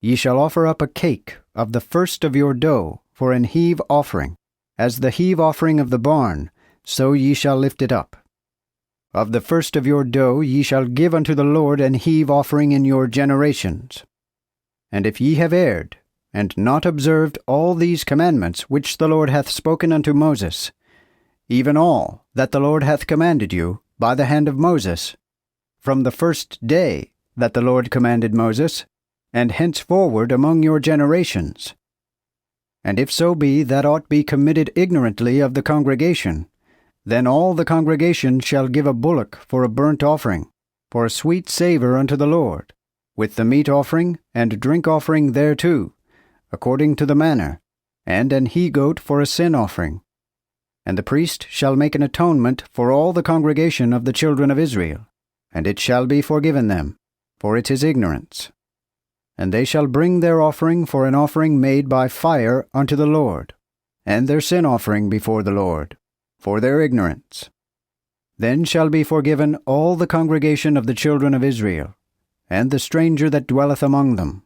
Ye shall offer up a cake of the first of your dough for an heave offering, as the heave offering of the barn, so ye shall lift it up. Of the first of your dough ye shall give unto the Lord an heave offering in your generations. And if ye have erred, and not observed all these commandments which the Lord hath spoken unto Moses, even all that the Lord hath commanded you by the hand of Moses, from the first day that the Lord commanded Moses, and henceforward among your generations. And if so be that aught be committed ignorantly of the congregation, then all the congregation shall give a bullock for a burnt offering, for a sweet savour unto the Lord, with the meat offering and drink offering thereto, according to the manner, and an he-goat for a sin offering. And the priest shall make an atonement for all the congregation of the children of Israel, and it shall be forgiven them, for it is ignorance. And they shall bring their offering for an offering made by fire unto the Lord, and their sin offering before the Lord, for their ignorance. Then shall be forgiven all the congregation of the children of Israel, and the stranger that dwelleth among them,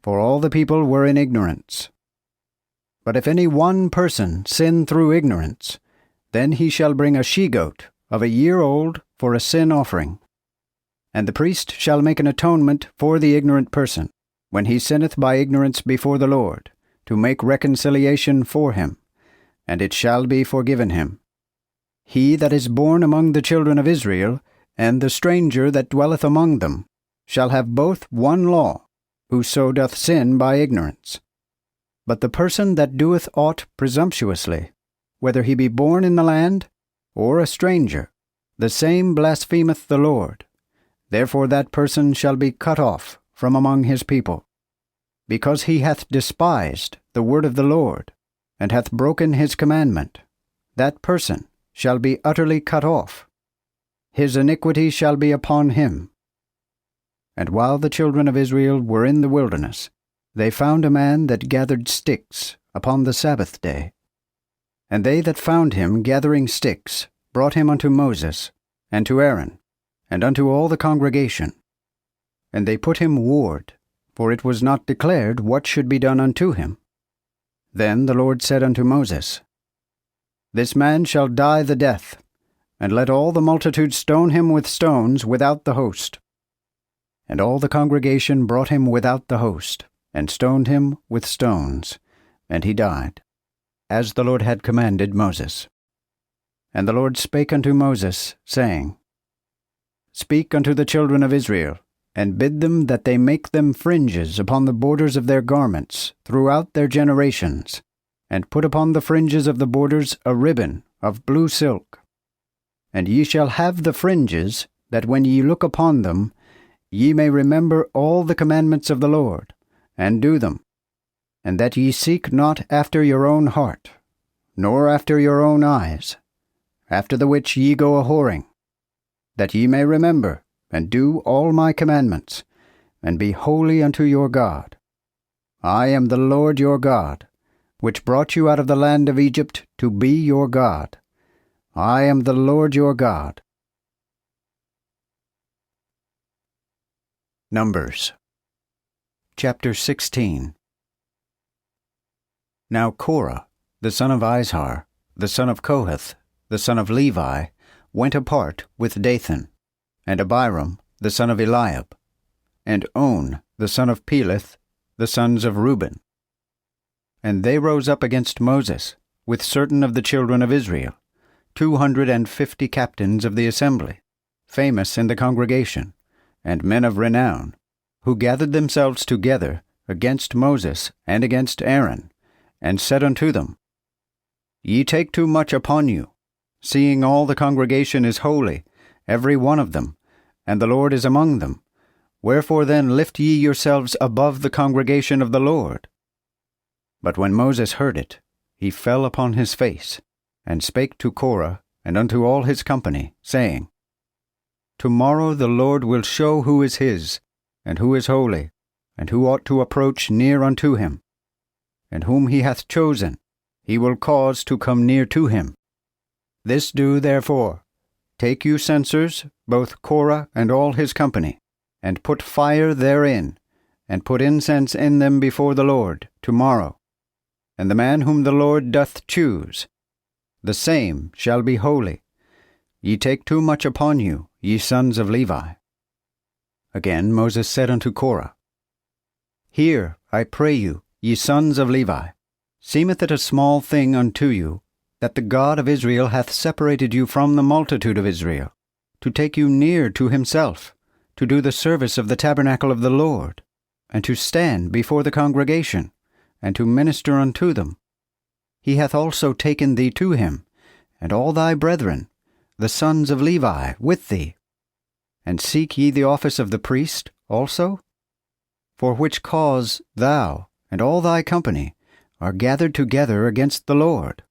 for all the people were in ignorance. But if any one person sin through ignorance, then he shall bring a she-goat of a year old for a sin offering. And the priest shall make an atonement for the ignorant person, when he sinneth by ignorance before the Lord, to make reconciliation for him, and it shall be forgiven him. He that is born among the children of Israel, and the stranger that dwelleth among them, shall have both one law, whoso doth sin by ignorance. But the person that doeth aught presumptuously, whether he be born in the land, or a stranger, the same blasphemeth the Lord. Therefore that person shall be cut off from among his people, because he hath despised the word of the Lord, and hath broken his commandment. That person shall be utterly cut off. His iniquity shall be upon him. And while the children of Israel were in the wilderness, they found a man that gathered sticks upon the Sabbath day. And they that found him gathering sticks brought him unto Moses, and to Aaron, and unto all the congregation. And they put him ward, for it was not declared what should be done unto him. Then the Lord said unto Moses, This man shall die the death, and let all the multitude stone him with stones without the host. And all the congregation brought him without the host, and stoned him with stones, and he died, as the Lord had commanded Moses. And the Lord spake unto Moses, saying, Speak unto the children of Israel, and bid them that they make them fringes upon the borders of their garments throughout their generations, and put upon the fringes of the borders a ribbon of blue silk. And ye shall have the fringes, that when ye look upon them, ye may remember all the commandments of the Lord, and do them, and that ye seek not after your own heart, nor after your own eyes, after the which ye go a-whoring, that ye may remember, and do all my commandments, and be holy unto your God. I am the Lord your God, which brought you out of the land of Egypt to be your God. I am the Lord your God. Numbers chapter 16. Now Korah, the son of Izhar, the son of Kohath, the son of Levi, went apart with Dathan, and Abiram, the son of Eliab, and On, the son of Peleth, the sons of Reuben. And they rose up against Moses, with certain of the children of Israel, 250 captains of the assembly, famous in the congregation, and men of renown, who gathered themselves together against Moses and against Aaron, and said unto them, Ye take too much upon you, seeing all the congregation is holy, every one of them, and the Lord is among them. Wherefore then lift ye yourselves above the congregation of the Lord? But when Moses heard it, he fell upon his face, and spake to Korah and unto all his company, saying, Tomorrow the Lord will show who is his, and who is holy, and who ought to approach near unto him. And whom he hath chosen, he will cause to come near to him. This do therefore, take you censers, both Korah and all his company, and put fire therein, and put incense in them before the Lord tomorrow. And the man whom the Lord doth choose, the same shall be holy. Ye take too much upon you, ye sons of Levi. Again Moses said unto Korah, Hear, I pray you, ye sons of Levi, seemeth it a small thing unto you, that the God of Israel hath separated you from the multitude of Israel, to take you near to himself, to do the service of the tabernacle of the Lord, and to stand before the congregation, and to minister unto them. He hath also taken thee to him, and all thy brethren, the sons of Levi, with thee. And seek ye the office of the priest also? For which cause thou and all thy company are gathered together against the Lord.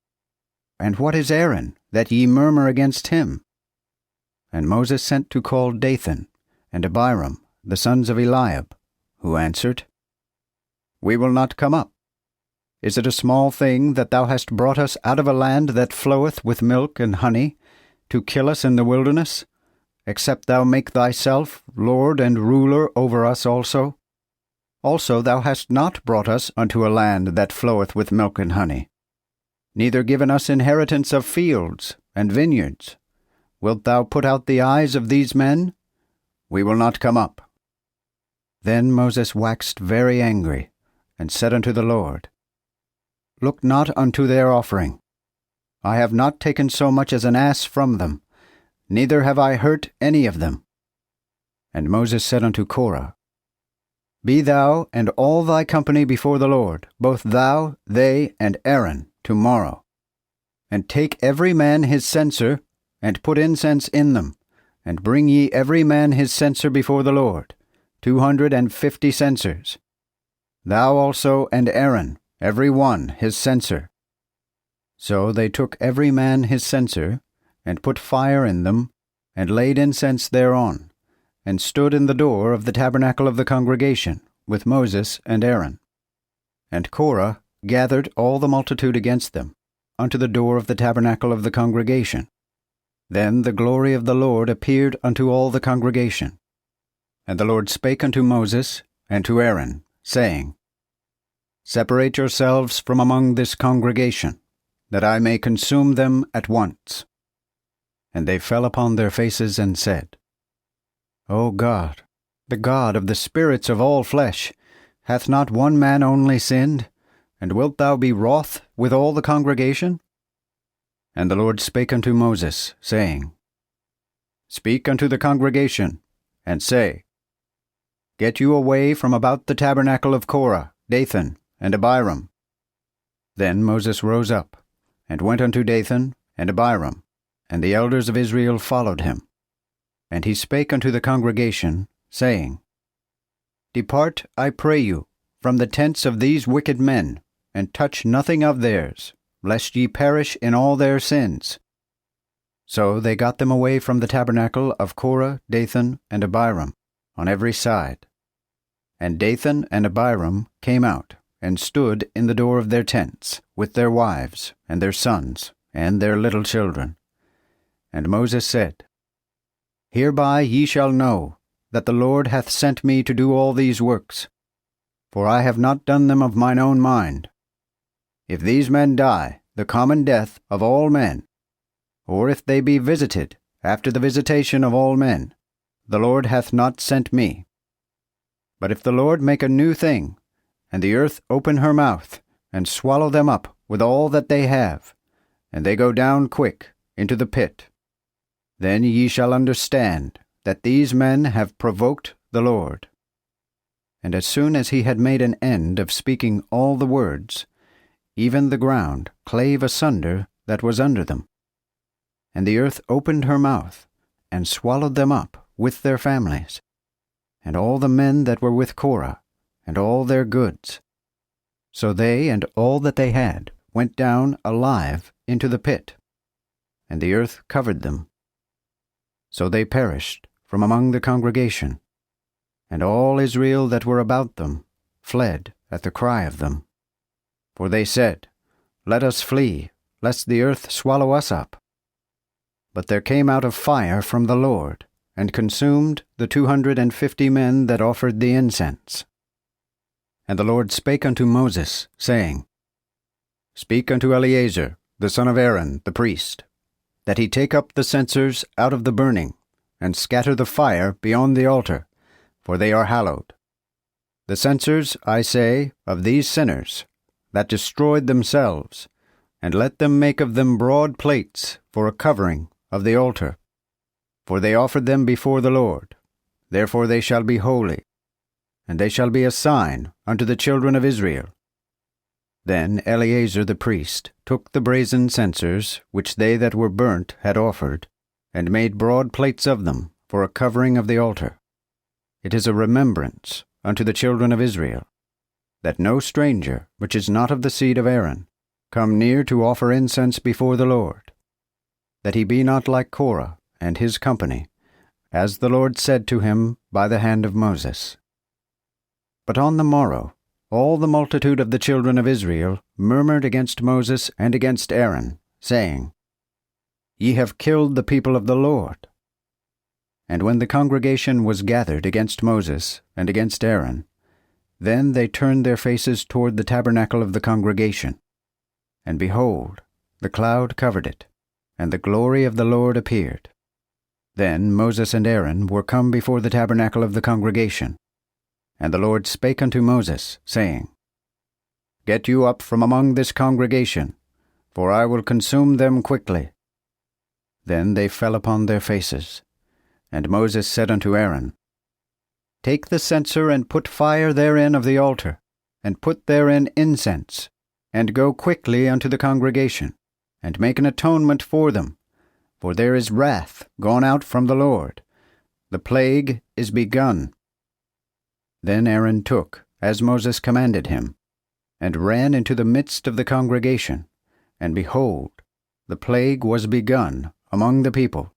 And what is Aaron, that ye murmur against him? And Moses sent to call Dathan and Abiram, the sons of Eliab, who answered, We will not come up. Is it a small thing that thou hast brought us out of a land that floweth with milk and honey, to kill us in the wilderness, except thou make thyself Lord and ruler over us also? Also thou hast not brought us unto a land that floweth with milk and honey, neither given us inheritance of fields and vineyards. Wilt thou put out the eyes of these men? We will not come up. Then Moses waxed very angry, and said unto the Lord, Look not unto their offering. I have not taken so much as an ass from them, neither have I hurt any of them. And Moses said unto Korah, Be thou and all thy company before the Lord, both thou, they, and Aaron, tomorrow. And take every man his censer, and put incense in them, and bring ye every man his censer before the Lord, 250 censers. Thou also and Aaron, every one his censer. So they took every man his censer, and put fire in them, and laid incense thereon, and stood in the door of the tabernacle of the congregation, with Moses and Aaron. And Korah gathered all the multitude against them, unto the door of the tabernacle of the congregation. Then the glory of the Lord appeared unto all the congregation. And the Lord spake unto Moses and to Aaron, saying, Separate yourselves from among this congregation, that I may consume them at once. And they fell upon their faces and said, O God, the God of the spirits of all flesh, hath not one man only sinned? And wilt thou be wroth with all the congregation? And the Lord spake unto Moses, saying, Speak unto the congregation, and say, Get you away from about the tabernacle of Korah, Dathan, and Abiram. Then Moses rose up, and went unto Dathan and Abiram, and the elders of Israel followed him. And he spake unto the congregation, saying, Depart, I pray you, from the tents of these wicked men, and touch nothing of theirs, lest ye perish in all their sins. So they got them away from the tabernacle of Korah, Dathan, and Abiram, on every side. And Dathan and Abiram came out, and stood in the door of their tents, with their wives, and their sons, and their little children. And Moses said, Hereby ye shall know that the Lord hath sent me to do all these works, for I have not done them of mine own mind. If these men die the common death of all men, or if they be visited after the visitation of all men, the Lord hath not sent me. But if the Lord make a new thing, and the earth open her mouth, and swallow them up with all that they have, and they go down quick into the pit, then ye shall understand that these men have provoked the Lord. And as soon as he had made an end of speaking all the words, even the ground clave asunder that was under them. And the earth opened her mouth, and swallowed them up with their families, and all the men that were with Korah, and all their goods. So they and all that they had went down alive into the pit, and the earth covered them. So they perished from among the congregation, and all Israel that were about them fled at the cry of them. For they said, Let us flee, lest the earth swallow us up. But there came out a fire from the Lord, and consumed the 250 men that offered the incense. And the Lord spake unto Moses, saying, Speak unto Eleazar, the son of Aaron, the priest, that he take up the censers out of the burning, and scatter the fire beyond the altar, for they are hallowed. The censers, I say, of these sinners, that destroyed themselves, and let them make of them broad plates for a covering of the altar. For they offered them before the Lord, therefore they shall be holy, and they shall be a sign unto the children of Israel. Then Eleazar the priest took the brazen censers, which they that were burnt had offered, and made broad plates of them for a covering of the altar. It is a remembrance unto the children of Israel, that no stranger, which is not of the seed of Aaron, come near to offer incense before the Lord, that he be not like Korah and his company, as the Lord said to him by the hand of Moses. But on the morrow all the multitude of the children of Israel murmured against Moses and against Aaron, saying, Ye have killed the people of the Lord. And when the congregation was gathered against Moses and against Aaron, then they turned their faces toward the tabernacle of the congregation. And behold, the cloud covered it, and the glory of the Lord appeared. Then Moses and Aaron were come before the tabernacle of the congregation. And the Lord spake unto Moses, saying, Get you up from among this congregation, for I will consume them quickly. Then they fell upon their faces. And Moses said unto Aaron, Take the censer, and put fire therein of the altar, and put therein incense, and go quickly unto the congregation, and make an atonement for them, for there is wrath gone out from the Lord. The plague is begun. Then Aaron took, as Moses commanded him, and ran into the midst of the congregation, and behold, the plague was begun among the people.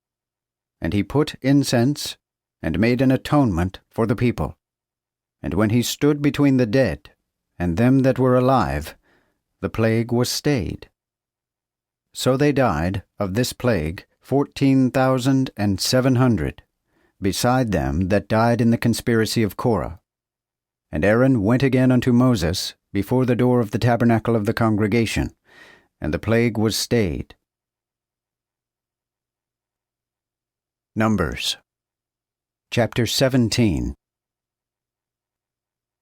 And he put incense, and made an atonement for the people. And when he stood between the dead and them that were alive, the plague was stayed. So they died of this plague 14,700, beside them that died in the conspiracy of Korah. And Aaron went again unto Moses before the door of the tabernacle of the congregation, and the plague was stayed. Numbers chapter 17.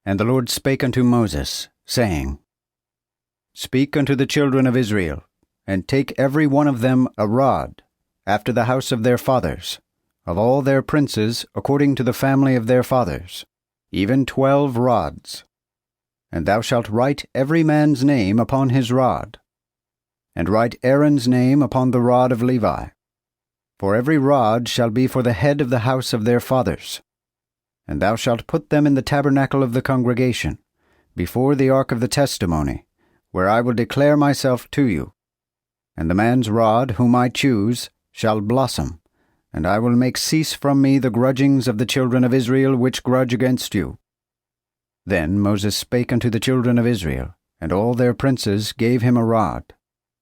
And the Lord spake unto Moses, saying, Speak unto the children of Israel, and take every one of them a rod, after the house of their fathers, of all their princes according to the family of their fathers, even 12 rods. And thou shalt write every man's name upon his rod, and write Aaron's name upon the rod of Levi. For every rod shall be for the head of the house of their fathers. And thou shalt put them in the tabernacle of the congregation, before the ark of the testimony, where I will declare myself to you. And the man's rod, whom I choose, shall blossom, and I will make cease from me the grudgings of the children of Israel which grudge against you. Then Moses spake unto the children of Israel, and all their princes gave him a rod,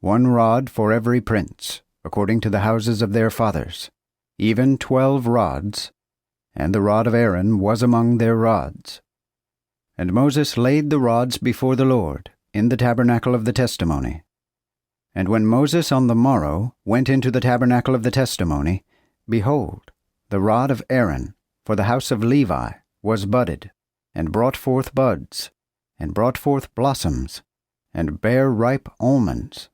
1 rod for every prince, according to the houses of their fathers, even 12 rods, and the rod of Aaron was among their rods. And Moses laid the rods before the Lord in the tabernacle of the testimony. And when Moses on the morrow went into the tabernacle of the testimony, behold, the rod of Aaron for the house of Levi was budded, and brought forth buds, and brought forth blossoms, and bare ripe almonds.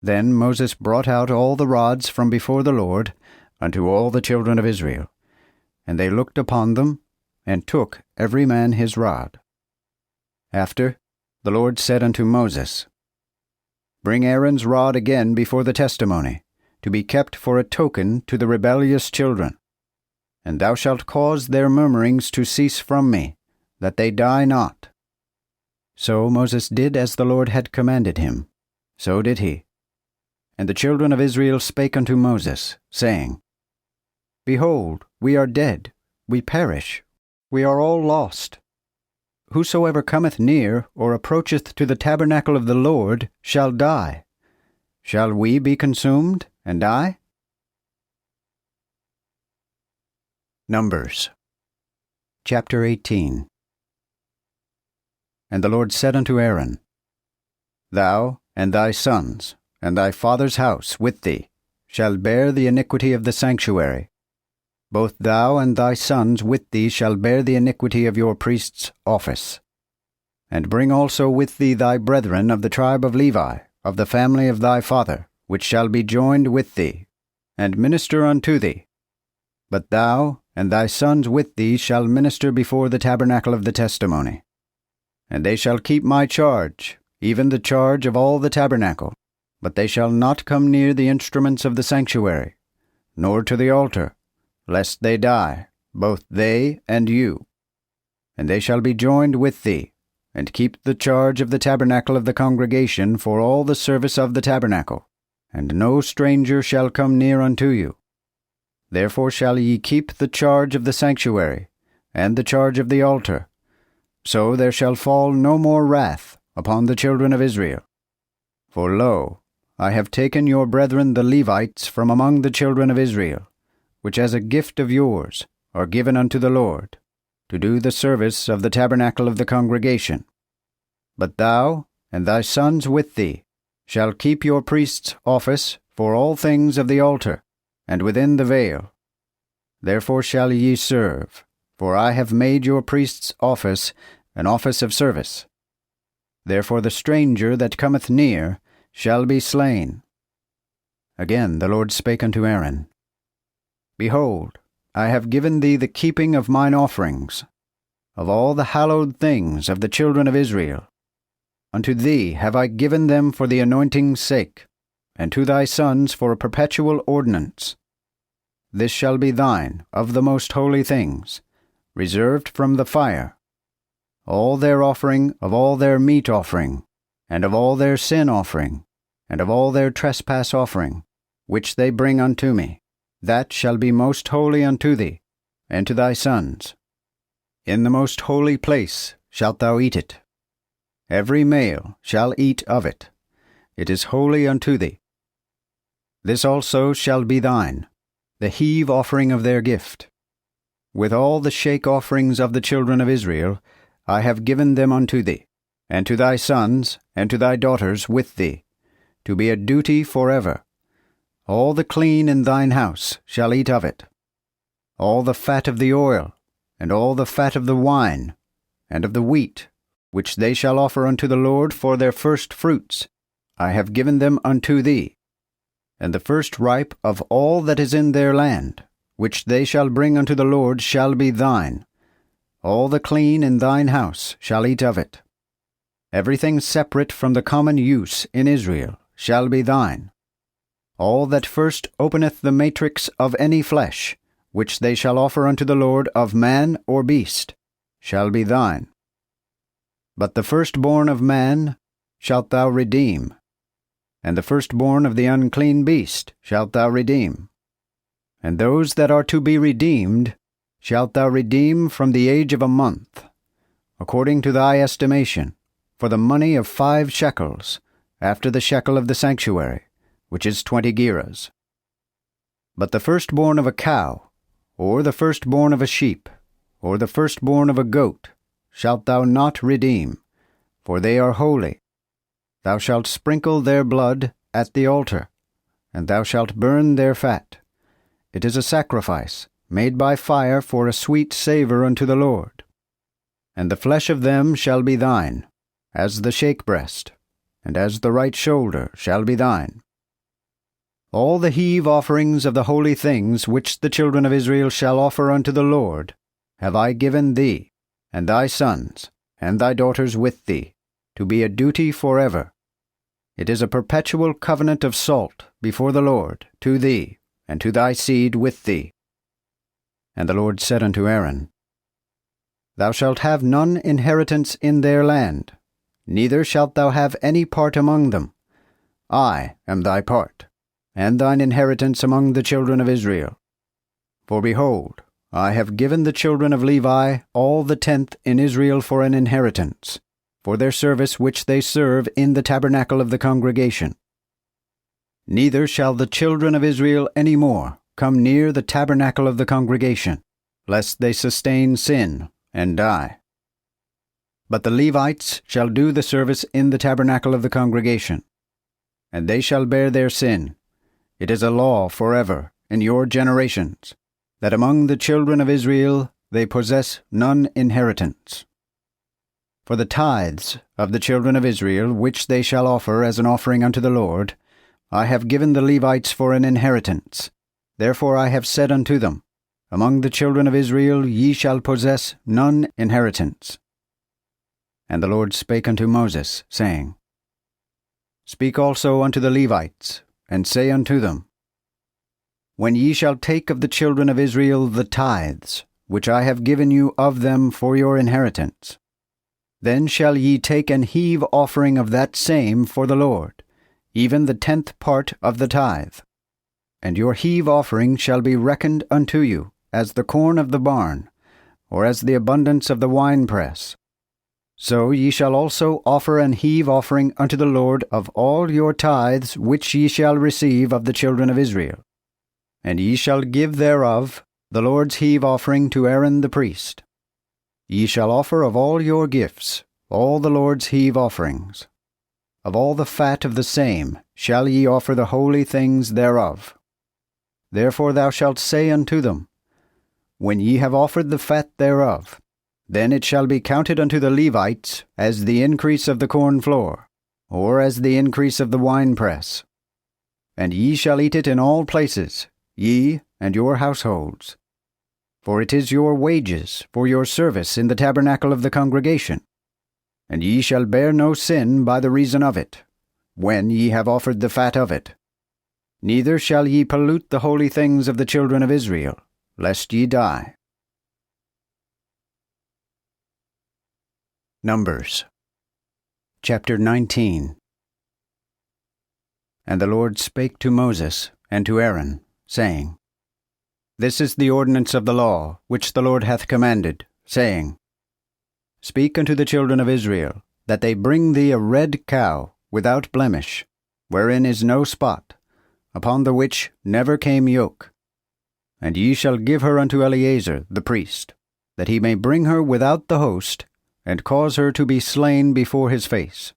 Then Moses brought out all the rods from before the Lord unto all the children of Israel, and they looked upon them, and took every man his rod. After, the Lord said unto Moses, Bring Aaron's rod again before the testimony, to be kept for a token to the rebellious children. And thou shalt cause their murmurings to cease from me, that they die not. So Moses did as the Lord had commanded him, so did he. And the children of Israel spake unto Moses, saying, Behold, we are dead, we perish, we are all lost. Whosoever cometh near or approacheth to the tabernacle of the Lord shall die. Shall we be consumed and die? Numbers chapter 18. And the Lord said unto Aaron, Thou and thy sons, and thy father's house with thee, shall bear the iniquity of the sanctuary. Both thou and thy sons with thee shall bear the iniquity of your priest's office. And bring also with thee thy brethren of the tribe of Levi, of the family of thy father, which shall be joined with thee, and minister unto thee. But thou and thy sons with thee shall minister before the tabernacle of the testimony. And they shall keep my charge, even the charge of all the tabernacle. But they shall not come near the instruments of the sanctuary, nor to the altar, lest they die, both they and you. And they shall be joined with thee, and keep the charge of the tabernacle of the congregation for all the service of the tabernacle, and no stranger shall come near unto you. Therefore shall ye keep the charge of the sanctuary, and the charge of the altar. So there shall fall no more wrath upon the children of Israel. For lo, I have taken your brethren the Levites from among the children of Israel, which as a gift of yours are given unto the Lord, to do the service of the tabernacle of the congregation. But thou and thy sons with thee shall keep your priest's office for all things of the altar, and within the veil. Therefore shall ye serve, for I have made your priest's office an office of service. Therefore the stranger that cometh near shall be slain. Again the Lord spake unto Aaron, Behold, I have given thee the keeping of mine offerings, of all the hallowed things of the children of Israel. Unto thee have I given them for the anointing's sake, and to thy sons for a perpetual ordinance. This shall be thine of the most holy things, reserved from the fire. All their offering of all their meat offering, and of all their sin offering, and of all their trespass offering, which they bring unto me, that shall be most holy unto thee, and to thy sons. In the most holy place shalt thou eat it. Every male shall eat of it. It is holy unto thee. This also shall be thine, the heave offering of their gift. With all the shake offerings of the children of Israel, I have given them unto thee, and to thy sons, and to thy daughters with thee, to be a duty forever. all the clean in thine house shall eat of it. All the fat of the oil, and all the fat of the wine, and of the wheat, which they shall offer unto the Lord for their first fruits, I have given them unto thee. And the first ripe of all that is in their land, which they shall bring unto the Lord, shall be thine. All the clean in thine house shall eat of it. Everything separate from the common use in Israel shall be thine. All that first openeth the matrix of any flesh, which they shall offer unto the Lord of man or beast, shall be thine. But the firstborn of man shalt thou redeem, and the firstborn of the unclean beast shalt thou redeem. And those that are to be redeemed shalt thou redeem from the age of a month, according to thy estimation, for the money of 5 shekels, after the shekel of the sanctuary, which is 20 gerahs. But the firstborn of a cow, or the firstborn of a sheep, or the firstborn of a goat, shalt thou not redeem, for they are holy. Thou shalt sprinkle their blood at the altar, and thou shalt burn their fat. It is a sacrifice, made by fire for a sweet savour unto the Lord. And the flesh of them shall be thine, as the shake-breast, and as the right shoulder shall be thine. All the heave offerings of the holy things which the children of Israel shall offer unto the Lord have I given thee, and thy sons, and thy daughters with thee, to be a duty forever. It is a perpetual covenant of salt before the Lord, to thee, and to thy seed with thee. And the Lord said unto Aaron, Thou shalt have none inheritance in their land, neither shalt thou have any part among them. I am thy part, and thine inheritance among the children of Israel. For behold, I have given the children of Levi all the 10th in Israel for an inheritance, for their service which they serve in the tabernacle of the congregation. Neither shall the children of Israel any more come near the tabernacle of the congregation, lest they sustain sin and die. But the Levites shall do the service in the tabernacle of the congregation, and they shall bear their sin. It is a law forever in your generations, that among the children of Israel they possess none inheritance. For the tithes of the children of Israel, which they shall offer as an offering unto the Lord, I have given the Levites for an inheritance. Therefore I have said unto them, Among the children of Israel ye shall possess none inheritance. And the Lord spake unto Moses, saying, Speak also unto the Levites, and say unto them, When ye shall take of the children of Israel the tithes, which I have given you of them for your inheritance, then shall ye take an heave offering of that same for the Lord, even the 10th part of the tithe. And your heave offering shall be reckoned unto you as the corn of the barn, or as the abundance of the winepress. So ye shall also offer an heave offering unto the Lord of all your tithes which ye shall receive of the children of Israel. And ye shall give thereof the Lord's heave offering to Aaron the priest. Ye shall offer of all your gifts all the Lord's heave offerings. Of all the fat of the same shall ye offer the holy things thereof. Therefore thou shalt say unto them, When ye have offered the fat thereof, then it shall be counted unto the Levites as the increase of the corn floor, or as the increase of the winepress. And ye shall eat it in all places, ye and your households. For it is your wages for your service in the tabernacle of the congregation. And ye shall bear no sin by the reason of it, when ye have offered the fat of it. Neither shall ye pollute the holy things of the children of Israel, lest ye die. Numbers chapter 19. And the Lord spake to Moses and to Aaron, saying, This is the ordinance of the law, which the Lord hath commanded, saying, Speak unto the children of Israel, that they bring thee a red cow, without blemish, wherein is no spot, upon the which never came yoke. And ye shall give her unto Eleazar the priest, that he may bring her without the host, and cause her to be slain before his face.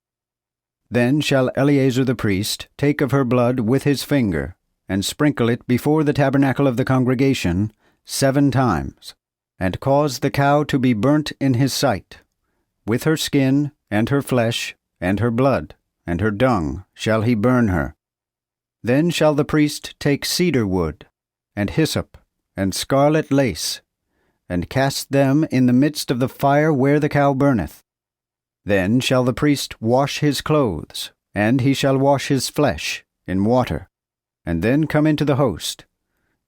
Then shall Eleazar the priest take of her blood with his finger, and sprinkle it before the tabernacle of the congregation 7 times, and cause the cow to be burnt in his sight. With her skin, and her flesh, and her blood, and her dung shall he burn her. Then shall the priest take cedar wood, and hyssop, and scarlet lace, and cast them in the midst of the fire where the cow burneth. Then shall the priest wash his clothes, and he shall wash his flesh in water, and then come into the host,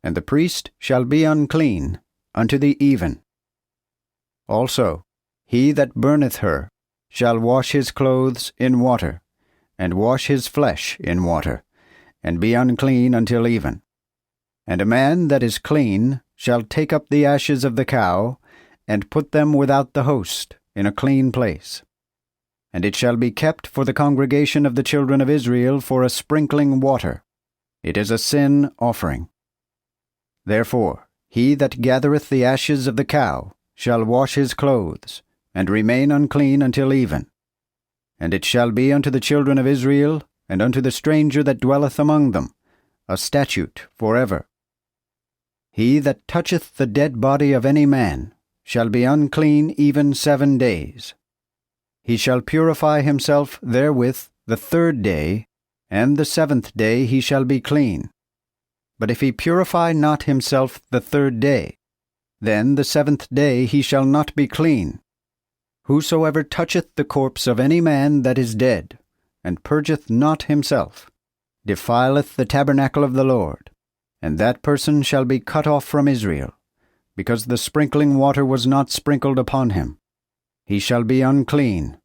and the priest shall be unclean unto the even. Also, he that burneth her shall wash his clothes in water, and wash his flesh in water, and be unclean until even. And a man that is clean shall take up the ashes of the cow, and put them without the host in a clean place. And it shall be kept for the congregation of the children of Israel for a sprinkling water. It is a sin offering. Therefore he that gathereth the ashes of the cow shall wash his clothes, and remain unclean until even. And it shall be unto the children of Israel, and unto the stranger that dwelleth among them, a statute forever. He that toucheth the dead body of any man shall be unclean even 7 days. He shall purify himself therewith the 3rd day, and the 7th day he shall be clean. But if he purify not himself the 3rd day, then the 7th day he shall not be clean. Whosoever toucheth the corpse of any man that is dead, and purgeth not himself, defileth the tabernacle of the Lord, and that person shall be cut off from Israel, because the sprinkling water was not sprinkled upon him. He shall be unclean,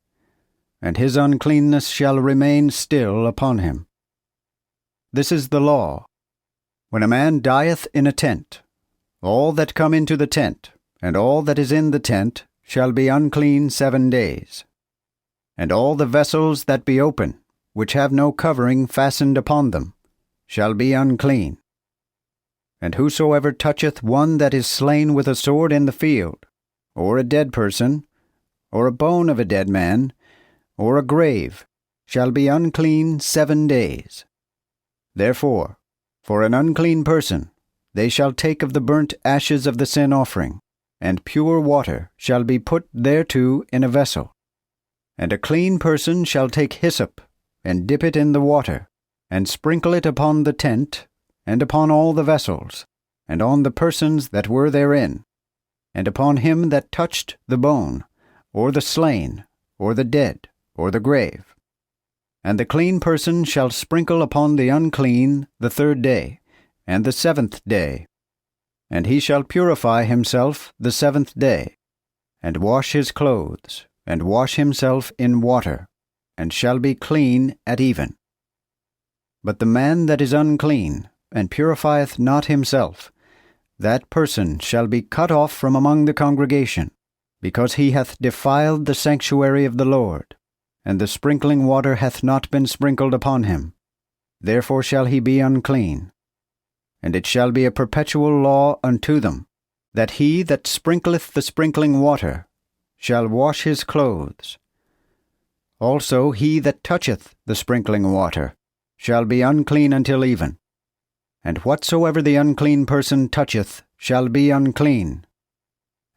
and his uncleanness shall remain still upon him. This is the law. When a man dieth in a tent, all that come into the tent, and all that is in the tent, shall be unclean 7 days. And all the vessels that be open, which have no covering fastened upon them, shall be unclean. And whosoever toucheth one that is slain with a sword in the field, or a dead person, or a bone of a dead man, or a grave, shall be unclean 7 days. Therefore, for an unclean person, they shall take of the burnt ashes of the sin offering, and pure water shall be put thereto in a vessel. And a clean person shall take hyssop, and dip it in the water, and sprinkle it upon the tent, and upon all the vessels, and on the persons that were therein, and upon him that touched the bone, or the slain, or the dead, or the grave. And the clean person shall sprinkle upon the unclean the 3rd day, and the 7th day. And he shall purify himself the 7th day, and wash his clothes, and wash himself in water, and shall be clean at even. But the man that is unclean, and purifieth not himself, that person shall be cut off from among the congregation, because he hath defiled the sanctuary of the Lord, and the sprinkling water hath not been sprinkled upon him. Therefore shall he be unclean. And it shall be a perpetual law unto them, that he that sprinkleth the sprinkling water shall wash his clothes. Also he that toucheth the sprinkling water shall be unclean until even. And whatsoever the unclean person toucheth shall be unclean.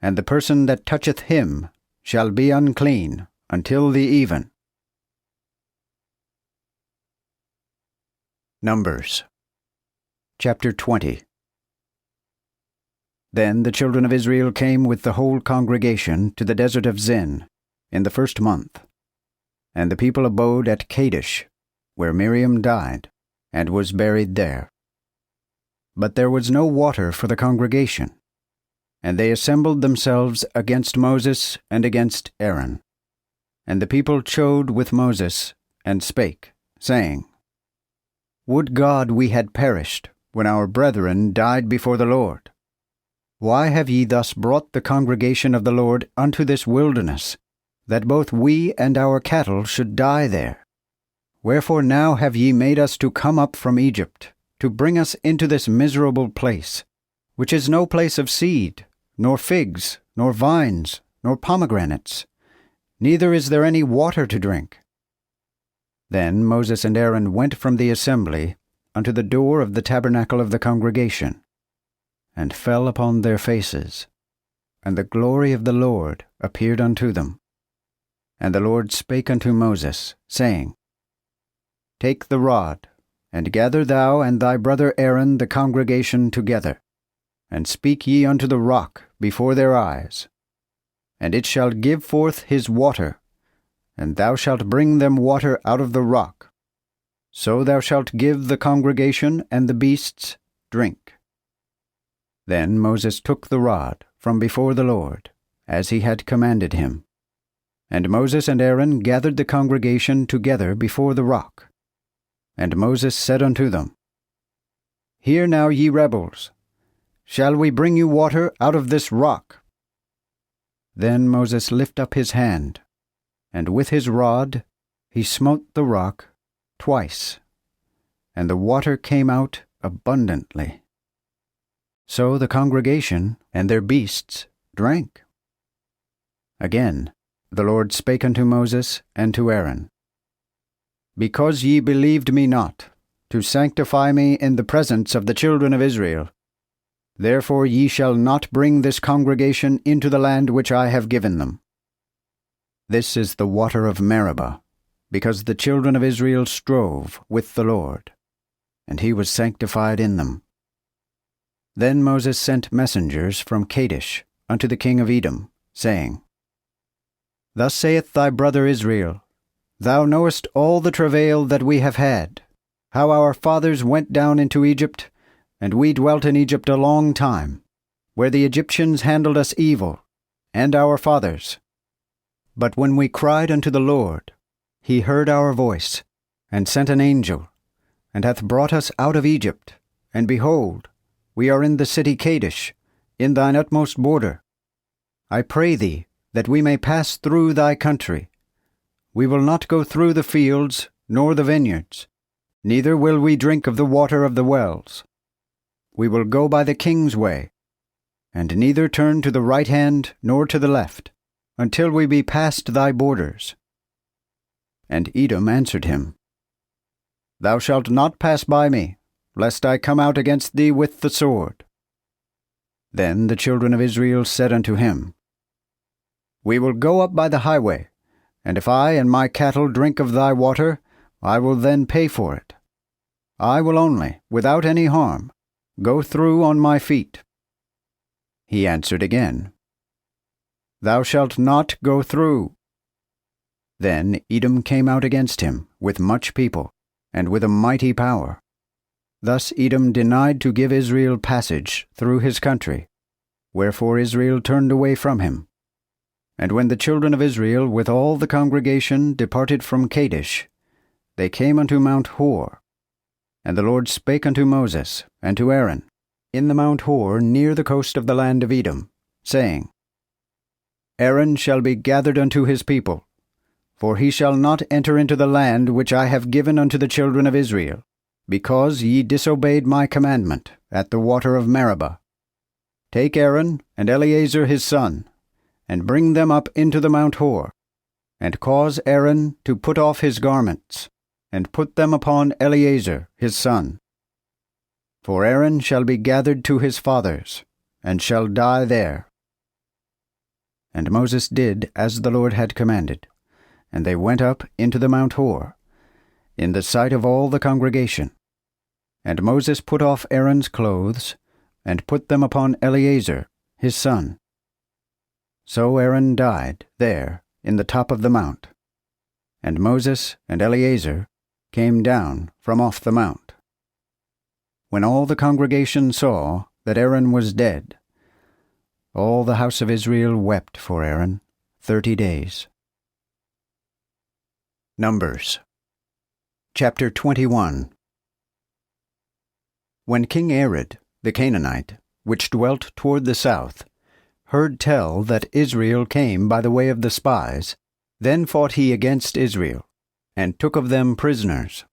And the person that toucheth him shall be unclean until the even. Numbers chapter 20. Then the children of Israel came with the whole congregation to the desert of Zin in the 1st month. And the people abode at Kadesh, where Miriam died, and was buried there. But there was no water for the congregation. And they assembled themselves against Moses and against Aaron. And the people chode with Moses, and spake, saying, Would God we had perished, when our brethren died before the Lord. Why have ye thus brought the congregation of the Lord unto this wilderness, that both we and our cattle should die there? Wherefore now have ye made us to come up from Egypt, to bring us into this miserable place, which is no place of seed, nor figs, nor vines, nor pomegranates, neither is there any water to drink? Then Moses and Aaron went from the assembly, unto the door of the tabernacle of the congregation, and fell upon their faces. And the glory of the Lord appeared unto them. And the Lord spake unto Moses, saying, Take the rod, and gather thou and thy brother Aaron the congregation together, and speak ye unto the rock before their eyes. And it shall give forth his water, and thou shalt bring them water out of the rock. So thou shalt give the congregation and the beasts drink. Then Moses took the rod from before the Lord, as he had commanded him. And Moses and Aaron gathered the congregation together before the rock. And Moses said unto them, Hear now, ye rebels, shall we bring you water out of this rock? Then Moses lifted up his hand, and with his rod he smote the rock twice, and the water came out abundantly. So the congregation and their beasts drank. Again the Lord spake unto Moses and to Aaron, Because ye believed me not, to sanctify me in the presence of the children of Israel, therefore ye shall not bring this congregation into the land which I have given them. This is the water of Meribah, because the children of Israel strove with the Lord, and he was sanctified in them. Then Moses sent messengers from Kadesh unto the king of Edom, saying, Thus saith thy brother Israel, Thou knowest all the travail that we have had, how our fathers went down into Egypt, and we dwelt in Egypt a long time, where the Egyptians handled us evil, and our fathers. But when we cried unto the Lord, he heard our voice, and sent an angel, and hath brought us out of Egypt, and behold, we are in the city Kadesh, in thine utmost border. I pray thee, that we may pass through thy country. We will not go through the fields, nor the vineyards, neither will we drink of the water of the wells. We will go by the king's way, and neither turn to the right hand nor to the left, until we be past thy borders. And Edom answered him, Thou shalt not pass by me, lest I come out against thee with the sword. Then the children of Israel said unto him, We will go up by the highway, and if I and my cattle drink of thy water, I will then pay for it. I will only, without any harm, go through on my feet. He answered again, Thou shalt not go through. Then Edom came out against him with much people, and with a mighty power. Thus Edom denied to give Israel passage through his country, wherefore Israel turned away from him. And when the children of Israel with all the congregation departed from Kadesh, they came unto Mount Hor. And the Lord spake unto Moses and to Aaron in the Mount Hor near the coast of the land of Edom, saying, Aaron shall be gathered unto his people, for he shall not enter into the land which I have given unto the children of Israel, because ye disobeyed my commandment at the water of Meribah. Take Aaron and Eleazar his son, and bring them up into the Mount Hor, and cause Aaron to put off his garments, and put them upon Eleazar his son. For Aaron shall be gathered to his fathers, and shall die there. And Moses did as the Lord had commanded, and they went up into the Mount Hor, in the sight of all the congregation. And Moses put off Aaron's clothes, and put them upon Eleazar his son. So Aaron died there in the top of the mount, and Moses and Eleazar came down from off the mount. When all the congregation saw that Aaron was dead, all the house of Israel wept for Aaron 30 days. Numbers chapter 21. When King Arad, the Canaanite, which dwelt toward the south, heard tell that Israel came by the way of the spies, then fought he against Israel, and took of them prisoners.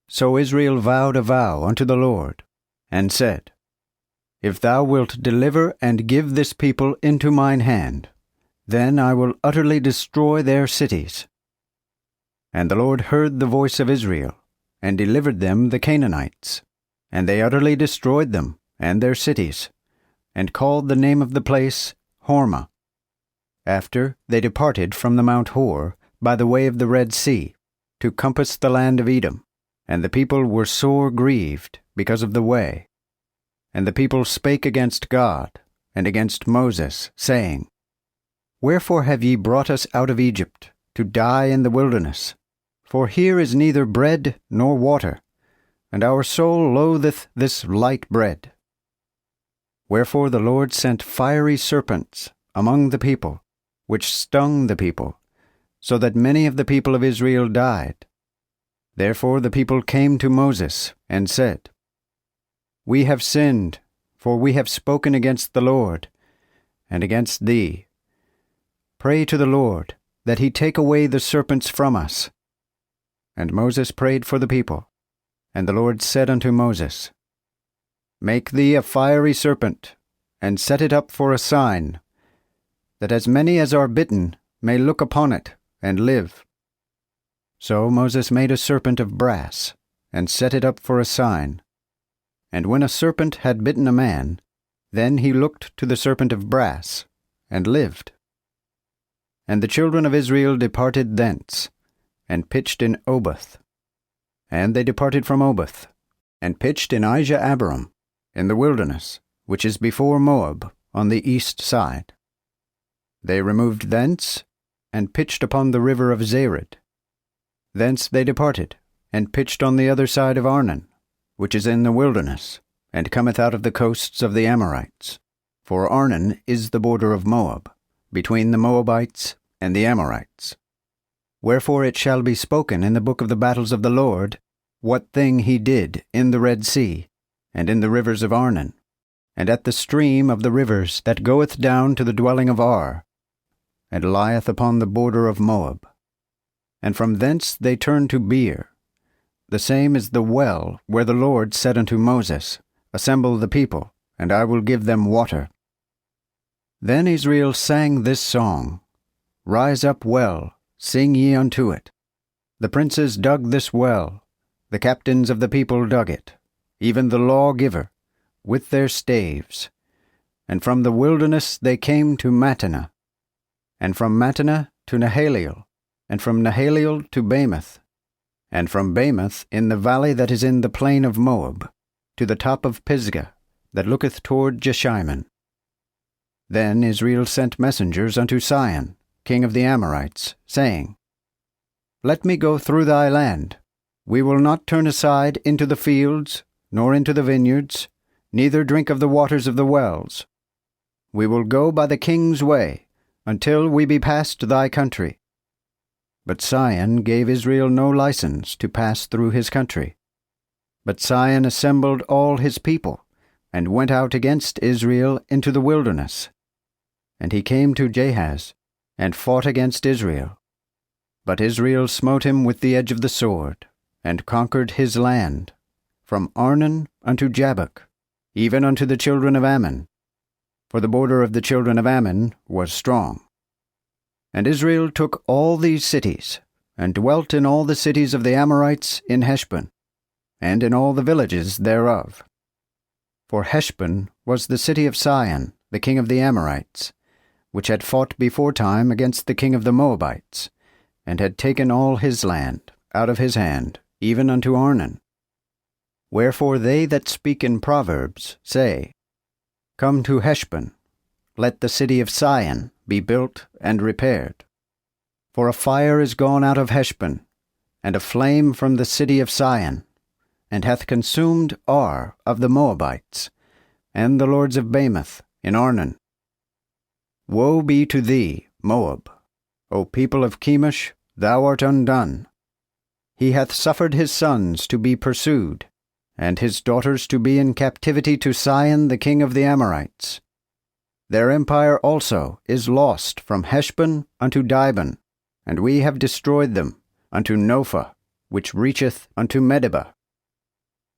So Israel vowed a vow unto the Lord, and said, If thou wilt deliver and give this people into mine hand, then I will utterly destroy their cities. And the Lord heard the voice of Israel, and delivered them the Canaanites. And they utterly destroyed them and their cities, and called the name of the place Hormah. After they departed from the Mount Hor by the way of the Red Sea, to compass the land of Edom, and the people were sore grieved because of the way. And the people spake against God, and against Moses, saying, Wherefore have ye brought us out of Egypt, to die in the wilderness? For here is neither bread nor water, and our soul loatheth this light bread. Wherefore the Lord sent fiery serpents among the people, which stung the people, so that many of the people of Israel died. Therefore the people came to Moses, and said, We have sinned, for we have spoken against the Lord, and against thee. Pray to the Lord, that he take away the serpents from us. And Moses prayed for the people. And the Lord said unto Moses, Make thee a fiery serpent, and set it up for a sign, that as many as are bitten may look upon it, and live. So Moses made a serpent of brass, and set it up for a sign. And when a serpent had bitten a man, then he looked to the serpent of brass, and lived. And the children of Israel departed thence, and pitched in Oboth. And they departed from Oboth, and pitched in Ijah-abarim, in the wilderness, which is before Moab, on the east side. They removed thence, and pitched upon the river of Zered. Thence they departed, and pitched on the other side of Arnon, which is in the wilderness, and cometh out of the coasts of the Amorites. For Arnon is the border of Moab, between the Moabites and the Amorites. Wherefore it shall be spoken in the book of the battles of the Lord, what thing he did in the Red Sea, and in the rivers of Arnon, and at the stream of the rivers that goeth down to the dwelling of Ar, and lieth upon the border of Moab. And from thence they turned to Beer. The same is the well where the Lord said unto Moses, Assemble the people, and I will give them water. Then Israel sang this song, Rise up well, sing ye unto it. The princes dug this well, the captains of the people dug it, even the lawgiver, with their staves. And from the wilderness they came to Mattanah, and from Mattanah to Nahaliel, and from Nahaliel to Bamoth, and from Bamoth in the valley that is in the plain of Moab, to the top of Pisgah, that looketh toward Jeshimon. Then Israel sent messengers unto Sihon, king of the Amorites, saying, Let me go through thy land. We will not turn aside into the fields, nor into the vineyards, neither drink of the waters of the wells. We will go by the king's way, until we be past thy country. But Sihon gave Israel no license to pass through his country. But Sihon assembled all his people, and went out against Israel into the wilderness. And he came to Jahaz, and fought against Israel. But Israel smote him with the edge of the sword, and conquered his land, from Arnon unto Jabbok, even unto the children of Ammon. For the border of the children of Ammon was strong. And Israel took all these cities, and dwelt in all the cities of the Amorites in Heshbon, and in all the villages thereof. For Heshbon was the city of Sihon, the king of the Amorites, which had fought beforetime against the king of the Moabites, and had taken all his land out of his hand, even unto Arnon. Wherefore they that speak in Proverbs say, Come to Heshbon, let the city of Sihon be built and repaired. For a fire is gone out of Heshbon, and a flame from the city of Sihon, and hath consumed Ar of the Moabites, and the lords of Bamoth in Arnon. Woe be to thee, Moab! O people of Chemosh, thou art undone. He hath suffered his sons to be pursued, and his daughters to be in captivity to Sihon the king of the Amorites. Their empire also is lost from Heshbon unto Dibon, and we have destroyed them unto Nophah, which reacheth unto Medeba.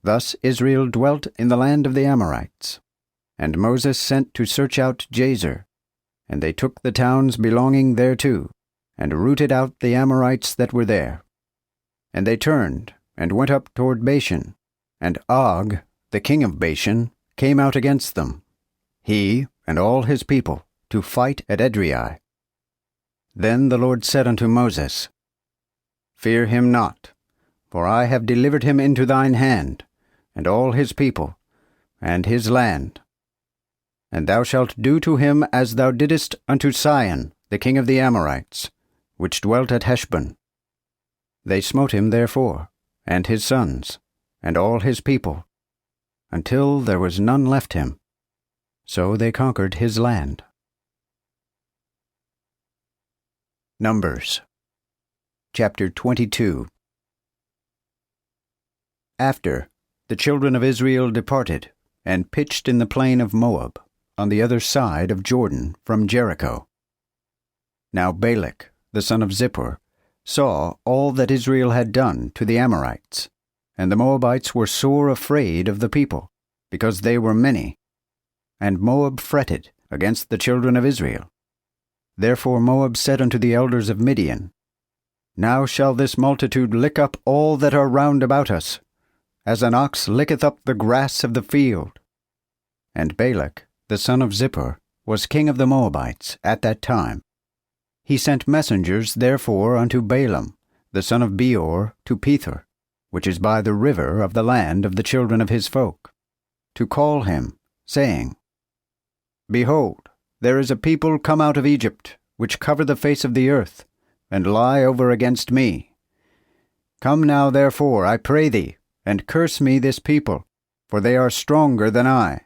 Thus Israel dwelt in the land of the Amorites. And Moses sent to search out Jazer, and they took the towns belonging thereto, and rooted out the Amorites that were there. And they turned, and went up toward Bashan, and Og, the king of Bashan, came out against them, he and all his people, to fight at Edrei. Then the Lord said unto Moses, Fear him not, for I have delivered him into thine hand, and all his people, and his land. And thou shalt do to him as thou didst unto Sihon, the king of the Amorites, which dwelt at Heshbon. They smote him therefore, and his sons, and all his people, until there was none left him. So they conquered his land. Numbers chapter 22. After, the children of Israel departed, and pitched in the plain of Moab, on the other side of Jordan from Jericho. Now Balak, the son of Zippor, saw all that Israel had done to the Amorites, and the Moabites were sore afraid of the people, because they were many. And Moab fretted against the children of Israel. Therefore Moab said unto the elders of Midian, Now shall this multitude lick up all that are round about us, as an ox licketh up the grass of the field. And Balak, the son of Zippor, was king of the Moabites at that time. He sent messengers therefore unto Balaam, the son of Beor, to Pethor, which is by the river of the land of the children of his folk, to call him, saying, Behold, there is a people come out of Egypt, which cover the face of the earth, and lie over against me. Come now therefore, I pray thee, and curse me this people, for they are stronger than I.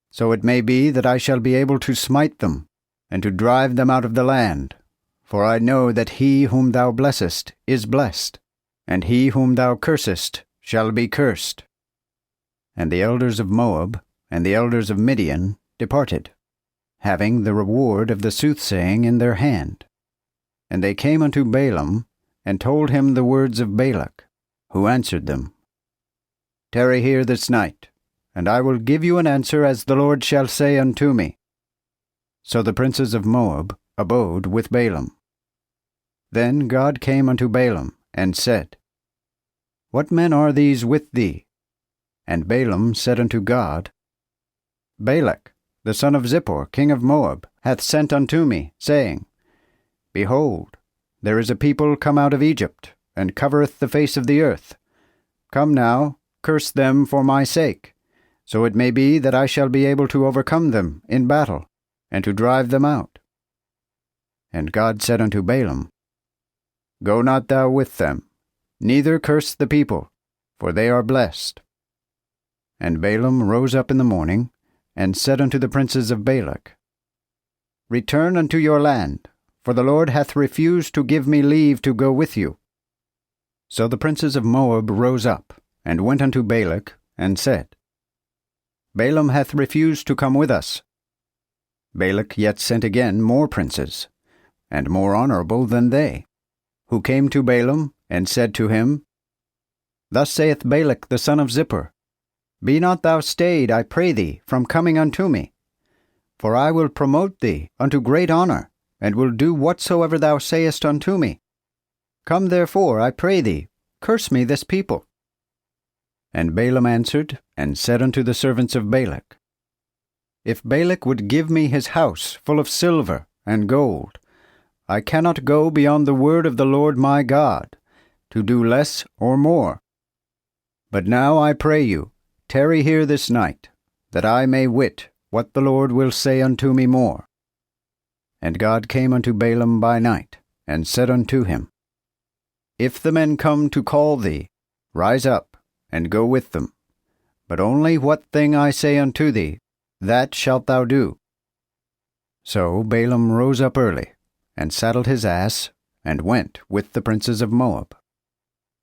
So it may be that I shall be able to smite them, and to drive them out of the land. For I know that he whom thou blessest is blessed, and he whom thou cursest shall be cursed. And the elders of Moab and the elders of Midian departed, having the reward of the soothsaying in their hand. And they came unto Balaam, and told him the words of Balak, who answered them, Tarry here this night, and I will give you an answer as the Lord shall say unto me. So the princes of Moab abode with Balaam. Then God came unto Balaam, and said, What men are these with thee? And Balaam said unto God, Balak, the son of Zippor, king of Moab, hath sent unto me, saying, Behold, there is a people come out of Egypt, and covereth the face of the earth. Come now, curse them for my sake, so it may be that I shall be able to overcome them in battle, and to drive them out. And God said unto Balaam, Go not thou with them, neither curse the people, for they are blessed. And Balaam rose up in the morning, and said unto the princes of Balak, Return unto your land, for the Lord hath refused to give me leave to go with you. So the princes of Moab rose up, and went unto Balak, and said, Balaam hath refused to come with us. Balak yet sent again more princes, and more honorable than they, who came to Balaam, and said to him, Thus saith Balak the son of Zippor, Be not thou stayed, I pray thee, from coming unto me. For I will promote thee unto great honor, and will do whatsoever thou sayest unto me. Come therefore, I pray thee, curse me this people. And Balaam answered, and said unto the servants of Balak, If Balak would give me his house full of silver and gold, I cannot go beyond the word of the Lord my God, to do less or more. But now I pray you, tarry here this night, that I may wit what the Lord will say unto me more. And God came unto Balaam by night, and said unto him, If the men come to call thee, rise up, and go with them. But only what thing I say unto thee, that shalt thou do. So Balaam rose up early, and saddled his ass, and went with the princes of Moab.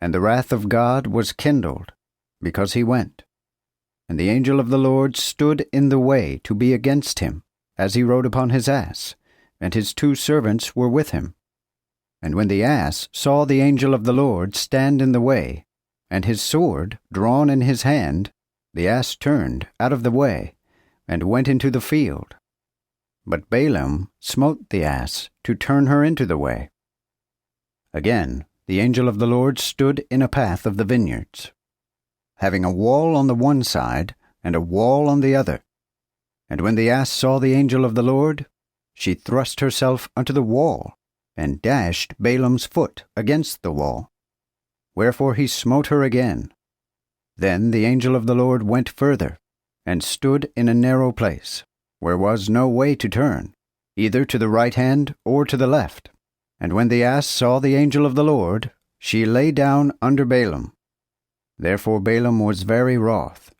And the wrath of God was kindled, because he went. And the angel of the Lord stood in the way to be against him, as he rode upon his ass, and his 2 servants were with him. And when the ass saw the angel of the Lord stand in the way, and his sword drawn in his hand, the ass turned out of the way, and went into the field. But Balaam smote the ass to turn her into the way. Again the angel of the Lord stood in a path of the vineyards, having a wall on the one side and a wall on the other. And when the ass saw the angel of the Lord, she thrust herself unto the wall, and dashed Balaam's foot against the wall. Wherefore he smote her again. Then the angel of the Lord went further, and stood in a narrow place, where was no way to turn, either to the right hand or to the left. And when the ass saw the angel of the Lord, she lay down under Balaam. Therefore Balaam was very wroth,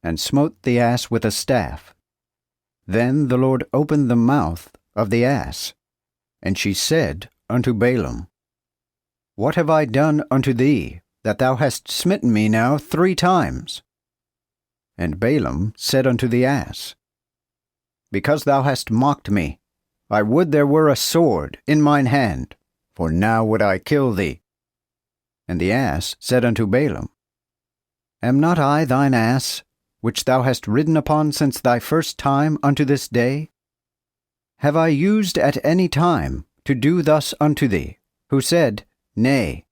and smote the ass with a staff. Then the Lord opened the mouth of the ass, and she said unto Balaam, What have I done unto thee, that thou hast smitten me now 3 times? And Balaam said unto the ass, Because thou hast mocked me, I would there were a sword in mine hand, for now would I kill thee. And the ass said unto Balaam, Am not I thine ass, which thou hast ridden upon since thy first time unto this day? Have I used at any time to do thus unto thee, who said, Nay?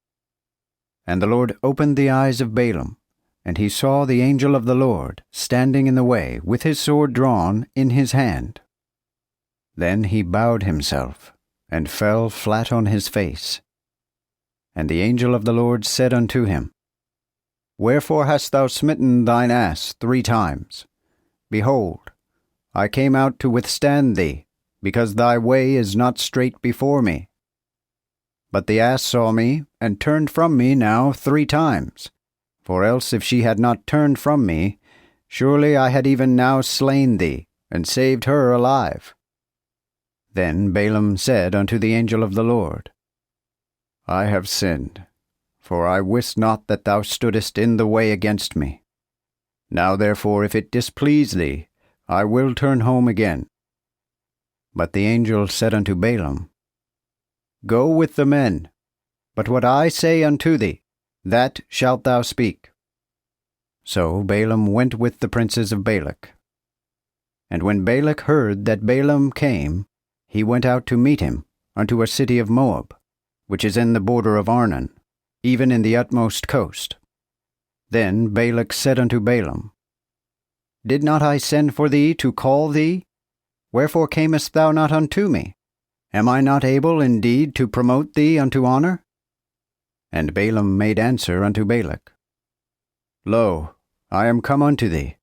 And the Lord opened the eyes of Balaam, and he saw the angel of the Lord standing in the way with his sword drawn in his hand. Then he bowed himself, and fell flat on his face. And the angel of the Lord said unto him, Wherefore hast thou smitten thine ass 3 times? Behold, I came out to withstand thee, because thy way is not straight before me. But the ass saw me, and turned from me now 3 times. For else if she had not turned from me, surely I had even now slain thee, and saved her alive. Then Balaam said unto the angel of the Lord, I have sinned, for I wist not that thou stoodest in the way against me. Now therefore, if it displease thee, I will turn home again. But the angel said unto Balaam, Go with the men, but what I say unto thee, that shalt thou speak. So Balaam went with the princes of Balak. And when Balak heard that Balaam came, he went out to meet him unto a city of Moab, which is in the border of Arnon, even in the utmost coast. Then Balak said unto Balaam, Did not I send for thee to call thee? Wherefore camest thou not unto me? Am I not able indeed to promote thee unto honor? And Balaam made answer unto Balak, Lo, I am come unto thee,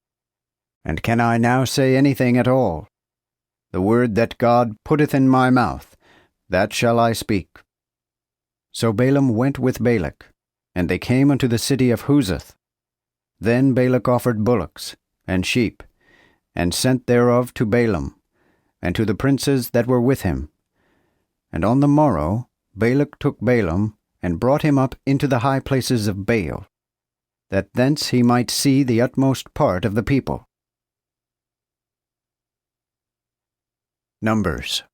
and can I now say anything at all? The word that God putteth in my mouth, that shall I speak. So Balaam went with Balak, and they came unto the city of Huzoth. Then Balak offered bullocks and sheep, and sent thereof to Balaam, and to the princes that were with him. And on the morrow Balak took Balaam, and brought him up into the high places of Baal, that thence he might see the utmost part of the people. Numbers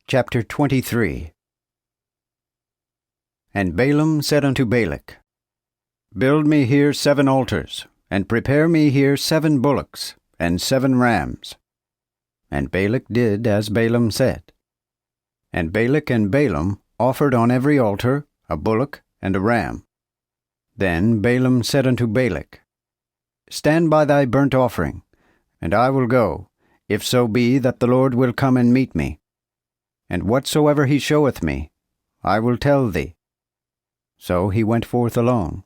chapter 23. And Balaam said unto Balak, Build me here 7 altars, and prepare me here 7 bullocks, and 7 rams. And Balak did as Balaam said. And Balak and Balaam offered on every altar a bullock and a ram. Then Balaam said unto Balak, Stand by thy burnt offering, and I will go, if so be that the Lord will come and meet me. And whatsoever he showeth me, I will tell thee. So he went forth alone.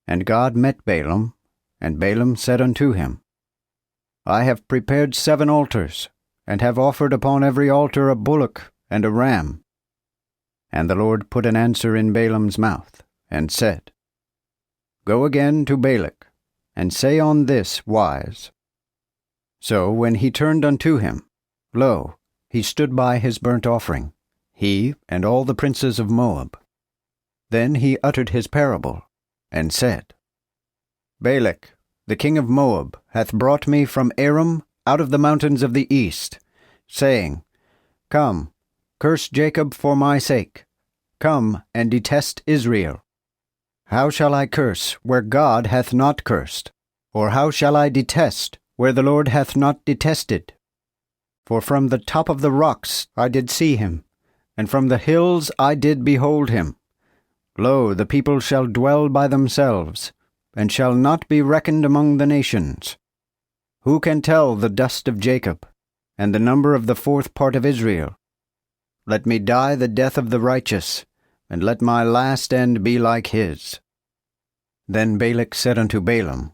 And God met Balaam, and Balaam said unto him, I have prepared 7 altars, and have offered upon every altar a bullock and a ram. And the Lord put an answer in Balaam's mouth, and said, Go again to Balak, and say on this wise. So when he turned unto him, lo, he stood by his burnt offering, he and all the princes of Moab. Then he uttered his parable, and said, Balak, the king of Moab, hath brought me from Aram out of the mountains of the east, saying, Come, curse Jacob for my sake. Come and detest Israel. How shall I curse where God hath not cursed? Or how shall I detest where the Lord hath not detested? For from the top of the rocks I did see him, and from the hills I did behold him. Lo, the people shall dwell by themselves, and shall not be reckoned among the nations. Who can tell the dust of Jacob, and the number of the fourth part of Israel? Let me die the death of the righteous, and let my last end be like his. Then Balak said unto Balaam,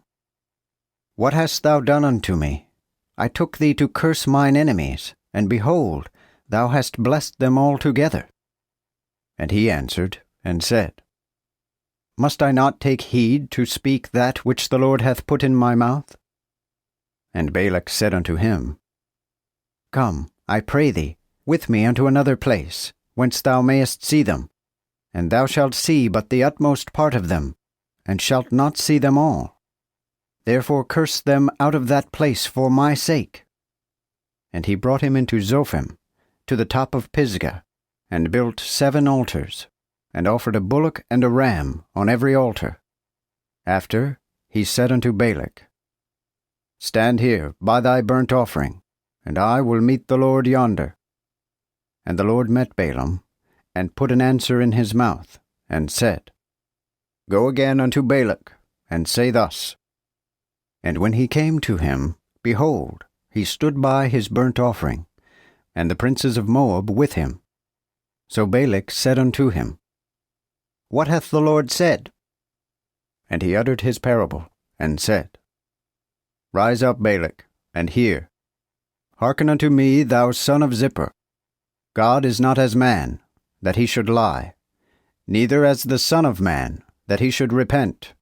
What hast thou done unto me? I took thee to curse mine enemies, and behold, thou hast blessed them altogether. And he answered and said, Must I not take heed to speak that which the Lord hath put in my mouth? And Balak said unto him, Come, I pray thee, with me unto another place, whence thou mayest see them, and thou shalt see but the utmost part of them, and shalt not see them all. Therefore curse them out of that place for my sake. And he brought him into Zophim, to the top of Pisgah, and built 7 altars, and offered a bullock and a ram on every altar. After he said unto Balak, Stand here by thy burnt offering, and I will meet the Lord yonder. And the Lord met Balaam, and put an answer in his mouth, and said, Go again unto Balak, and say thus. And when he came to him, behold, he stood by his burnt offering, and the princes of Moab with him. So Balak said unto him, What hath the Lord said? And he uttered his parable, and said, Rise up, Balak, and hear. Hearken unto me, thou son of Zippor. God is not as man, that he should lie, neither as the Son of Man, that he should repent.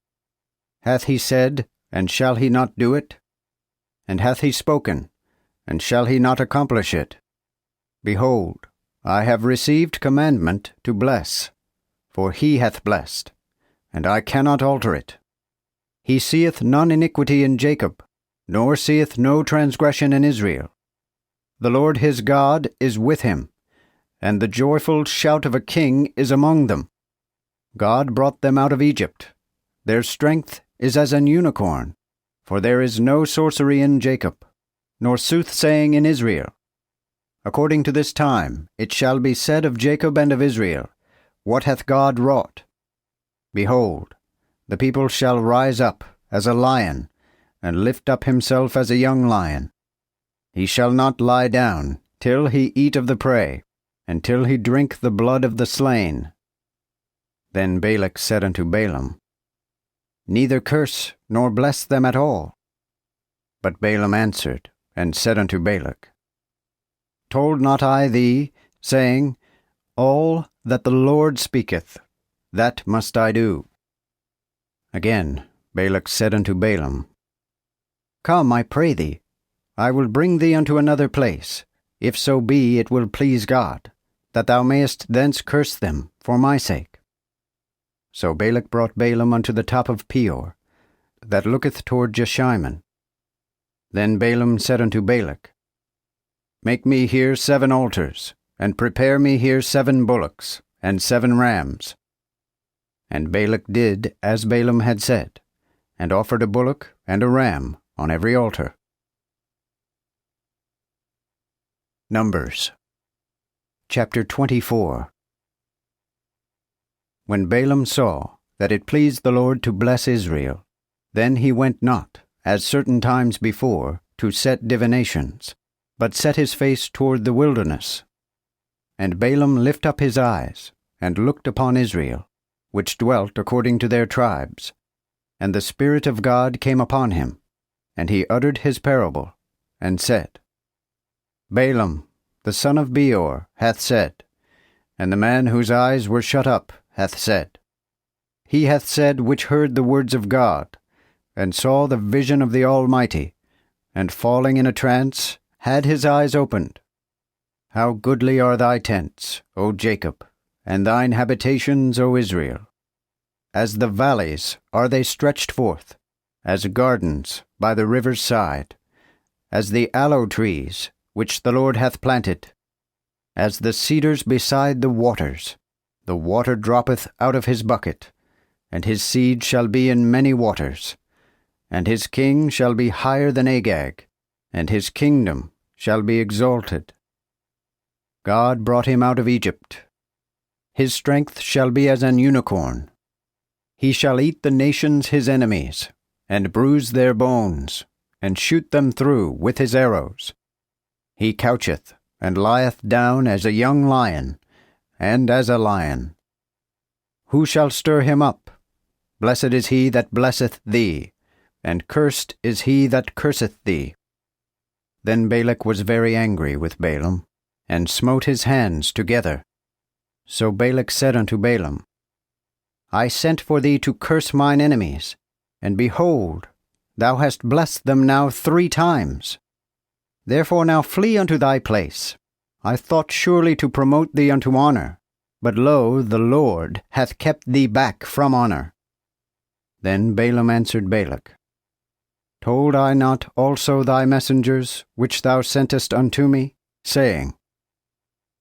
Hath he said, and shall he not do it? And hath he spoken, and shall he not accomplish it? Behold, I have received commandment to bless, for he hath blessed, and I cannot alter it. He seeth none iniquity in Jacob, nor seeth no transgression in Israel. The Lord his God is with him, and the joyful shout of a king is among them. God brought them out of Egypt. Their strength is as an unicorn, for there is no sorcery in Jacob, nor soothsaying in Israel. According to this time it shall be said of Jacob and of Israel, What hath God wrought? Behold, the people shall rise up as a lion, and lift up himself as a young lion. He shall not lie down till he eat of the prey, and till he drink the blood of the slain. Then Balak said unto Balaam, Neither curse nor bless them at all. But Balaam answered, and said unto Balak, Told not I thee, saying, All that the Lord speaketh, that must I do? Again Balak said unto Balaam, Come, I pray thee, I will bring thee unto another place, if so be it will please God, that thou mayest thence curse them for my sake. So Balak brought Balaam unto the top of Peor, that looketh toward Jeshimon. Then Balaam said unto Balak, Make me here 7 altars, and prepare me here 7 bullocks, and 7 rams. And Balak did as Balaam had said, and offered a bullock and a ram on every altar. Numbers chapter 24. When Balaam saw that it pleased the Lord to bless Israel, then he went not, as certain times before, to set divinations, but set his face toward the wilderness. And Balaam lift up his eyes, and looked upon Israel, which dwelt according to their tribes. And the Spirit of God came upon him, and he uttered his parable, and said, Balaam, the son of Beor, hath said, and the man whose eyes were shut up hath said, He hath said which heard the words of God, and saw the vision of the Almighty, and falling in a trance, had his eyes opened. How goodly are thy tents, O Jacob, and thine habitations, O Israel! As the valleys are they stretched forth, as gardens by the river's side, as the aloe trees which the Lord hath planted, as the cedars beside the water droppeth out of his bucket, and his seed shall be in many waters, and his king shall be higher than Agag, and his kingdom shall be exalted. God brought him out of Egypt. His strength shall be as an unicorn. He shall eat the nations his enemies, and bruise their bones, and shoot them through with his arrows. He coucheth, and lieth down as a young lion, and as a lion. Who shall stir him up? Blessed is he that blesseth thee, and cursed is he that curseth thee. Then Balak was very angry with Balaam, and smote his hands together. So Balak said unto Balaam, I sent for thee to curse mine enemies, and behold, thou hast blessed them now 3 times. Therefore now flee unto thy place. I thought surely to promote thee unto honor, but lo, the Lord hath kept thee back from honor. Then Balaam answered Balak, Told I not also thy messengers, which thou sentest unto me, saying,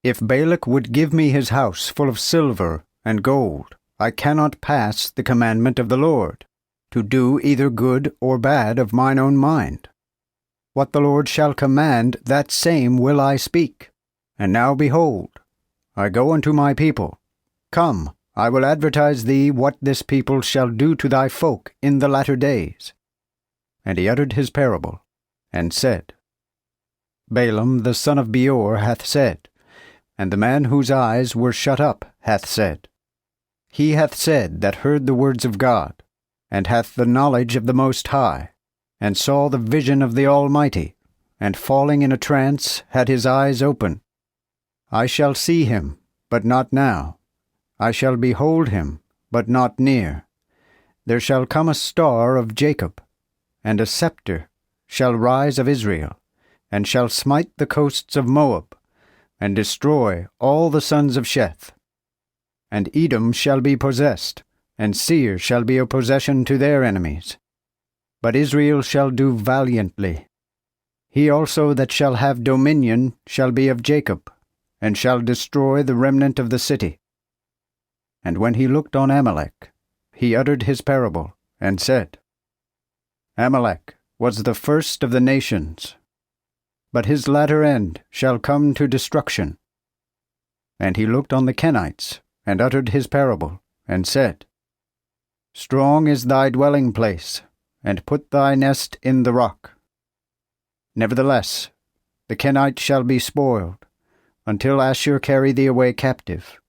If Balak would give me his house full of silver and gold, I cannot pass the commandment of the Lord, to do either good or bad of mine own mind. What the Lord shall command, that same will I speak. And now behold, I go unto my people. Come, I will advertise thee what this people shall do to thy folk in the latter days. And he uttered his parable, and said, Balaam the son of Beor hath said, and the man whose eyes were shut up hath said, He hath said that heard the words of God, and hath the knowledge of the Most High, and saw the vision of the Almighty, and falling in a trance had his eyes open. I shall see him, but not now. I shall behold him, but not near. There shall come a star of Jacob, and a scepter shall rise of Israel, and shall smite the coasts of Moab, and destroy all the sons of Sheth. And Edom shall be possessed, and Seir shall be a possession to their enemies. But Israel shall do valiantly. He also that shall have dominion shall be of Jacob, and shall destroy the remnant of the city. And when he looked on Amalek, he uttered his parable, and said, Amalek was the first of the nations, but his latter end shall come to destruction. And he looked on the Kenites, and uttered his parable, and said, Strong is thy dwelling place, and put thy nest in the rock. Nevertheless, the Kenites shall be spoiled, until Ashur carry thee away captive.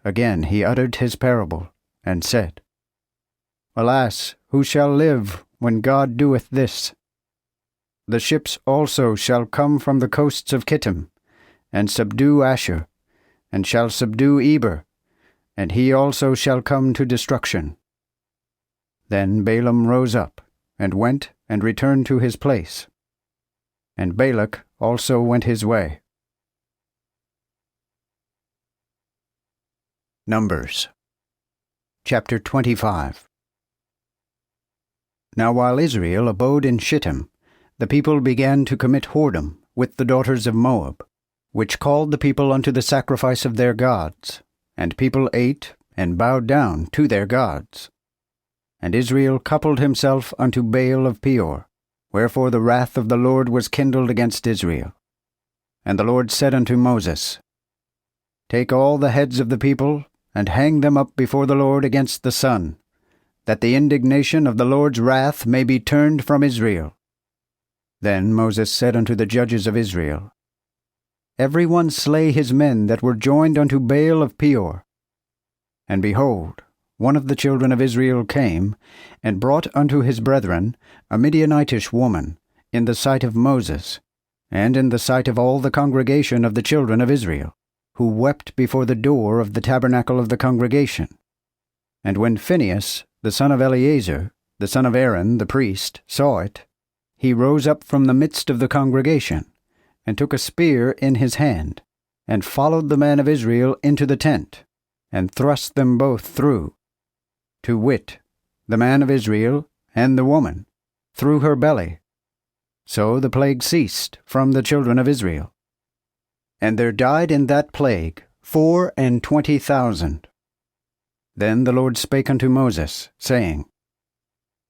Again he uttered his parable, and said, Alas, who shall live when God doeth this? The ships also shall come from the coasts of Kittim, and subdue Ashur, and shall subdue Eber, and he also shall come to destruction. Then Balaam rose up, and went and returned to his place. And Balak also went his way. Numbers chapter 25. Now while Israel abode in Shittim, the people began to commit whoredom with the daughters of Moab, which called the people unto the sacrifice of their gods, and people ate and bowed down to their gods. And Israel coupled himself unto Baal of Peor, wherefore the wrath of the Lord was kindled against Israel. And the Lord said unto Moses, Take all the heads of the people, and hang them up before the Lord against the sun, that the indignation of the Lord's wrath may be turned from Israel. Then Moses said unto the judges of Israel, Every one slay his men that were joined unto Baal of Peor. And behold, one of the children of Israel came, and brought unto his brethren a Midianitish woman, in the sight of Moses, and in the sight of all the congregation of the children of Israel, who wept before the door of the tabernacle of the congregation. And when Phinehas, the son of Eleazar, the son of Aaron the priest, saw it, he rose up from the midst of the congregation, and took a spear in his hand, and followed the men of Israel into the tent, and thrust them both through, to wit, the man of Israel and the woman, through her belly. So the plague ceased from the children of Israel. And there died in that plague 24,000. Then the Lord spake unto Moses, saying,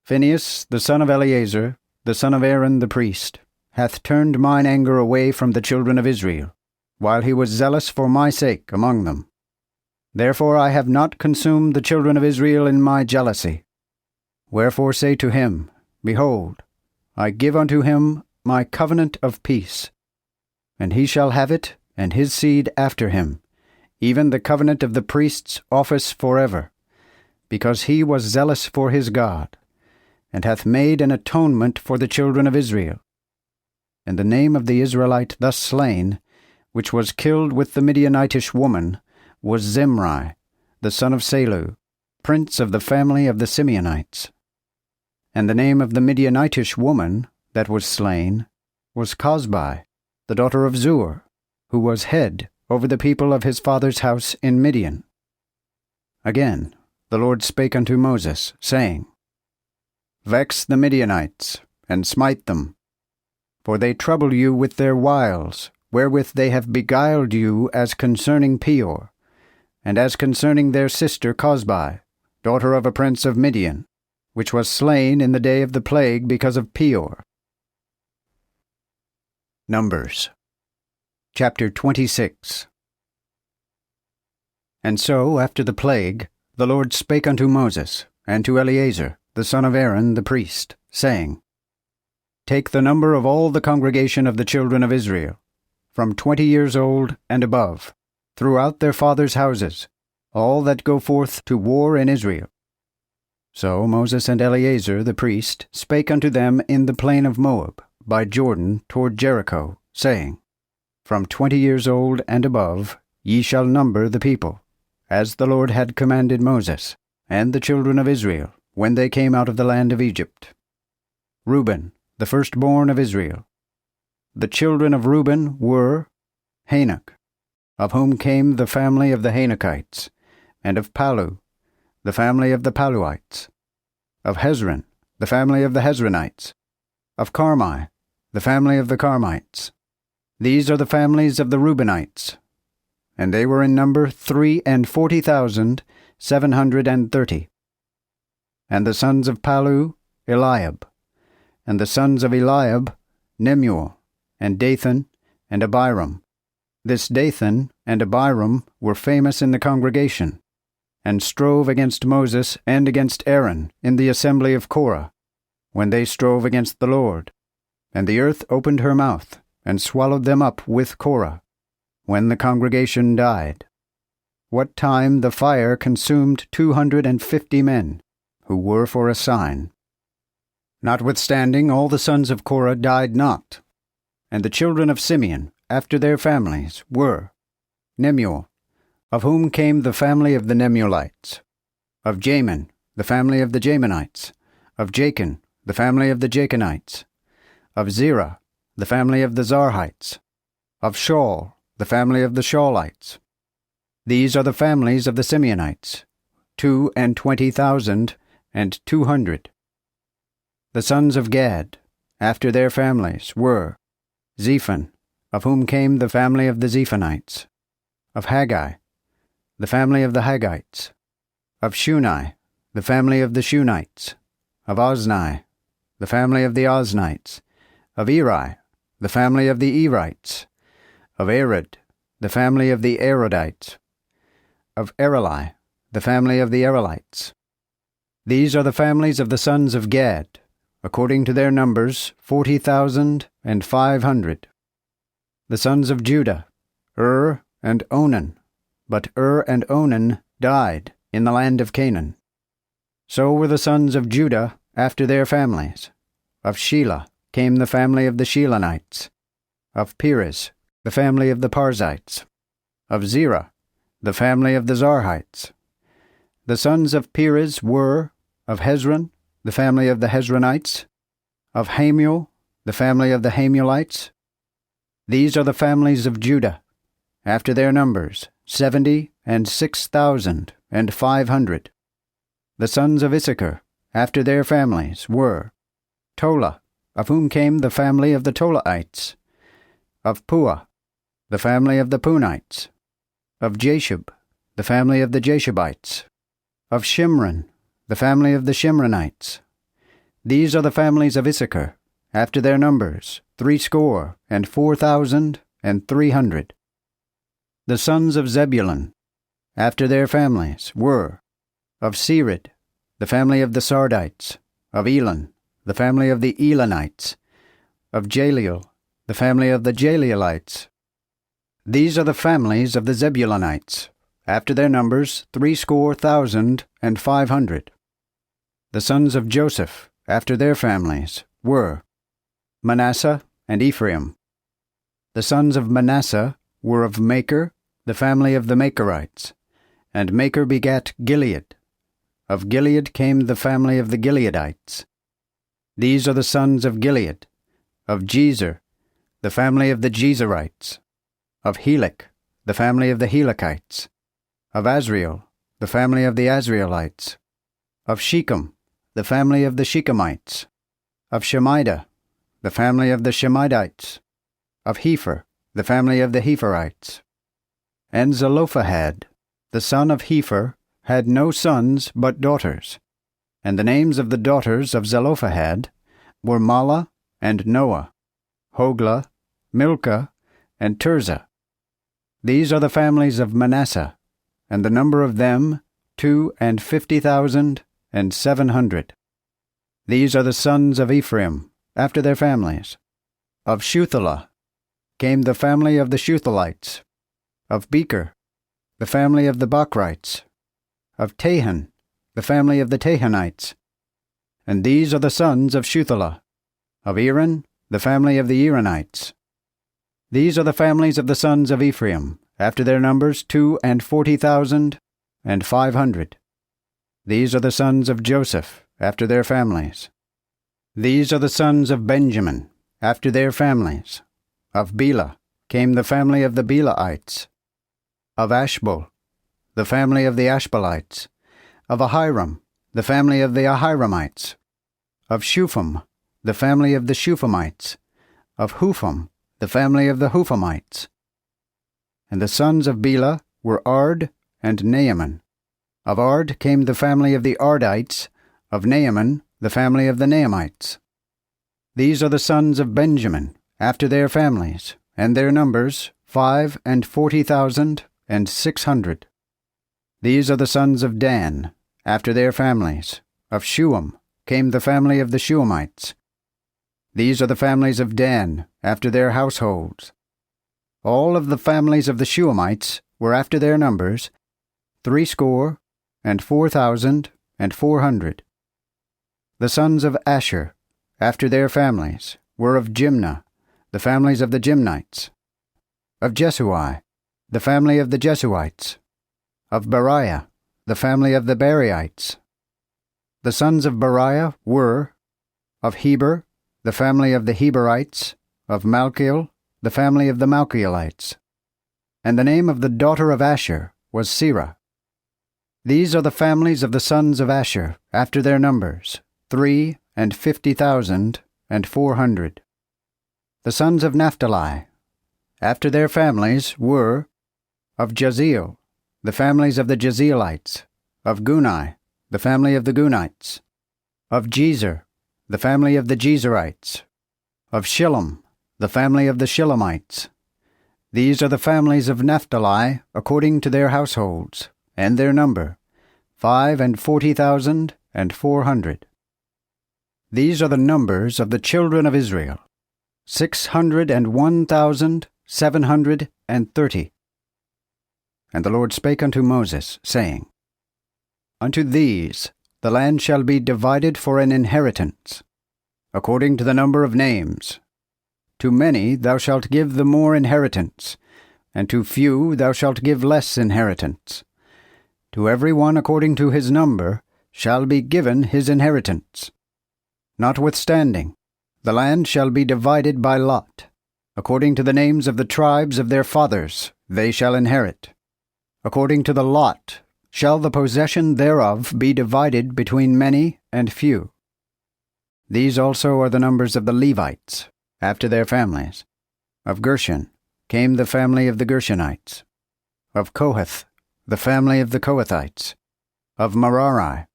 Phinehas, the son of Eleazar, the son of Aaron the priest, hath turned mine anger away from the children of Israel, while he was zealous for my sake among them. Therefore I have not consumed the children of Israel in my jealousy. Wherefore say to him, Behold, I give unto him my covenant of peace, and he shall have it, and his seed after him, even the covenant of the priest's office forever, because he was zealous for his God, and hath made an atonement for the children of Israel. And the name of the Israelite thus slain, which was killed with the Midianitish woman, was Zimri, the son of Salu, prince of the family of the Simeonites. And the name of the Midianitish woman that was slain was Cosbi, the daughter of Zur, who was head over the people of his father's house in Midian. Again the Lord spake unto Moses, saying, Vex the Midianites, and smite them, for they trouble you with their wiles, wherewith they have beguiled you as concerning Peor, and as concerning their sister Cosbi, daughter of a prince of Midian, which was slain in the day of the plague because of Peor. Numbers chapter 26. And so, after the plague, the Lord spake unto Moses, and to Eleazar, the son of Aaron the priest, saying, Take the number of all the congregation of the children of Israel, from 20 years old and above, throughout their fathers' houses, all that go forth to war in Israel. So Moses and Eleazar the priest spake unto them in the plain of Moab, by Jordan toward Jericho, saying, From 20 years old and above ye shall number the people, as the Lord had commanded Moses, and the children of Israel, when they came out of the land of Egypt. Reuben, the firstborn of Israel. The children of Reuben were Hanok, of whom came the family of the Hanokites, and of Palu, the family of the Paluites, of Hezron, the family of the Hezronites, of Carmi, the family of the Carmites. These are the families of the Reubenites, and they were in number 340,730. And the sons of Palu, Eliab, and the sons of Eliab, Nemuel, and Dathan, and Abiram. This Dathan and Abiram were famous in the congregation, and strove against Moses and against Aaron in the assembly of Korah, when they strove against the Lord. And the earth opened her mouth, and swallowed them up with Korah, when the congregation died. What time the fire consumed 250 men, who were for a sign. Notwithstanding, all the sons of Korah died not. And the children of Simeon, after their families, were Nemuel, of whom came the family of the Nemuelites, of Jamin, the family of the Jaminites, of Jachin, the family of the Jachinites, of Zerah, the family of the Zarhites, of Shaul, the family of the Shaulites. These are the families of the Simeonites, 22,200. The sons of Gad, after their families, were Zephon, of whom came the family of the Zephanites, of Haggai, the family of the Haggites, of Shuni, the family of the Shunites, of Ozni, the family of the Oznites, of Eri, the family of the Erites, of Arad, the family of the Aradites, of Areli, the family of the Arelites. These are the families of the sons of Gad, according to their numbers, 40,500. The sons of Judah, and Onan, but and Onan died in the land of Canaan. So were the sons of Judah after their families. Of Shelah came the family of the Shelanites, of Perez, the family of the Parzites, of Zerah, the family of the Zarhites. The sons of Perez were, of Hezron, the family of the Hezronites, of Hamuel, the family of the Hamuelites. These are the families of Judah, after their numbers, 76,500. The sons of Issachar, after their families, were Tola, of whom came the family of the Tolaites, of Puah, the family of the Punites, of Jashub, the family of the Jashubites, of Shimron, the family of the Shimronites. These are the families of Issachar, after their numbers, 64,300. The sons of Zebulun, after their families, were: of Sered, the family of the Sardites; of Elon, the family of the Elonites; of Jaleel, the family of the Jaleelites. These are the families of the Zebulunites, after their numbers 70,500. The sons of Joseph, after their families, were: Manasseh and Ephraim. The sons of Manasseh were of Machir, the family of the Machirites, and Machir begat Gilead. Of Gilead came the family of the Gileadites. These are the sons of Gilead: of Jezer, the family of the Jezerites; of Helek, the family of the Helekites; of Azriel, the family of the Azrielites; of Shechem, the family of the Shechemites; of Shemida, the family of the Shemidites; of Hepher, the family of the Hepherites. And Zelophehad, the son of Hepher, had no sons but daughters. And the names of the daughters of Zelophehad were Mahlah and Noah, Hoglah, Milcah, and Tirzah. These are the families of Manasseh, and the number of them 52,700. These are the sons of Ephraim, after their families. Of Shuthelah came the family of the Shuthelites; of Becher, the family of the Bachrites; of Tahan, the family of the Tahanites. And these are the sons of Shuthelah. Of Eran, the family of the Eranites. These are the families of the sons of Ephraim, after their numbers 42,500. These are the sons of Joseph, after their families. These are the sons of Benjamin, after their families. Of Bela came the family of the Belaites. Of Ashbel, the family of the Ashbelites; of Ahiram, the family of the Ahiramites; of Shupham, the family of the Shuphamites; of Hupham, the family of the Huphamites. And the sons of Bela were Ard and Naaman. Of Ard came the family of the Ardites; of Naaman, the family of the Naamites. These are the sons of Benjamin, after their families, and their numbers 45,600. These are the sons of Dan, after their families. Of Shuam came the family of the Shuamites. These are the families of Dan, after their households. All of the families of the Shuamites were after their numbers 64,400. The sons of Asher, after their families, were of Jimnah, the families of the Jimnites; of Jesui, the family of the Jesuites; of Beriah, the family of the Beriites. The sons of Beriah were: of Heber, the family of the Heberites; of Malchiel, the family of the Malchielites. And the name of the daughter of Asher was Serah. These are the families of the sons of Asher, after their numbers, 350,400. The sons of Naphtali, after their families, were: of Jaziel, the families of the Jazielites; of Guni, the family of the Gunites; of Jezer, the family of the Jezerites; of Shillem, the family of the Shillemites. These are the families of Naphtali, according to their households, and their number, 45,400. These are the numbers of the children of Israel, 601,730. And the Lord spake unto Moses, saying, Unto these the land shall be divided for an inheritance, according to the number of names. To many thou shalt give the more inheritance, and to few thou shalt give less inheritance. To every one according to his number shall be given his inheritance. Notwithstanding, the land shall be divided by lot. According to the names of the tribes of their fathers they shall inherit. According to the lot shall the possession thereof be divided between many and few. These also are the numbers of the Levites, after their families. Of Gershon came the family of the Gershonites. Of Kohath, the family of the Kohathites. Of Merari,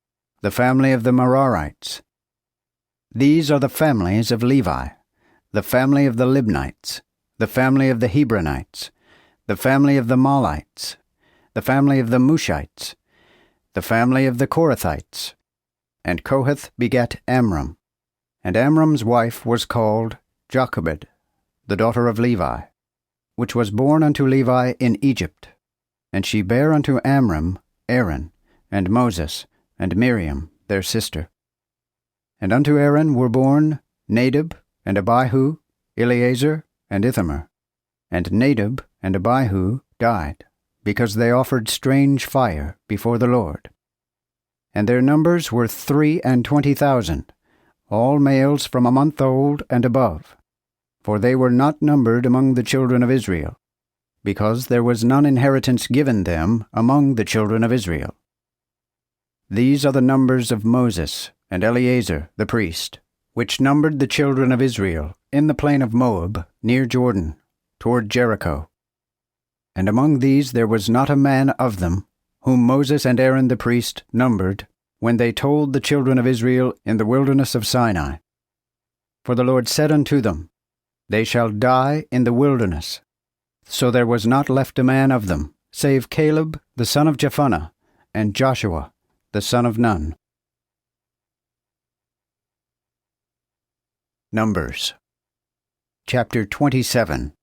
the family of the Merarites. These are the families of Levi: the family of the Libnites, the family of the Hebronites, the family of the Mahlites, the family of the Mushites, the family of the Korathites. And Kohath begat Amram. And Amram's wife was called Jochebed, the daughter of Levi, which was born unto Levi in Egypt. And she bare unto Amram Aaron, and Moses, and Miriam their sister. And unto Aaron were born Nadab, and Abihu, Eleazar, and Ithamar. And Nadab and Abihu died, because they offered strange fire before the Lord. And their numbers were 23,000, all males from a month old and above. For they were not numbered among the children of Israel, because there was none inheritance given them among the children of Israel. These are the numbers of Moses and Eleazar the priest, which numbered the children of Israel in the plain of Moab, near Jordan, toward Jericho. And among these there was not a man of them, whom Moses and Aaron the priest numbered, when they told the children of Israel in the wilderness of Sinai. For the Lord said unto them, They shall die in the wilderness. So there was not left a man of them, save Caleb the son of Jephunneh, and Joshua the son of Nun. Numbers chapter 27.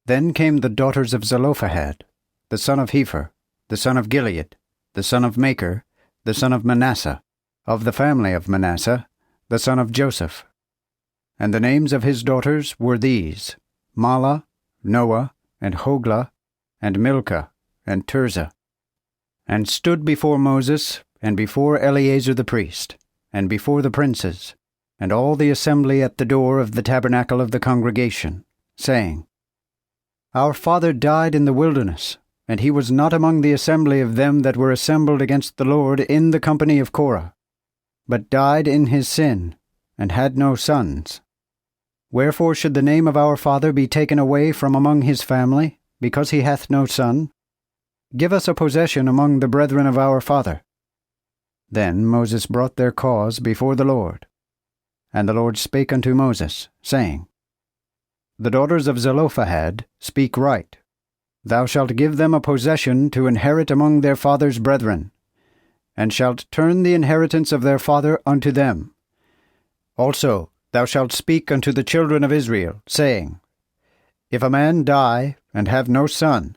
Then came the daughters of Zelophehad, the son of Hepher, the son of Gilead, the son of Machir, the son of Manasseh, of the family of Manasseh, the son of Joseph. And the names of his daughters were these, Mahlah, Noah, and Hoglah, and Milcah, and Tirzah. And stood before Moses, and before Eleazar the priest, and before the princes, and all the assembly at the door of the tabernacle of the congregation, saying, Our father died in the wilderness, and he was not among the assembly of them that were assembled against the Lord in the company of Korah, but died in his sin, and had no sons. Wherefore should the name of our father be taken away from among his family, because he hath no son? Give us a possession among the brethren of our father. Then Moses brought their cause before the Lord. And the Lord spake unto Moses, saying, The daughters of Zelophehad speak right. Thou shalt give them a possession to inherit among their father's brethren, and shalt turn the inheritance of their father unto them. Also thou shalt speak unto the children of Israel, saying, If a man die, and have no son,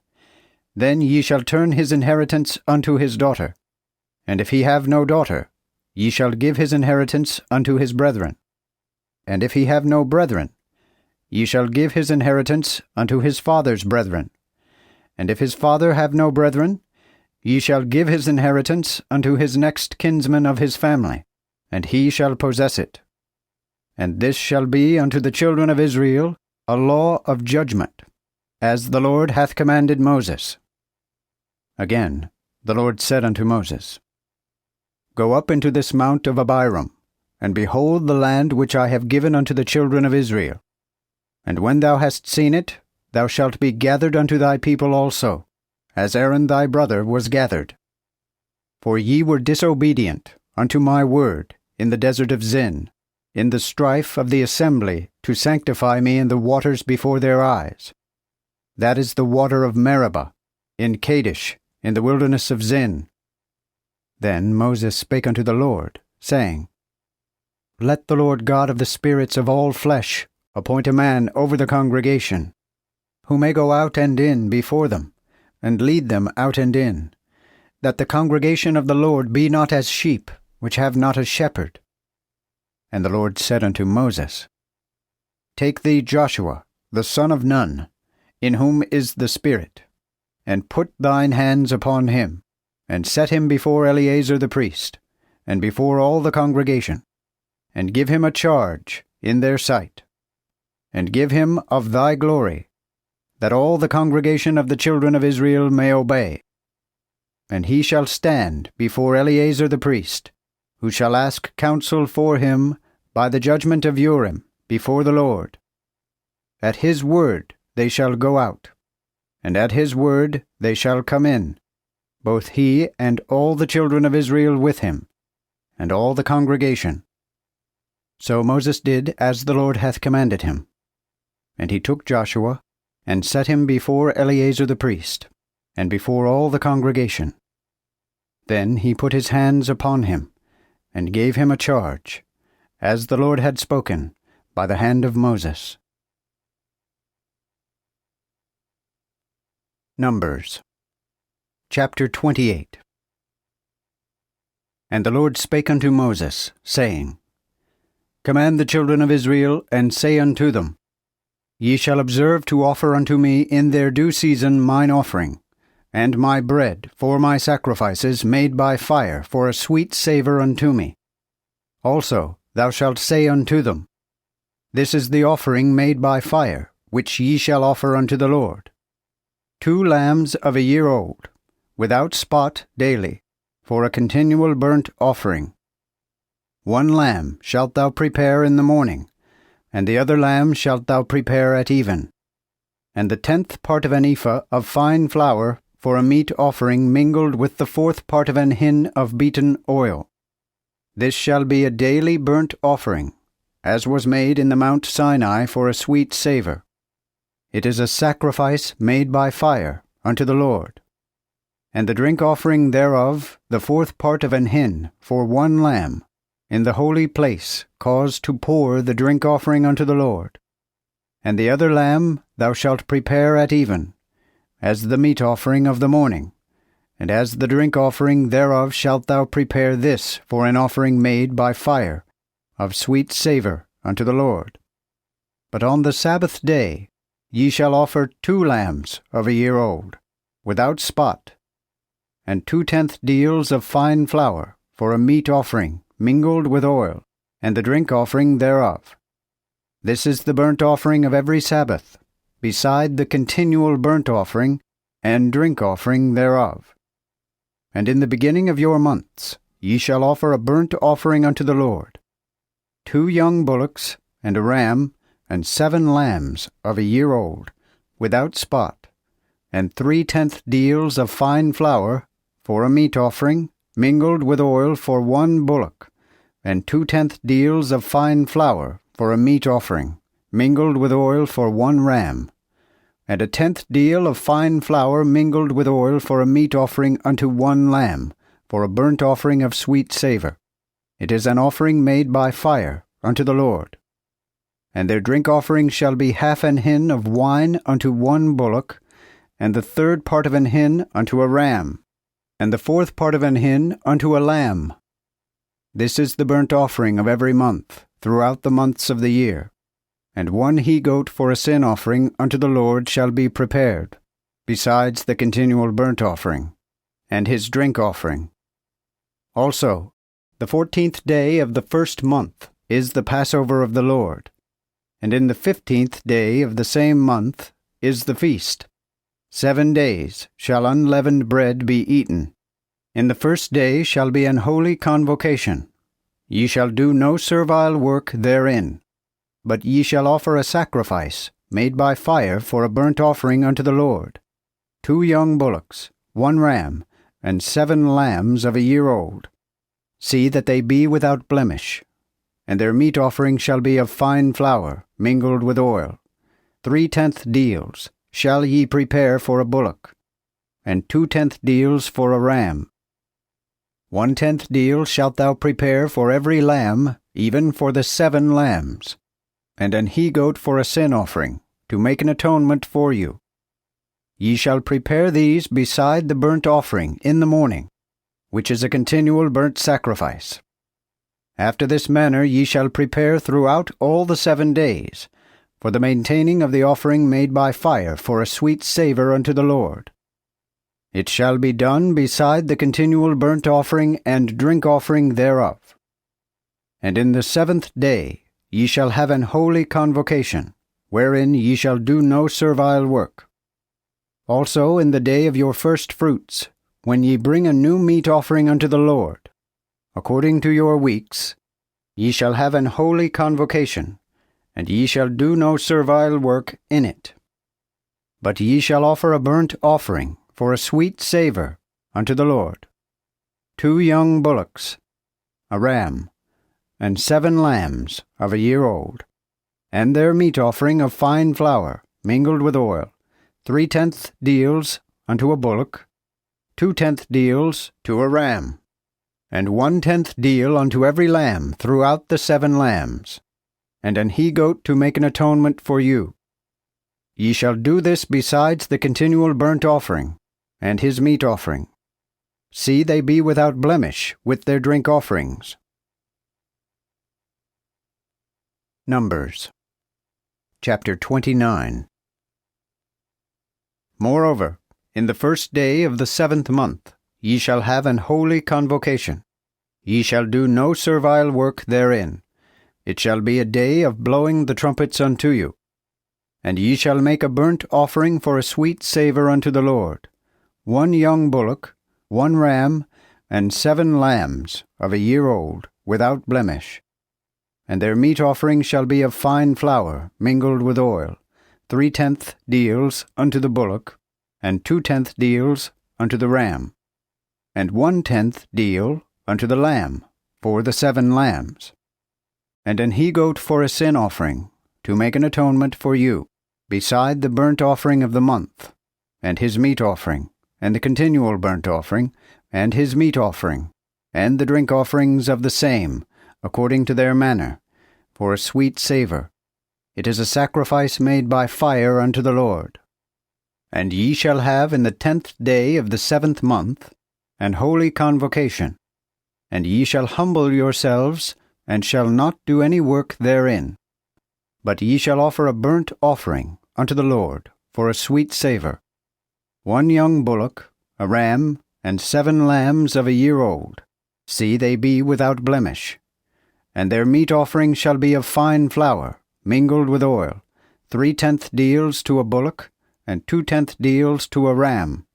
then ye shall turn his inheritance unto his daughter. And if he have no daughter, ye shall give his inheritance unto his brethren. And if he have no brethren, ye shall give his inheritance unto his father's brethren. And if his father have no brethren, ye shall give his inheritance unto his next kinsman of his family, and he shall possess it. And this shall be unto the children of Israel a law of judgment, as the Lord hath commanded Moses. Again the Lord said unto Moses, Go up into this mount of Abiram, and behold the land which I have given unto the children of Israel. And when thou hast seen it, thou shalt be gathered unto thy people also, as Aaron thy brother was gathered. For ye were disobedient unto my word in the desert of Zin, in the strife of the assembly, to sanctify me in the waters before their eyes. That is the water of Meribah, in Kadesh, in the wilderness of Zin. Then Moses spake unto the Lord, saying, Let the Lord God of the spirits of all flesh appoint a man over the congregation, who may go out and in before them, and lead them out and in, that the congregation of the Lord be not as sheep, which have not a shepherd. And the Lord said unto Moses, Take thee Joshua, the son of Nun, in whom is the Spirit, and put thine hands upon him, and set him before Eleazar the priest, and before all the congregation, and give him a charge in their sight, and give him of thy glory, that all the congregation of the children of Israel may obey. And he shall stand before Eleazar the priest, who shall ask counsel for him by the judgment of Urim before the Lord. At his word they shall go out, and at his word they shall come in, both he and all the children of Israel with him, and all the congregation. So Moses did as the Lord hath commanded him. And he took Joshua, and set him before Eleazar the priest, and before all the congregation. Then he put his hands upon him, and gave him a charge, as the Lord had spoken, by the hand of Moses. Numbers chapter 28. And the Lord spake unto Moses, saying, Command the children of Israel, and say unto them, Ye shall observe to offer unto me in their due season mine offering, and my bread for my sacrifices made by fire for a sweet savour unto me. Also thou shalt say unto them, This is the offering made by fire, which ye shall offer unto the Lord. 2 lambs of a year old, without spot daily, for a continual burnt offering. 1 lamb shalt thou prepare in the morning, and the other lamb shalt thou prepare at even. And the 10th part of an ephah of fine flour for a meat offering mingled with the 4th part of an hin of beaten oil. This shall be a daily burnt offering, as was made in the Mount Sinai for a sweet savour. It is a sacrifice made by fire unto the Lord. And the drink offering thereof, the 4th part of an hin for 1 lamb, in the holy place caused to pour the drink offering unto the Lord. And the other lamb thou shalt prepare at even, as the meat offering of the morning, and as the drink offering thereof shalt thou prepare this for an offering made by fire, of sweet savour unto the Lord. But on the Sabbath day ye shall offer 2 lambs of a year old, without spot, and 2/10 deals of fine flour for a meat offering mingled with oil, and the drink offering thereof. This is the burnt offering of every Sabbath, beside the continual burnt offering and drink offering thereof. And in the beginning of your months ye shall offer a burnt offering unto the Lord, 2 young bullocks, and a ram, and 7 lambs of a year old, without spot, and 3/10 deals of fine flour for a meat offering, mingled with oil for 1 bullock, and 2/10 deals of fine flour for a meat offering, mingled with oil for 1 ram, and a 10th deal of fine flour mingled with oil for a meat offering unto 1 lamb, for a burnt offering of sweet savour. It is an offering made by fire unto the Lord. And their drink offering shall be 1/2 an hin of wine unto 1 bullock, and the 3rd part of an hin unto a ram, and the 4th part of an hin unto a lamb. This is the burnt offering of every month, throughout the months of the year. And 1 he-goat for a sin offering unto the Lord shall be prepared, besides the continual burnt offering, and his drink offering. Also, the 14th day of the 1st month is the Passover of the Lord, and in the 15th day of the same month is the feast. 7 days shall unleavened bread be eaten. In the 1st day shall be an holy convocation. Ye shall do no servile work therein, but ye shall offer a sacrifice made by fire for a burnt offering unto the Lord, 2 young bullocks, 1 ram, and 7 lambs of a year old. See that they be without blemish. And their meat offering shall be of fine flour mingled with oil. 3/10 deals shall ye prepare for a bullock, and 2/10 deals for a ram. 1/10 deal shalt thou prepare for every lamb, even for the 7 lambs, and an he-goat for a sin offering, to make an atonement for you. Ye shall prepare these beside the burnt offering in the morning, which is a continual burnt sacrifice. After this manner ye shall prepare throughout all the 7 days, for the maintaining of the offering made by fire for a sweet savour unto the Lord. It shall be done beside the continual burnt offering and drink offering thereof. And in the 7th day ye shall have an holy convocation, wherein ye shall do no servile work. Also in the day of your first fruits, when ye bring a new meat offering unto the Lord, according to your weeks, ye shall have an holy convocation, and ye shall do no servile work in it. But ye shall offer a burnt offering for a sweet savour unto the Lord, 2 young bullocks, a ram, and 7 lambs of a year old, and their meat offering of fine flour mingled with oil, 3/10 deals unto a bullock, 2/10 deals to a ram, and 1/10 deal unto every lamb throughout the 7 lambs, and an he-goat to make an atonement for you. Ye shall do this besides the continual burnt offering, and his meat offering. See they be without blemish with their drink offerings. Numbers chapter 29. Moreover, in the first day of the 7th month ye shall have an holy convocation. Ye shall do no servile work therein. It shall be a day of blowing the trumpets unto you. And ye shall make a burnt offering for a sweet savour unto the Lord, 1 young bullock, 1 ram, and 7 lambs of a year old, without blemish. And their meat offering shall be of fine flour, mingled with oil, 3/10 deals unto the bullock, and 2/10 deals unto the ram, and 1/10 deal unto the lamb, for the 7 lambs. And an he-goat for a sin offering, to make an atonement for you, beside the burnt offering of the month, and his meat offering, and the continual burnt offering, and his meat offering, and the drink offerings of the same, according to their manner, for a sweet savour. It is a sacrifice made by fire unto the Lord. And ye shall have in the 10th day of the 7th month an holy convocation, and ye shall humble yourselves, and shall not do any work therein. But ye shall offer a burnt offering unto the Lord for a sweet savour, 1 young bullock, a ram, and 7 lambs of a year old. See they be without blemish. And their meat offering shall be of fine flour, mingled with oil, 3/10 deals to a bullock, and 2/10 deals to a ram,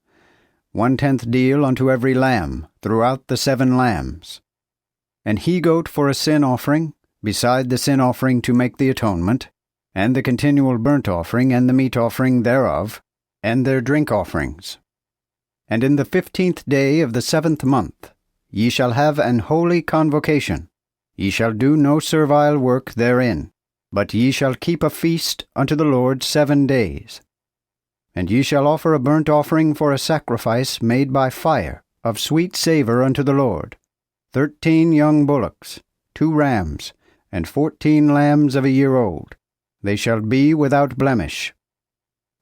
1/10 deal unto every lamb throughout the 7 lambs. An he-goat for a sin offering, beside the sin offering to make the atonement, and the continual burnt offering and the meat offering thereof, and their drink offerings. And in the 15th day of the 7th month ye shall have an holy convocation. Ye shall do no servile work therein, but ye shall keep a feast unto the Lord 7 days. And ye shall offer a burnt offering for a sacrifice made by fire, of sweet savour unto the Lord, 13 young bullocks, 2 rams, and 14 lambs of a year old. They shall be without blemish.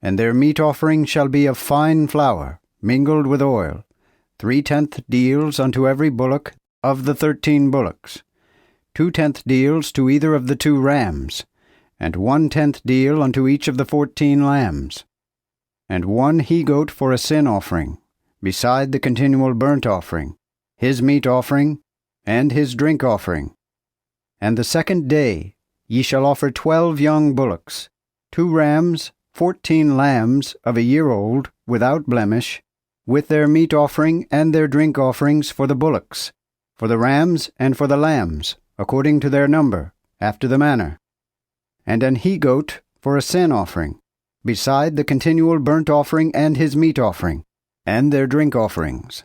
And their meat offering shall be of fine flour, mingled with oil, 3/10 deals unto every bullock of the 13 bullocks, 2/10 deals to either of the 2 rams, and 1/10 deal unto each of the 14 lambs, and 1 he-goat for a sin offering, beside the continual burnt offering, his meat offering, and his drink offering. And the 2nd day ye shall offer 12 young bullocks, 2 rams, 14 lambs of a year old, without blemish, with their meat offering and their drink offerings for the bullocks, for the rams and for the lambs, according to their number, after the manner. And an he-goat for a sin offering, beside the continual burnt offering and his meat offering, and their drink offerings.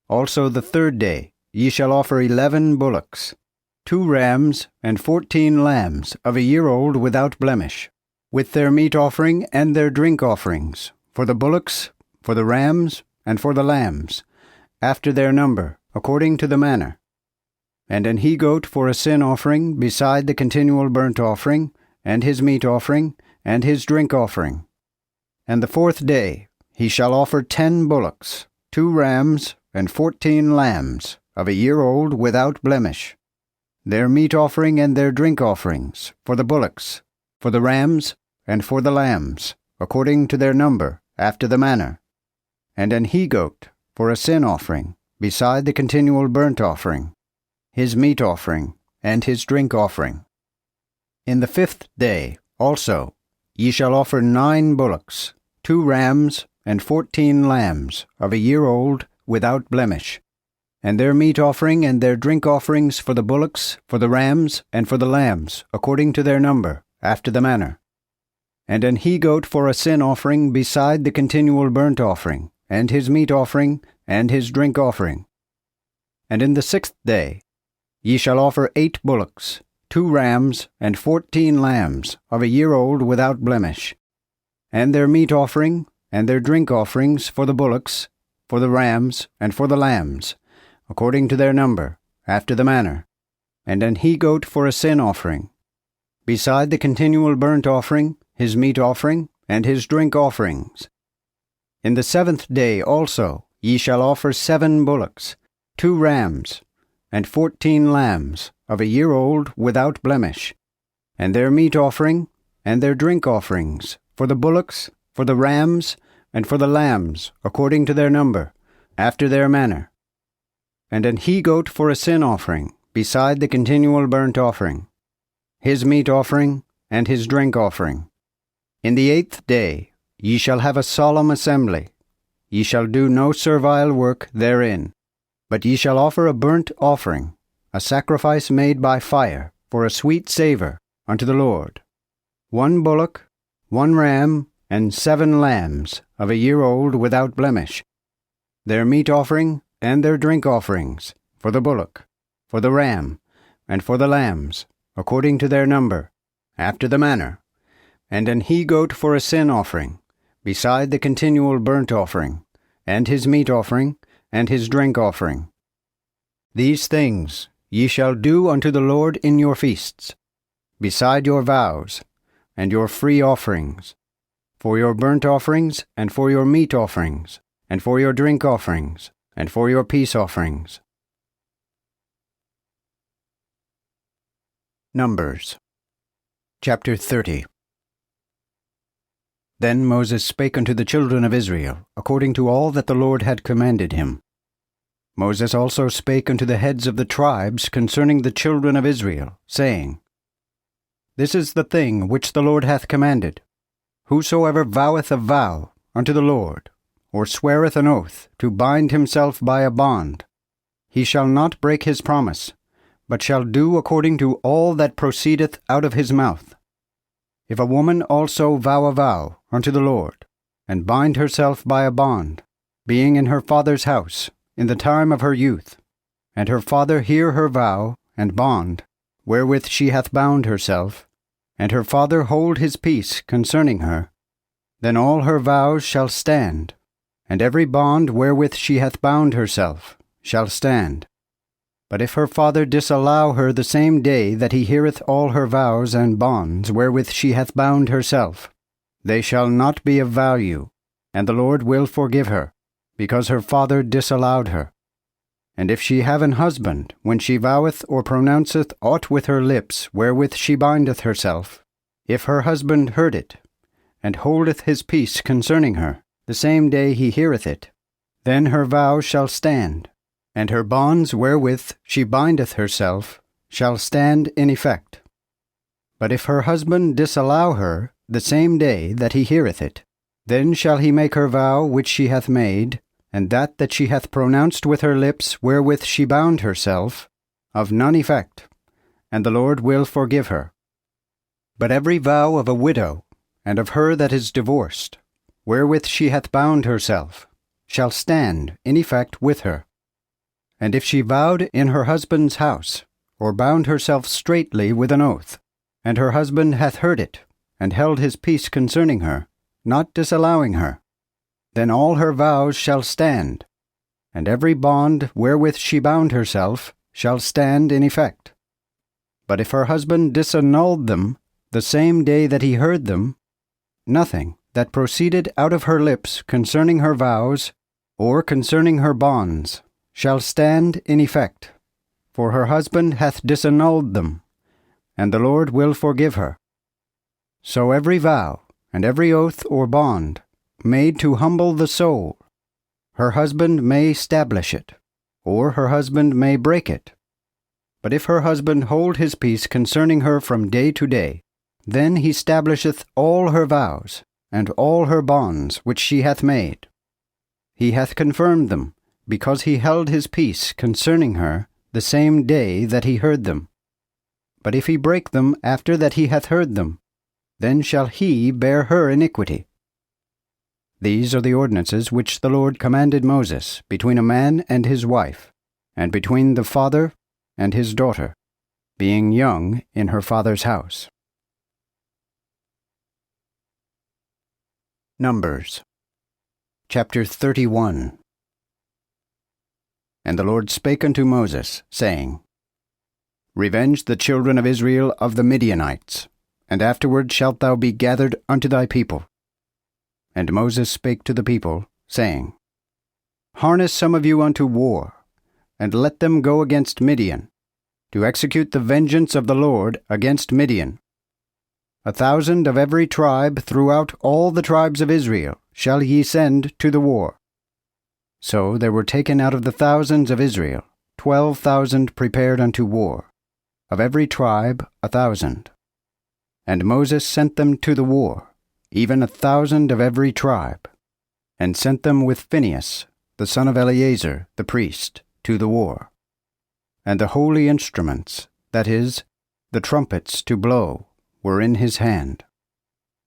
Also the 3rd day ye shall offer 11 bullocks, 2 rams, and 14 lambs of a year old without blemish, with their meat offering and their drink offerings, for the bullocks, for the rams, and for the lambs, after their number, according to the manner. And an he-goat for a sin offering, beside the continual burnt offering, and his meat offering, and his drink offering. And the 4th day he shall offer 10 bullocks, 2 rams, and 14 lambs, of a year old without blemish, their meat offering and their drink offerings, for the bullocks, for the rams, and for the lambs, according to their number, after the manner. And an he-goat for a sin offering, beside the continual burnt offering, his meat offering, and his drink offering. In the 5th day also ye shall offer 9 bullocks, 2 rams, and 14 lambs, of a year old, without blemish, and their meat offering and their drink offerings for the bullocks, for the rams, and for the lambs, according to their number, after the manner. And an he-goat for a sin offering, beside the continual burnt offering, and his meat offering, and his drink offering. And in the 6th day ye shall offer 8 bullocks, 2 rams, and 14 lambs, of a year old without blemish, and their meat offering, and their drink offerings for the bullocks, for the rams, and for the lambs, according to their number, after the manner, and an he-goat for a sin offering, beside the continual burnt offering, his meat offering, and his drink offerings. In the 7th day also ye shall offer 7 bullocks, 2 rams, and 14 lambs, of a year old without blemish, and their meat offering, and their drink offerings, for the bullocks, for the rams, and for the lambs, according to their number, after their manner, and an he-goat for a sin offering, beside the continual burnt offering, his meat offering, and his drink offering. In the 8th day ye shall have a solemn assembly. Ye shall do no servile work therein, but ye shall offer a burnt offering, a sacrifice made by fire, for a sweet savour unto the Lord. 1 bullock, 1 ram, and 7 lambs, of a year old without blemish, their meat offering, and their drink offerings, for the bullock, for the ram, and for the lambs, according to their number, after the manner, and an he-goat for a sin offering, beside the continual burnt offering, and his meat offering, and his drink offering. These things ye shall do unto the Lord in your feasts, beside your vows, and your free offerings, for your burnt offerings, and for your meat offerings, and for your drink offerings, and for your peace offerings. Numbers chapter 30. Then Moses spake unto the children of Israel, according to all that the Lord had commanded him. Moses also spake unto the heads of the tribes concerning the children of Israel, saying, This is the thing which the Lord hath commanded. Whosoever voweth a vow unto the Lord, or sweareth an oath to bind himself by a bond, he shall not break his promise, but shall do according to all that proceedeth out of his mouth. If a woman also vow a vow unto the Lord, and bind herself by a bond, being in her father's house, in the time of her youth, and her father hear her vow and bond, wherewith she hath bound herself, and her father hold his peace concerning her, then all her vows shall stand, and every bond wherewith she hath bound herself shall stand. But if her father disallow her the same day that he heareth all her vows and bonds wherewith she hath bound herself, they shall not be of value, and the Lord will forgive her, because her father disallowed her. And if she have an husband, when she voweth or pronounceth aught with her lips wherewith she bindeth herself, if her husband heard it, and holdeth his peace concerning her, the same day he heareth it, then her vow shall stand, and her bonds wherewith she bindeth herself shall stand in effect. But if her husband disallow her the same day that he heareth it, then shall he make her vow which she hath made, and that she hath pronounced with her lips wherewith she bound herself, of none effect, and the Lord will forgive her. But every vow of a widow, and of her that is divorced, wherewith she hath bound herself, shall stand in effect with her. And if she vowed in her husband's house, or bound herself straitly with an oath, and her husband hath heard it, and held his peace concerning her, not disallowing her, then all her vows shall stand, and every bond wherewith she bound herself shall stand in effect. But if her husband disannulled them the same day that he heard them, nothing that proceeded out of her lips concerning her vows, or concerning her bonds, shall stand in effect, for her husband hath disannulled them, and the Lord will forgive her. So every vow, and every oath or bond, made to humble the soul, her husband may stablish it, or her husband may break it. But if her husband hold his peace concerning her from day to day, then he stablisheth all her vows, and all her bonds which she hath made. He hath confirmed them, because he held his peace concerning her the same day that he heard them. But if he break them after that he hath heard them, then shall he bear her iniquity. These are the ordinances which the Lord commanded Moses between a man and his wife, and between the father and his daughter, being young in her father's house. Numbers Chapter 31. And the Lord spake unto Moses, saying, Revenge the children of Israel of the Midianites, and afterward shalt thou be gathered unto thy people. And Moses spake to the people, saying, Harness some of you unto war, and let them go against Midian, to execute the vengeance of the Lord against Midian. 1,000 of every tribe throughout all the tribes of Israel shall ye send to the war. So there were taken out of the thousands of Israel 12,000 prepared unto war, of every tribe 1,000. And Moses sent them to the war, even 1,000 of every tribe, and sent them with Phinehas, the son of Eleazar the priest, to the war. And the holy instruments, that is, the trumpets to blow, were in his hand.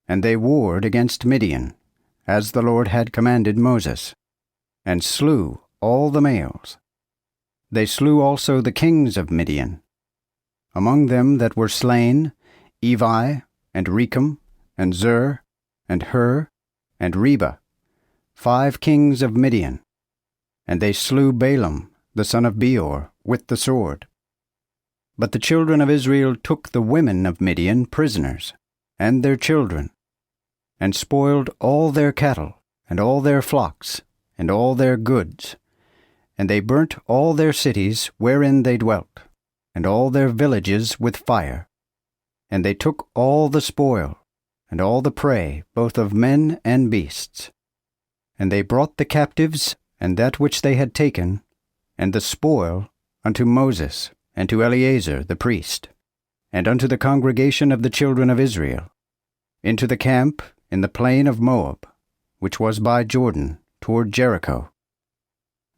And they warred against Midian, as the Lord had commanded Moses, and slew all the males. They slew also the kings of Midian. Among them that were slain, Evi, and Rechem, and Zur, and Hur, and Reba, 5 kings of Midian. And they slew Balaam, the son of Beor, with the sword. But the children of Israel took the women of Midian prisoners, and their children, and spoiled all their cattle, and all their flocks, and all their goods. And they burnt all their cities wherein they dwelt, and all their villages with fire. And they took all the spoil, and all the prey, both of men and beasts. And they brought the captives, and that which they had taken, and the spoil, unto Moses, and to Eleazar the priest, and unto the congregation of the children of Israel, into the camp in the plain of Moab, which was by Jordan, toward Jericho.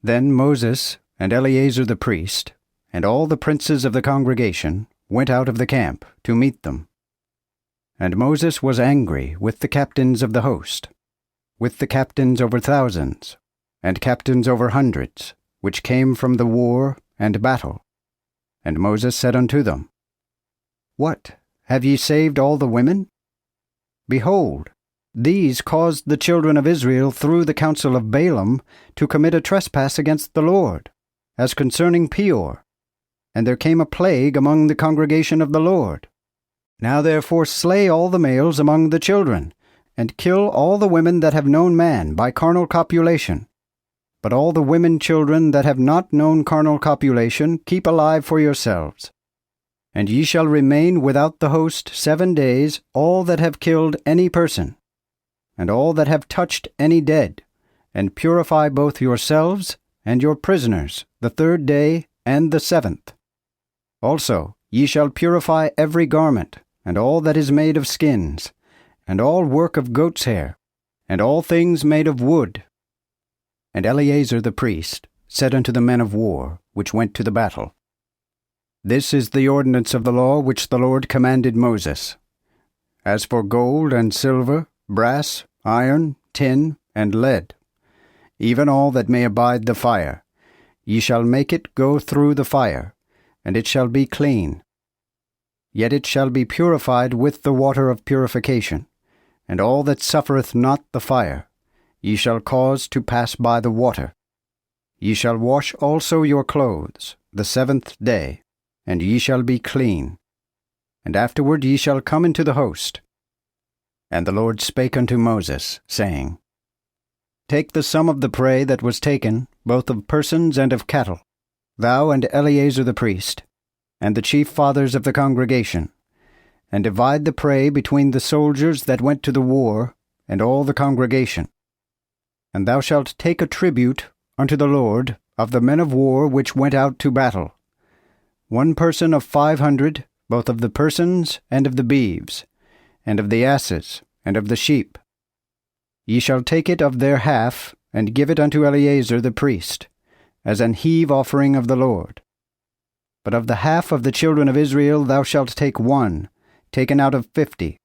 Then Moses and Eleazar the priest, and all the princes of the congregation, went out of the camp to meet them. And Moses was angry with the captains of the host, with the captains over thousands, and captains over hundreds, which came from the war and battle. And Moses said unto them, What, have ye saved all the women? Behold, these caused the children of Israel through the counsel of Balaam to commit a trespass against the Lord, as concerning Peor. And there came a plague among the congregation of the Lord. Now therefore slay all the males among the children, and kill all the women that have known man by carnal copulation. But all the women children that have not known carnal copulation keep alive for yourselves. And ye shall remain without the host 7 days, all that have killed any person, and all that have touched any dead, and purify both yourselves and your prisoners the 3rd day and the 7th. Also ye shall purify every garment, and all that is made of skins, and all work of goat's hair, and all things made of wood. And Eleazar the priest said unto the men of war, which went to the battle, This is the ordinance of the law which the Lord commanded Moses. As for gold and silver, brass, iron, tin, and lead, even all that may abide the fire, ye shall make it go through the fire, and it shall be clean. Yet it shall be purified with the water of purification, and all that suffereth not the fire, ye shall cause to pass by the water. Ye shall wash also your clothes the 7th day, and ye shall be clean. And afterward ye shall come into the host. And the Lord spake unto Moses, saying, Take the sum of the prey that was taken, both of persons and of cattle, thou and Eleazar the priest, and the chief fathers of the congregation, and divide the prey between the soldiers that went to the war, and all the congregation. And thou shalt take a tribute unto the Lord of the men of war which went out to battle, 1 person of 500, both of the persons and of the beeves, and of the asses, and of the sheep. Ye shall take it of their half, and give it unto Eleazar the priest, as an heave offering of the Lord. But of the half of the children of Israel thou shalt take 1, taken out of 50,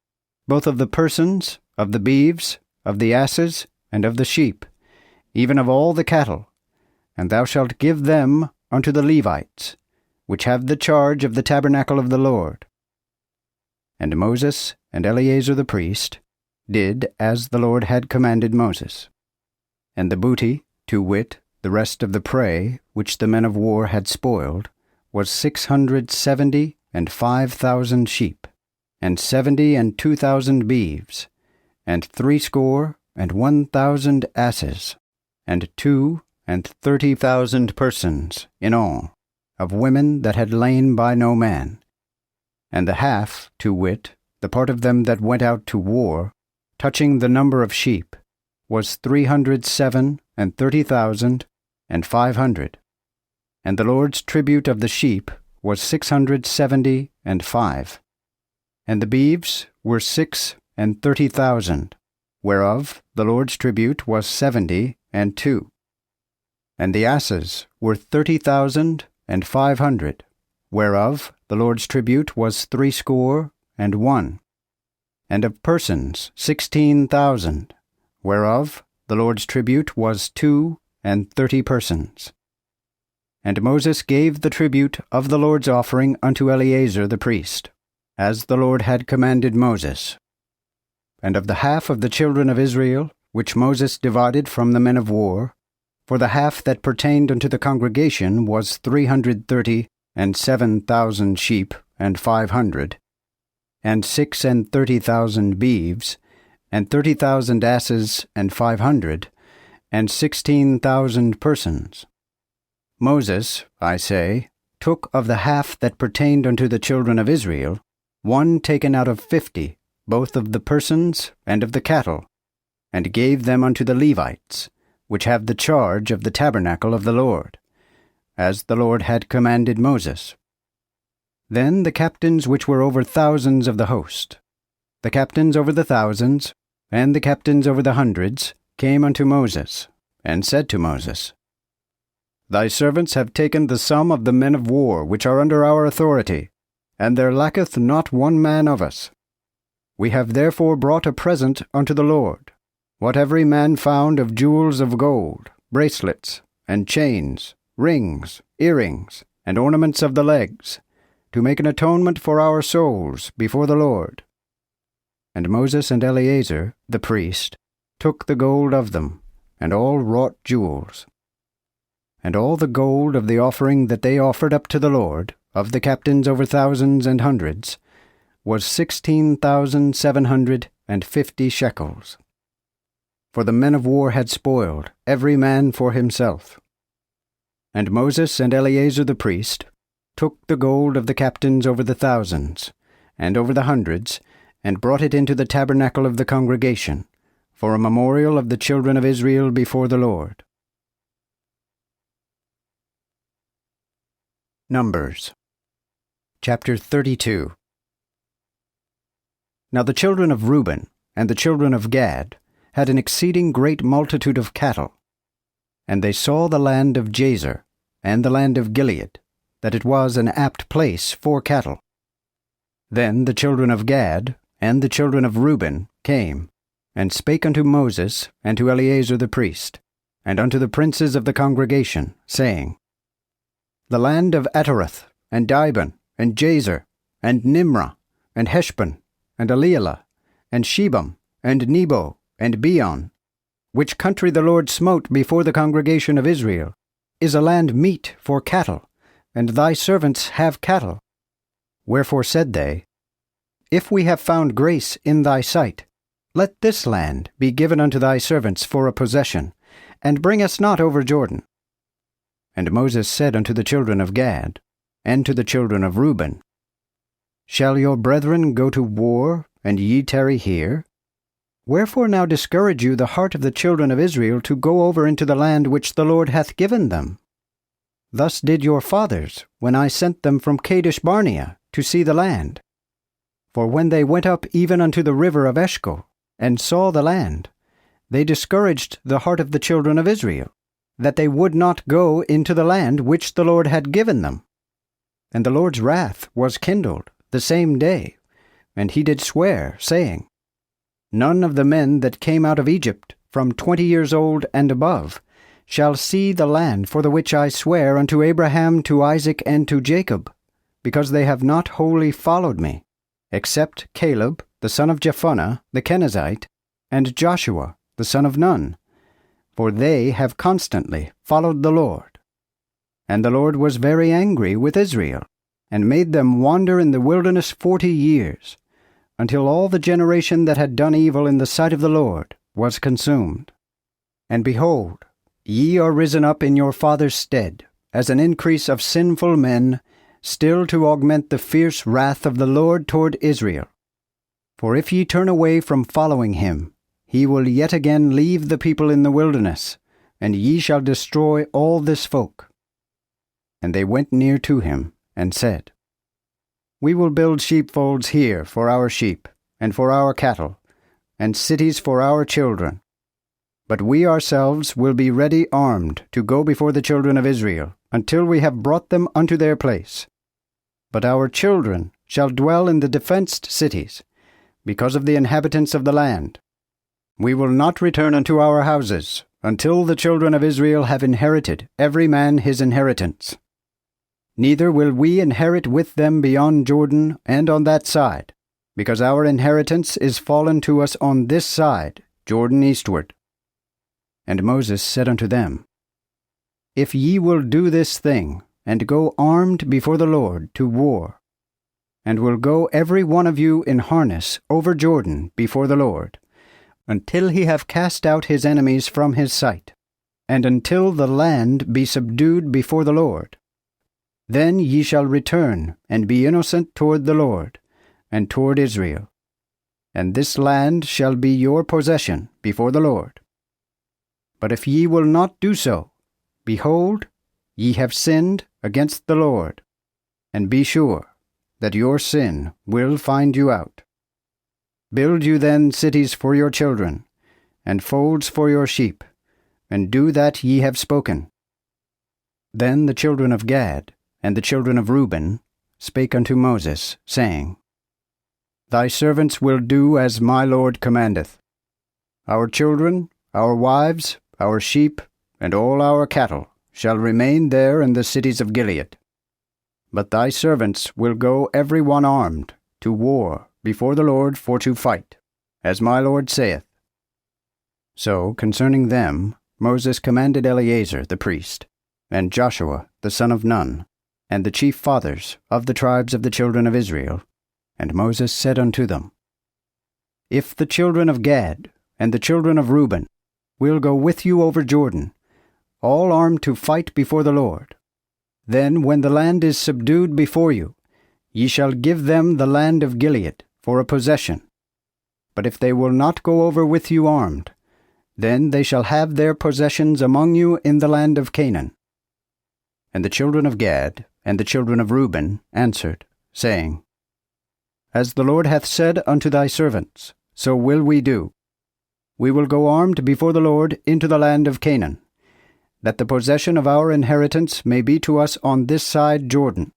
both of the persons, of the beeves, of the asses, and of the sheep, even of all the cattle, and thou shalt give them unto the Levites, which have the charge of the tabernacle of the Lord. And Moses and Eleazar the priest did as the Lord had commanded Moses. And the booty, to wit, the rest of the prey which the men of war had spoiled, was 675,000 sheep, and 72,000 beeves, and 61,000 asses, and 32,000 persons in all, of women that had lain by no man. And the half, to wit, the part of them that went out to war, touching the number of sheep, was 337,500. And the Lord's tribute of the sheep was 675. And the beeves were 36,000, whereof the Lord's tribute was 72. And the asses were 30,500, whereof the Lord's tribute was 61. And of persons 16,000, whereof the Lord's tribute was 32 persons. And Moses gave the tribute of the Lord's offering unto Eleazar the priest, as the Lord had commanded Moses. And of the half of the children of Israel, which Moses divided from the men of war, for the half that pertained unto the congregation was 337,000 sheep and 500, and 36,000 beeves, and 30,000 asses and 500, and 16,000 persons. Moses, I say, took of the half that pertained unto the children of Israel, one taken out of 50, both of the persons and of the cattle, and gave them unto the Levites, which have the charge of the tabernacle of the Lord, as the Lord had commanded Moses. Then the captains which were over thousands of the host, the captains over the thousands, and the captains over the hundreds, came unto Moses, and said to Moses, Thy servants have taken the sum of the men of war which are under our authority, and there lacketh not one man of us. We have therefore brought a present unto the Lord, what every man found of jewels of gold, bracelets, and chains, rings, earrings, and ornaments of the legs, to make an atonement for our souls before the Lord. And Moses and Eleazar, the priest, took the gold of them, and all wrought jewels. And all the gold of the offering that they offered up to the Lord, of the captains over thousands and hundreds, was 16,750 shekels. For the men of war had spoiled, every man for himself. And Moses and Eleazar the priest took the gold of the captains over the thousands, and over the hundreds, and brought it into the tabernacle of the congregation, for a memorial of the children of Israel before the Lord. Numbers chapter 32. Now the children of Reuben and the children of Gad had an exceeding great multitude of cattle, and they saw the land of Jazer and the land of Gilead, that it was an apt place for cattle. Then the children of Gad and the children of Reuben came, and spake unto Moses and to Eleazar the priest, and unto the princes of the congregation, saying, The land of Ataroth, and Dibon, and Jazer, and Nimrah, and Heshbon, and Elealeh, and Shebam, and Nebo, and Beon, which country the Lord smote before the congregation of Israel, is a land meet for cattle, and thy servants have cattle. Wherefore said they, If we have found grace in thy sight, let this land be given unto thy servants for a possession, and bring us not over Jordan. And Moses said unto the children of Gad, and to the children of Reuben, Shall your brethren go to war, and ye tarry here? Wherefore now discourage you the heart of the children of Israel to go over into the land which the Lord hath given them? Thus did your fathers, when I sent them from Kadesh Barnea to see the land. For when they went up even unto the river of Eshcol, and saw the land, they discouraged the heart of the children of Israel, that they would not go into the land which the Lord had given them. And the Lord's wrath was kindled the same day, and he did swear, saying, None of the men that came out of Egypt from 20 years old and above shall see the land for the which I swear unto Abraham, to Isaac, and to Jacob, because they have not wholly followed me, except Caleb the son of Jephunneh the Kenizzite, and Joshua the son of Nun, for they have constantly followed the Lord. And the Lord was very angry with Israel, and made them wander in the wilderness 40 years, until all the generation that had done evil in the sight of the Lord was consumed. And behold, ye are risen up in your fathers' stead, as an increase of sinful men, still to augment the fierce wrath of the Lord toward Israel. For if ye turn away from following him, he will yet again leave the people in the wilderness, and ye shall destroy all this folk. And they went near to him, and said, We will build sheepfolds here for our sheep, and for our cattle, and cities for our children. But we ourselves will be ready armed to go before the children of Israel, until we have brought them unto their place. But our children shall dwell in the defenced cities, because of the inhabitants of the land. We will not return unto our houses, until the children of Israel have inherited every man his inheritance. Neither will we inherit with them beyond Jordan and on that side, because our inheritance is fallen to us on this side, Jordan eastward. And Moses said unto them, If ye will do this thing, and go armed before the Lord to war, and will go every one of you in harness over Jordan before the Lord, until he have cast out his enemies from his sight, and until the land be subdued before the Lord, then ye shall return and be innocent toward the Lord, and toward Israel. And this land shall be your possession before the Lord. But if ye will not do so, behold, ye have sinned against the Lord, and be sure that your sin will find you out. Build you then cities for your children, and folds for your sheep, and do that ye have spoken. Then the children of Gad and the children of Reuben spake unto Moses, saying, Thy servants will do as my Lord commandeth. Our children, our wives, our sheep, and all our cattle shall remain there in the cities of Gilead. But thy servants will go every one armed to war before the Lord for to fight, as my Lord saith. So concerning them Moses commanded Eleazar the priest, and Joshua the son of Nun, and the chief fathers of the tribes of the children of Israel. And Moses said unto them, If the children of Gad and the children of Reuben will go with you over Jordan, all armed to fight before the Lord, then when the land is subdued before you, ye shall give them the land of Gilead for a possession. But if they will not go over with you armed, then they shall have their possessions among you in the land of Canaan. And the children of Gad and the children of Reuben answered, saying, As the Lord hath said unto thy servants, so will we do. We will go armed before the Lord into the land of Canaan, that the possession of our inheritance may be to us on this side Jordan.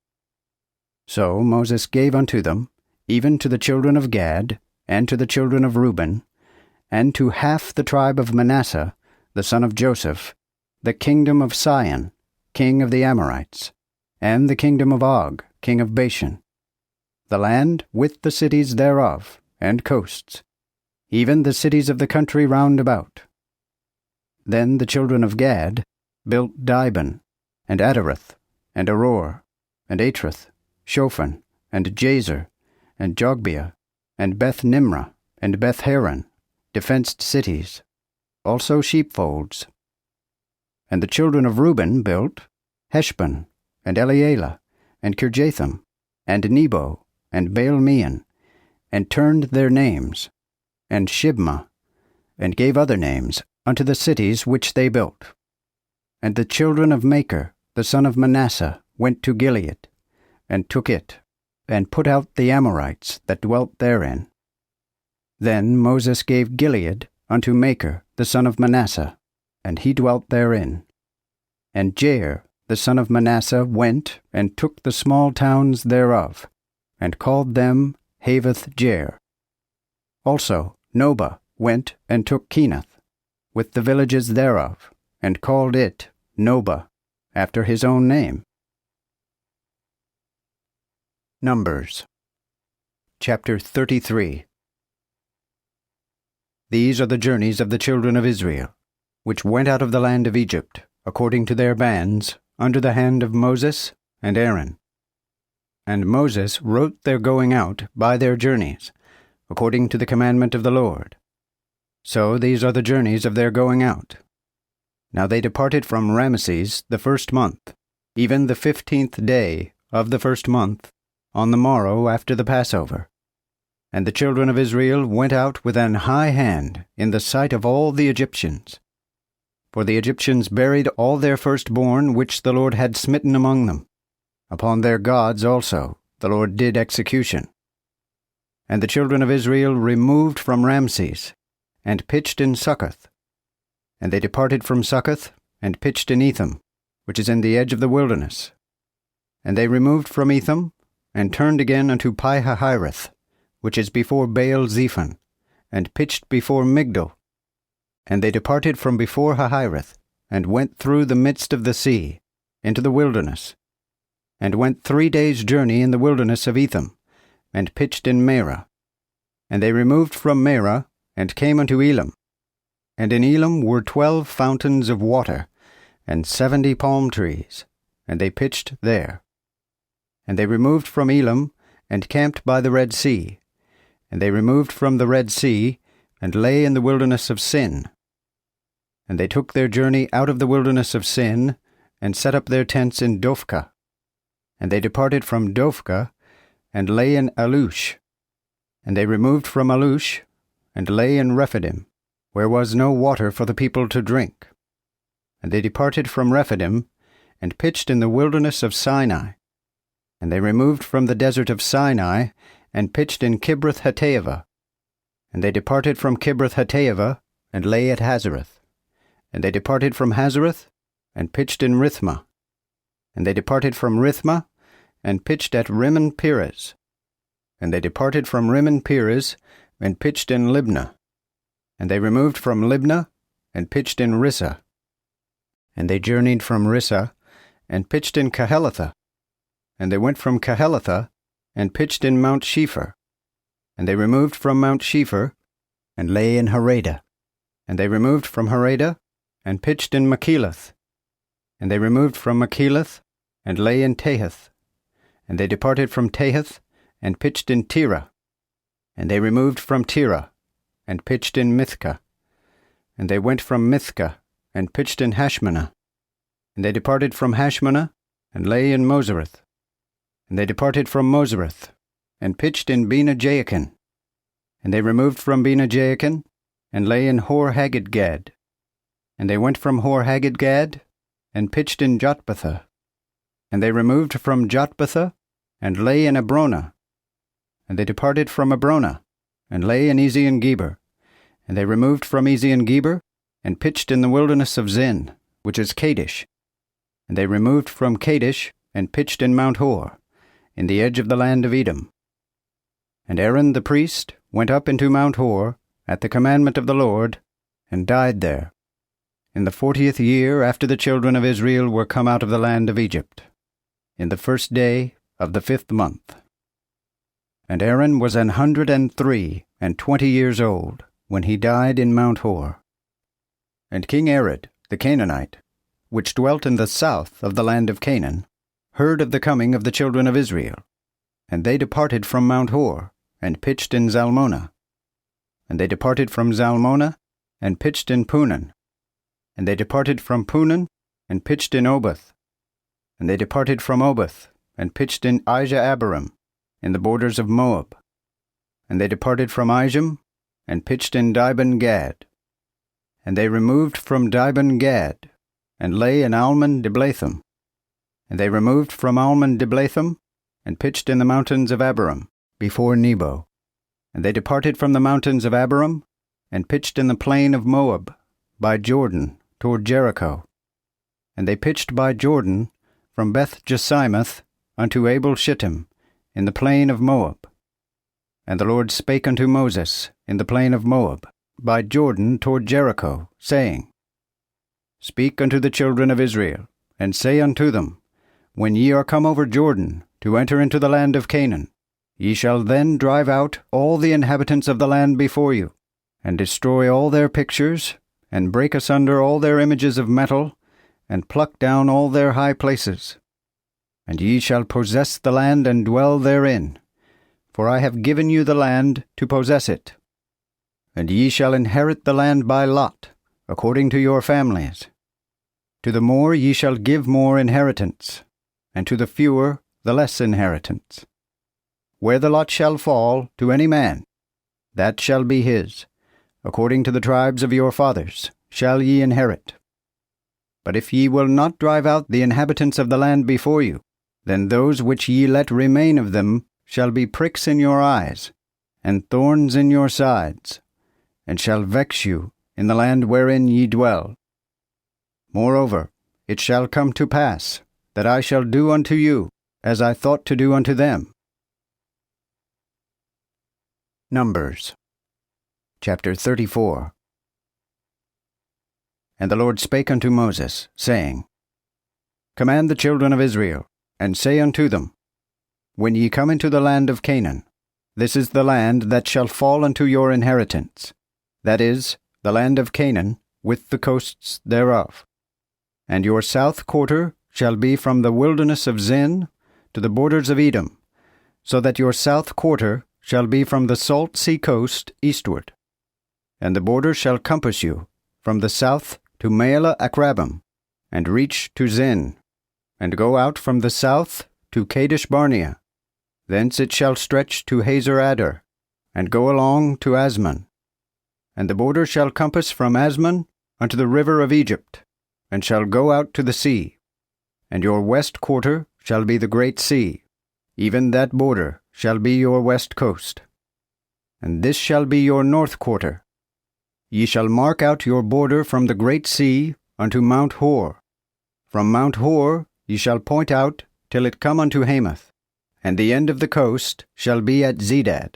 So Moses gave unto them, even to the children of Gad, and to the children of Reuben, and to half the tribe of Manasseh, the son of Joseph, the kingdom of Sihon, king of the Amorites, and the kingdom of Og, king of Bashan, the land with the cities thereof, and coasts, even the cities of the country round about. Then the children of Gad built Dibon, and Adareth, and Aror, and Atreth, Shophan, and Jazer, and Jogbeah, and Beth-Nimrah, and Beth-Haran, defenced cities, also sheepfolds. And the children of Reuben built Heshbon, and Elealeh, and Kirjathim, and Nebo, and Baal-meon, and turned their names, and Shibmah, and gave other names unto the cities which they built. And the children of Machir, the son of Manasseh, went to Gilead, and took it, and put out the Amorites that dwelt therein. Then Moses gave Gilead unto Machir, the son of Manasseh, and he dwelt therein. And Jair, the son of Manasseh, went and took the small towns thereof, and called them Havoth-Jair. Also Nobah went and took Kenath, with the villages thereof, and called it Nobah, after his own name. Numbers chapter 33. These are the journeys of the children of Israel, which went out of the land of Egypt, according to their bands, under the hand of Moses and Aaron. And Moses wrote their going out by their journeys, according to the commandment of the Lord. So these are the journeys of their going out. Now they departed from Ramesses the 1st month, even the 15th day of the 1st month, on the morrow after the Passover. And the children of Israel went out with an high hand in the sight of all the Egyptians. For the Egyptians buried all their firstborn which the Lord had smitten among them. Upon their gods also the Lord did execution. And the children of Israel removed from Ramesses, and pitched in Succoth. And they departed from Succoth, and pitched in Etham, which is in the edge of the wilderness. And they removed from Etham, and turned again unto Pi-hahiroth, which is before Baal-zephon, and pitched before Migdol. And they departed from before Hahiroth, and went through the midst of the sea, into the wilderness, and went 3 days' journey in the wilderness of Etham, and pitched in Marah. And they removed from Marah, and came unto Elam. And in Elam were 12 fountains of water, and 70 palm trees, and they pitched there. And they removed from Elam, and camped by the Red Sea. And they removed from the Red Sea, and lay in the wilderness of Sin. And they took their journey out of the wilderness of Sin, and set up their tents in Dophkah. And they departed from Dophkah, and lay in Alush. And they removed from Alush, and lay in Rephidim, where was no water for the people to drink. And they departed from Rephidim, and pitched in the wilderness of Sinai. And they removed from the desert of Sinai, and pitched in Kibroth-Hattaavah. And they departed from Kibroth-Hattaavah, and lay at Hazareth. And they departed from Hazareth, and pitched in Rithmah. And they departed from Rithmah, and pitched at Rimmon-Perez. And they departed from Rimmon-Perez, and pitched in Libnah. And they removed from Libnah, and pitched in Rissah. And they journeyed from Rissah, and pitched in Kehelatha. And they went from Kehelatha, and pitched in Mount Shepher. And they removed from Mount Shepher, and lay in Harada. And they removed from Harada, and pitched in Makelath. And they removed from Makelath, and lay in Tahath. And they departed from Tahath, and pitched in Terah. And they removed from Terah, and pitched in Mithkah. And they went from Mithkah, and pitched in Hashmanah. And they departed from Hashmanah, and lay in Mosereth. And they departed from Mosereth, and pitched in Bene-Jaakan. And they removed from Bene-Jaakan, and lay in Hor-Haggidgad. And they went from Hor-Haggidgad, and pitched in Jotbathah. And they removed from Jotbathah, and lay in Abronah. And they departed from Abronah, and lay in Ezion-Geber. And they removed from Ezion-Geber, and pitched in the wilderness of Zin, which is Kadesh. And they removed from Kadesh, and pitched in Mount Hor, in the edge of the land of Edom. And Aaron the priest went up into Mount Hor, at the commandment of the Lord, and died there, in the 40th year after the children of Israel were come out of the land of Egypt, in the 1st day of the 5th month. And Aaron was 103 and 20 years old, when he died in Mount Hor. And King Arad, the Canaanite, which dwelt in the south of the land of Canaan, heard of the coming of the children of Israel. And they departed from Mount Hor, and pitched in Zalmonah. And they departed from Zalmonah, and pitched in Punon. And they departed from Punon, and pitched in Oboth. And they departed from Oboth, and pitched in Ijah-abarim, in the borders of Moab. And they departed from Ijam, and pitched in Dibon-Gad. And they removed from Dibon-Gad, and lay in Almon-Diblatham. And they removed from Almon-Diblatham, and pitched in the mountains of Abarim, before Nebo. And they departed from the mountains of Abarim, and pitched in the plain of Moab, by Jordan, toward Jericho. And they pitched by Jordan, from Beth-Jesimath unto Abel-Shittim, in the plain of Moab. And the Lord spake unto Moses in the plain of Moab, by Jordan toward Jericho, saying, Speak unto the children of Israel, and say unto them, When ye are come over Jordan, to enter into the land of Canaan, ye shall then drive out all the inhabitants of the land before you, and destroy all their pictures, and break asunder all their images of metal, and pluck down all their high places. And ye shall possess the land and dwell therein, for I have given you the land to possess it. And ye shall inherit the land by lot, according to your families. To the more ye shall give more inheritance, and to the fewer the less inheritance. Where the lot shall fall to any man, that shall be his. According to the tribes of your fathers shall ye inherit. But if ye will not drive out the inhabitants of the land before you, then those which ye let remain of them shall be pricks in your eyes, and thorns in your sides, and shall vex you in the land wherein ye dwell. Moreover, it shall come to pass, that I shall do unto you as I thought to do unto them. Numbers chapter 34. And the Lord spake unto Moses, saying, Command the children of Israel, and say unto them, When ye come into the land of Canaan, this is the land that shall fall unto your inheritance, that is, the land of Canaan, with the coasts thereof. And your south quarter shall be from the wilderness of Zin to the borders of Edom, so that your south quarter shall be from the salt sea coast eastward. And the border shall compass you from the south to Maala Akrabim, and reach to Zin, and go out from the south to Kadesh Barnea. Thence it shall stretch to Hazer Adar, and go along to Asmon. And the border shall compass from Asmon unto the river of Egypt, and shall go out to the sea. And your west quarter shall be the great sea, even that border shall be your west coast. And this shall be your north quarter. Ye shall mark out your border from the great sea unto Mount Hor. From Mount Hor ye shall point out till it come unto Hamath, and the end of the coast shall be at Zedad.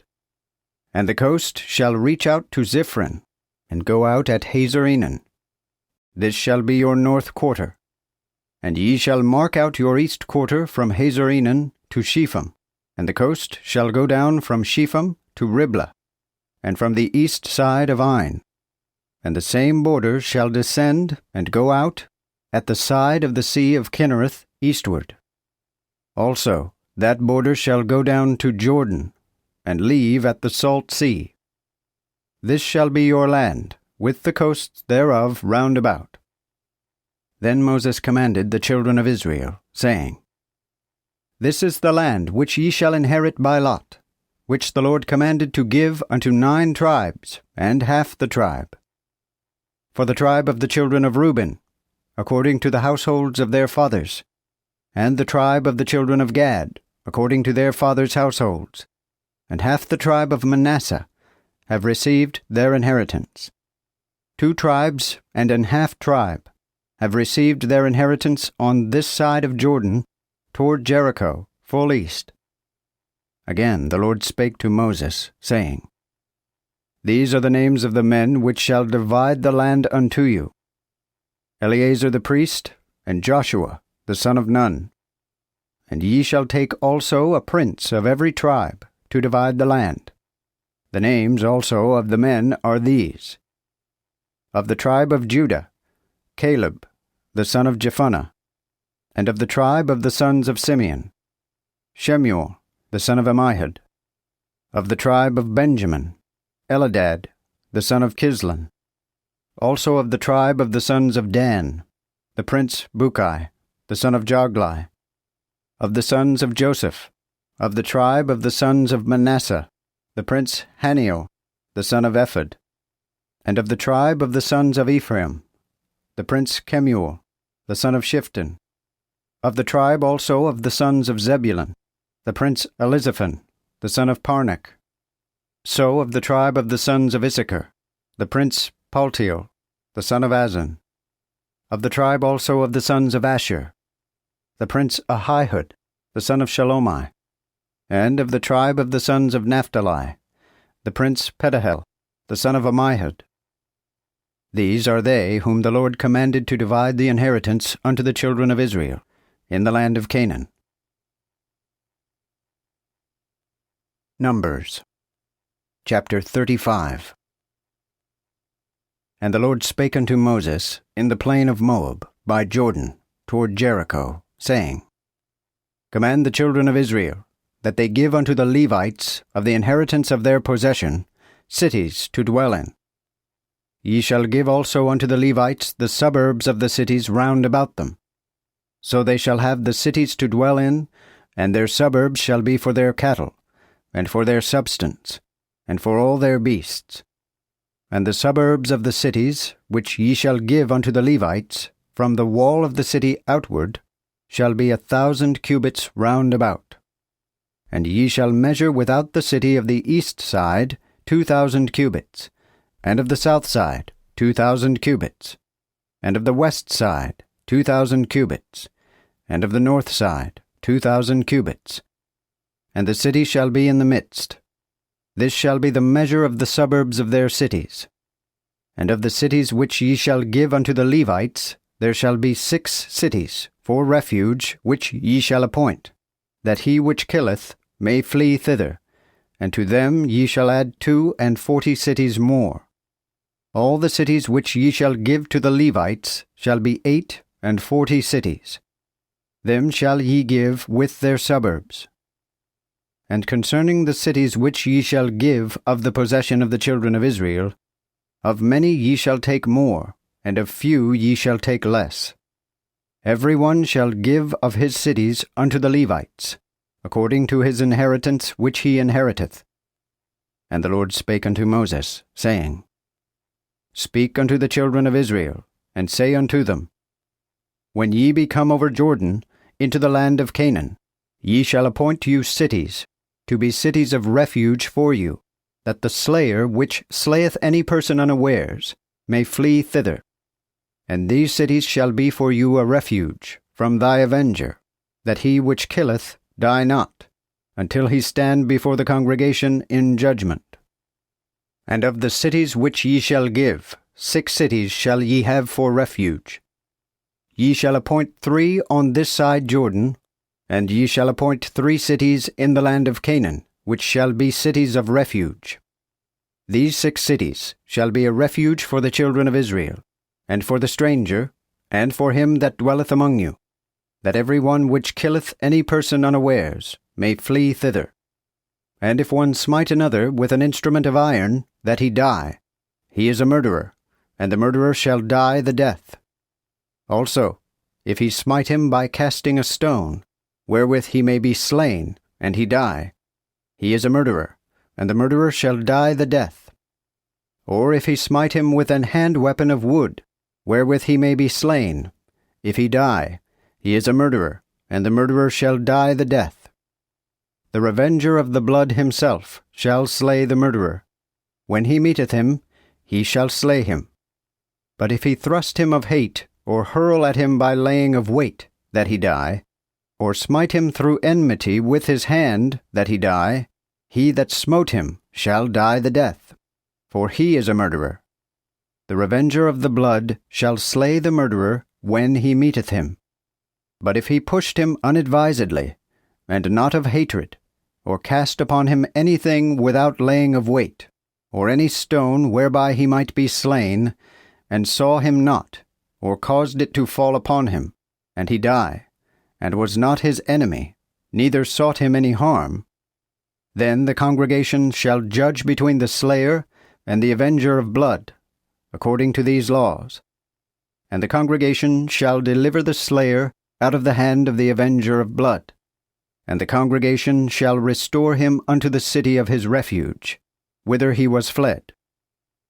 And the coast shall reach out to Ziphron, and go out at Hazer Enan. This shall be your north quarter. And ye shall mark out your east quarter from Hazer Enan to Shepham, and the coast shall go down from Shepham to Riblah, and from the east side of Ain. And the same border shall descend and go out at the side of the sea of Kinnereth eastward. Also that border shall go down to Jordan, and leave at the salt sea. This shall be your land, with the coasts thereof round about. Then Moses commanded the children of Israel, saying, This is the land which ye shall inherit by lot, which the Lord commanded to give unto 9 tribes, and half the tribe. For the tribe of the children of Reuben, according to the households of their fathers, and the tribe of the children of Gad, according to their fathers' households, and half the tribe of Manasseh, have received their inheritance. 2 tribes and an half tribe have received their inheritance on this side of Jordan, toward Jericho, full east. Again the Lord spake to Moses, saying, These are the names of the men which shall divide the land unto you: Eleazar the priest, and Joshua the son of Nun. And ye shall take also a prince of every tribe to divide the land. The names also of the men are these: Of the tribe of Judah, Caleb the son of Jephunneh. And of the tribe of the sons of Simeon, Shemuel the son of Ammihud. Of the tribe of Benjamin, Eladad the son of Kislon. Also of the tribe of the sons of Dan, the prince Bukai the son of Joglai. Of the sons of Joseph, of the tribe of the sons of Manasseh, the prince Haniel the son of Ephod. And of the tribe of the sons of Ephraim, the prince Kemuel the son of Shifton. Of the tribe also of the sons of Zebulun, the prince Elizaphan the son of Parnach. So of the tribe of the sons of Issachar, the prince Paltiel the son of Azan. Of the tribe also of the sons of Asher, the prince Ahihud the son of Shalomai. And of the tribe of the sons of Naphtali, the prince Pedahel the son of Ammihud. These are they whom the Lord commanded to divide the inheritance unto the children of Israel in the land of Canaan. Numbers chapter 35. And the Lord spake unto Moses in the plain of Moab, by Jordan, toward Jericho, saying, Command the children of Israel, that they give unto the Levites of the inheritance of their possession cities to dwell in. Ye shall give also unto the Levites the suburbs of the cities round about them. So they shall have the cities to dwell in, and their suburbs shall be for their cattle, and for their substance, and for all their beasts. And the suburbs of the cities, which ye shall give unto the Levites, from the wall of the city outward, shall be 1,000 cubits round about. And ye shall measure without the city of the east side 2,000 cubits, and of the south side 2,000 cubits, and of the west side 2,000 cubits, and of the north side 2,000 cubits. And the city shall be in the midst. This shall be the measure of the suburbs of their cities. And of the cities which ye shall give unto the Levites, there shall be 6 cities for refuge, which ye shall appoint, that he which killeth may flee thither, and to them ye shall add 42 cities more. All the cities which ye shall give to the Levites shall be 48 cities. Them shall ye give with their suburbs. And concerning the cities which ye shall give of the possession of the children of Israel, of many ye shall take more, and of few ye shall take less. Every one shall give of his cities unto the Levites, according to his inheritance which he inheriteth. And the Lord spake unto Moses, saying, Speak unto the children of Israel, and say unto them, When ye be come over Jordan into the land of Canaan, ye shall appoint you cities, to be cities of refuge for you, that the slayer which slayeth any person unawares may flee thither. And these cities shall be for you a refuge from thy avenger, that he which killeth die not, until he stand before the congregation in judgment. And of the cities which ye shall give, 6 cities shall ye have for refuge. Ye shall appoint 3 on this side Jordan, and ye shall appoint 3 cities in the land of Canaan, which shall be cities of refuge. These 6 cities shall be a refuge for the children of Israel, and for the stranger, and for him that dwelleth among you, that every one which killeth any person unawares may flee thither. And if one smite another with an instrument of iron, that he die, he is a murderer, and the murderer shall die the death. Also, if he smite him by casting a stone, wherewith he may be slain, and he die, he is a murderer, and the murderer shall die the death. Or if he smite him with an hand weapon of wood, wherewith he may be slain, if he die, he is a murderer, and the murderer shall die the death. The revenger of the blood himself shall slay the murderer. When he meeteth him, he shall slay him. But if he thrust him of hate, or hurl at him by laying of weight, that he die, or smite him through enmity with his hand, that he die, he that smote him shall die the death, for he is a murderer. The revenger of the blood shall slay the murderer when he meeteth him. But if he pushed him unadvisedly, and not of hatred, or cast upon him anything without laying of weight, or any stone whereby he might be slain, and saw him not, or caused it to fall upon him, and he die, and was not his enemy, neither sought him any harm, then the congregation shall judge between the slayer and the avenger of blood, according to these laws. And the congregation shall deliver the slayer out of the hand of the avenger of blood, and the congregation shall restore him unto the city of his refuge, whither he was fled.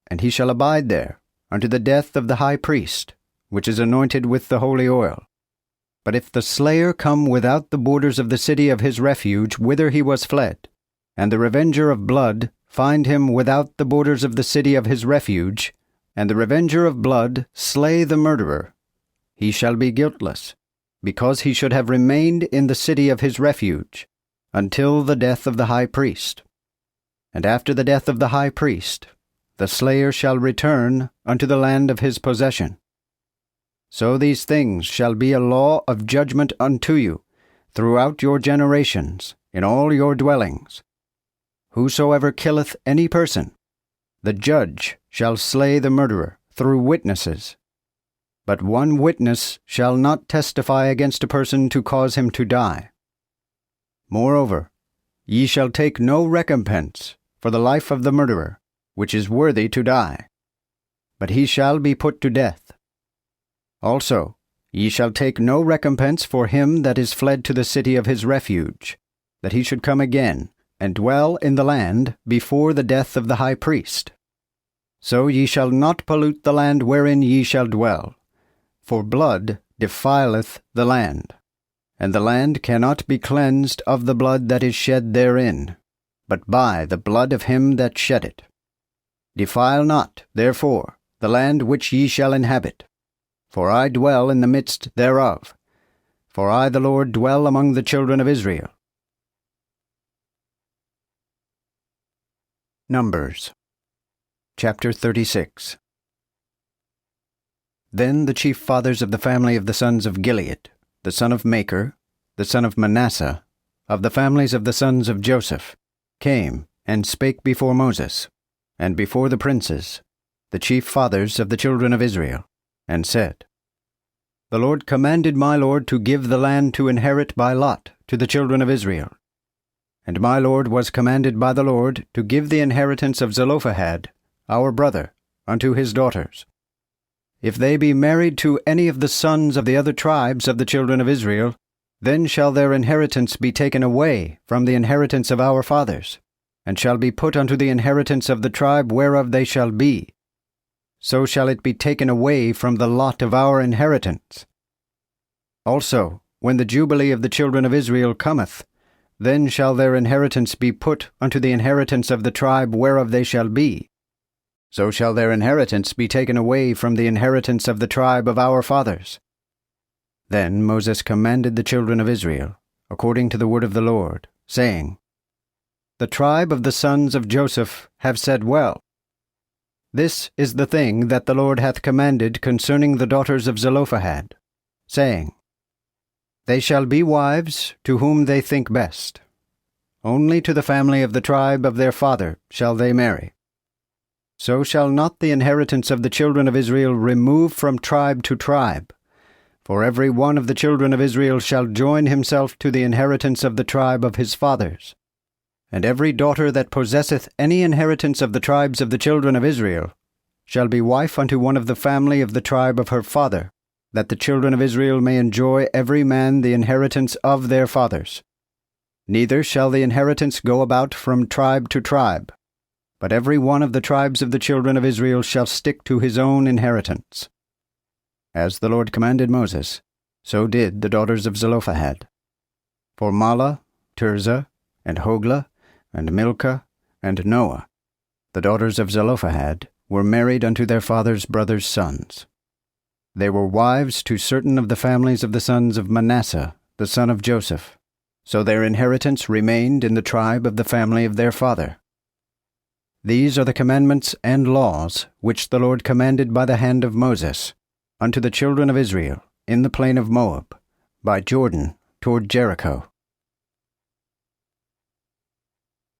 And he shall abide there unto the death of the high priest, which is anointed with the holy oil. But if the slayer come without the borders of the city of his refuge whither he was fled, and the revenger of blood find him without the borders of the city of his refuge, and the revenger of blood slay the murderer, he shall be guiltless, because he should have remained in the city of his refuge, until the death of the high priest. And after the death of the high priest, the slayer shall return unto the land of his possession. So these things shall be a law of judgment unto you throughout your generations, in all your dwellings. Whosoever killeth any person, the judge shall slay the murderer through witnesses. But one witness shall not testify against a person to cause him to die. Moreover, ye shall take no recompense for the life of the murderer, which is worthy to die, but he shall be put to death. Also, ye shall take no recompense for him that is fled to the city of his refuge, that he should come again, and dwell in the land before the death of the high priest. So ye shall not pollute the land wherein ye shall dwell, for blood defileth the land, and the land cannot be cleansed of the blood that is shed therein, but by the blood of him that shed it. Defile not, therefore, the land which ye shall inhabit, for I dwell in the midst thereof, for I the Lord dwell among the children of Israel. Numbers chapter 36. Then the chief fathers of the family of the sons of Gilead, the son of Machir, the son of Manasseh, of the families of the sons of Joseph, came and spake before Moses, and before the princes, the chief fathers of the children of Israel, and said, The Lord commanded my Lord to give the land to inherit by lot to the children of Israel. And my Lord was commanded by the Lord to give the inheritance of Zelophehad, our brother, unto his daughters. If they be married to any of the sons of the other tribes of the children of Israel, then shall their inheritance be taken away from the inheritance of our fathers, and shall be put unto the inheritance of the tribe whereof they shall be. So shall it be taken away from the lot of our inheritance. Also, when the Jubilee of the children of Israel cometh, then shall their inheritance be put unto the inheritance of the tribe whereof they shall be. So shall their inheritance be taken away from the inheritance of the tribe of our fathers. Then Moses commanded the children of Israel, according to the word of the Lord, saying, The tribe of the sons of Joseph have said well. This is the thing that the Lord hath commanded concerning the daughters of Zelophehad, saying, They shall be wives to whom they think best. Only to the family of the tribe of their father shall they marry. So shall not the inheritance of the children of Israel remove from tribe to tribe, for every one of the children of Israel shall join himself to the inheritance of the tribe of his fathers. And every daughter that possesseth any inheritance of the tribes of the children of Israel shall be wife unto one of the family of the tribe of her father, that the children of Israel may enjoy every man the inheritance of their fathers. Neither shall the inheritance go about from tribe to tribe, but every one of the tribes of the children of Israel shall stick to his own inheritance. As the Lord commanded Moses, so did the daughters of Zelophehad. For Mahlah, Tirzah, and Hoglah, and Milcah, and Noah, the daughters of Zelophehad, were married unto their father's brothers' sons. They were wives to certain of the families of the sons of Manasseh, the son of Joseph, so their inheritance remained in the tribe of the family of their father. These are the commandments and laws which the Lord commanded by the hand of Moses unto the children of Israel in the plain of Moab, by Jordan toward Jericho,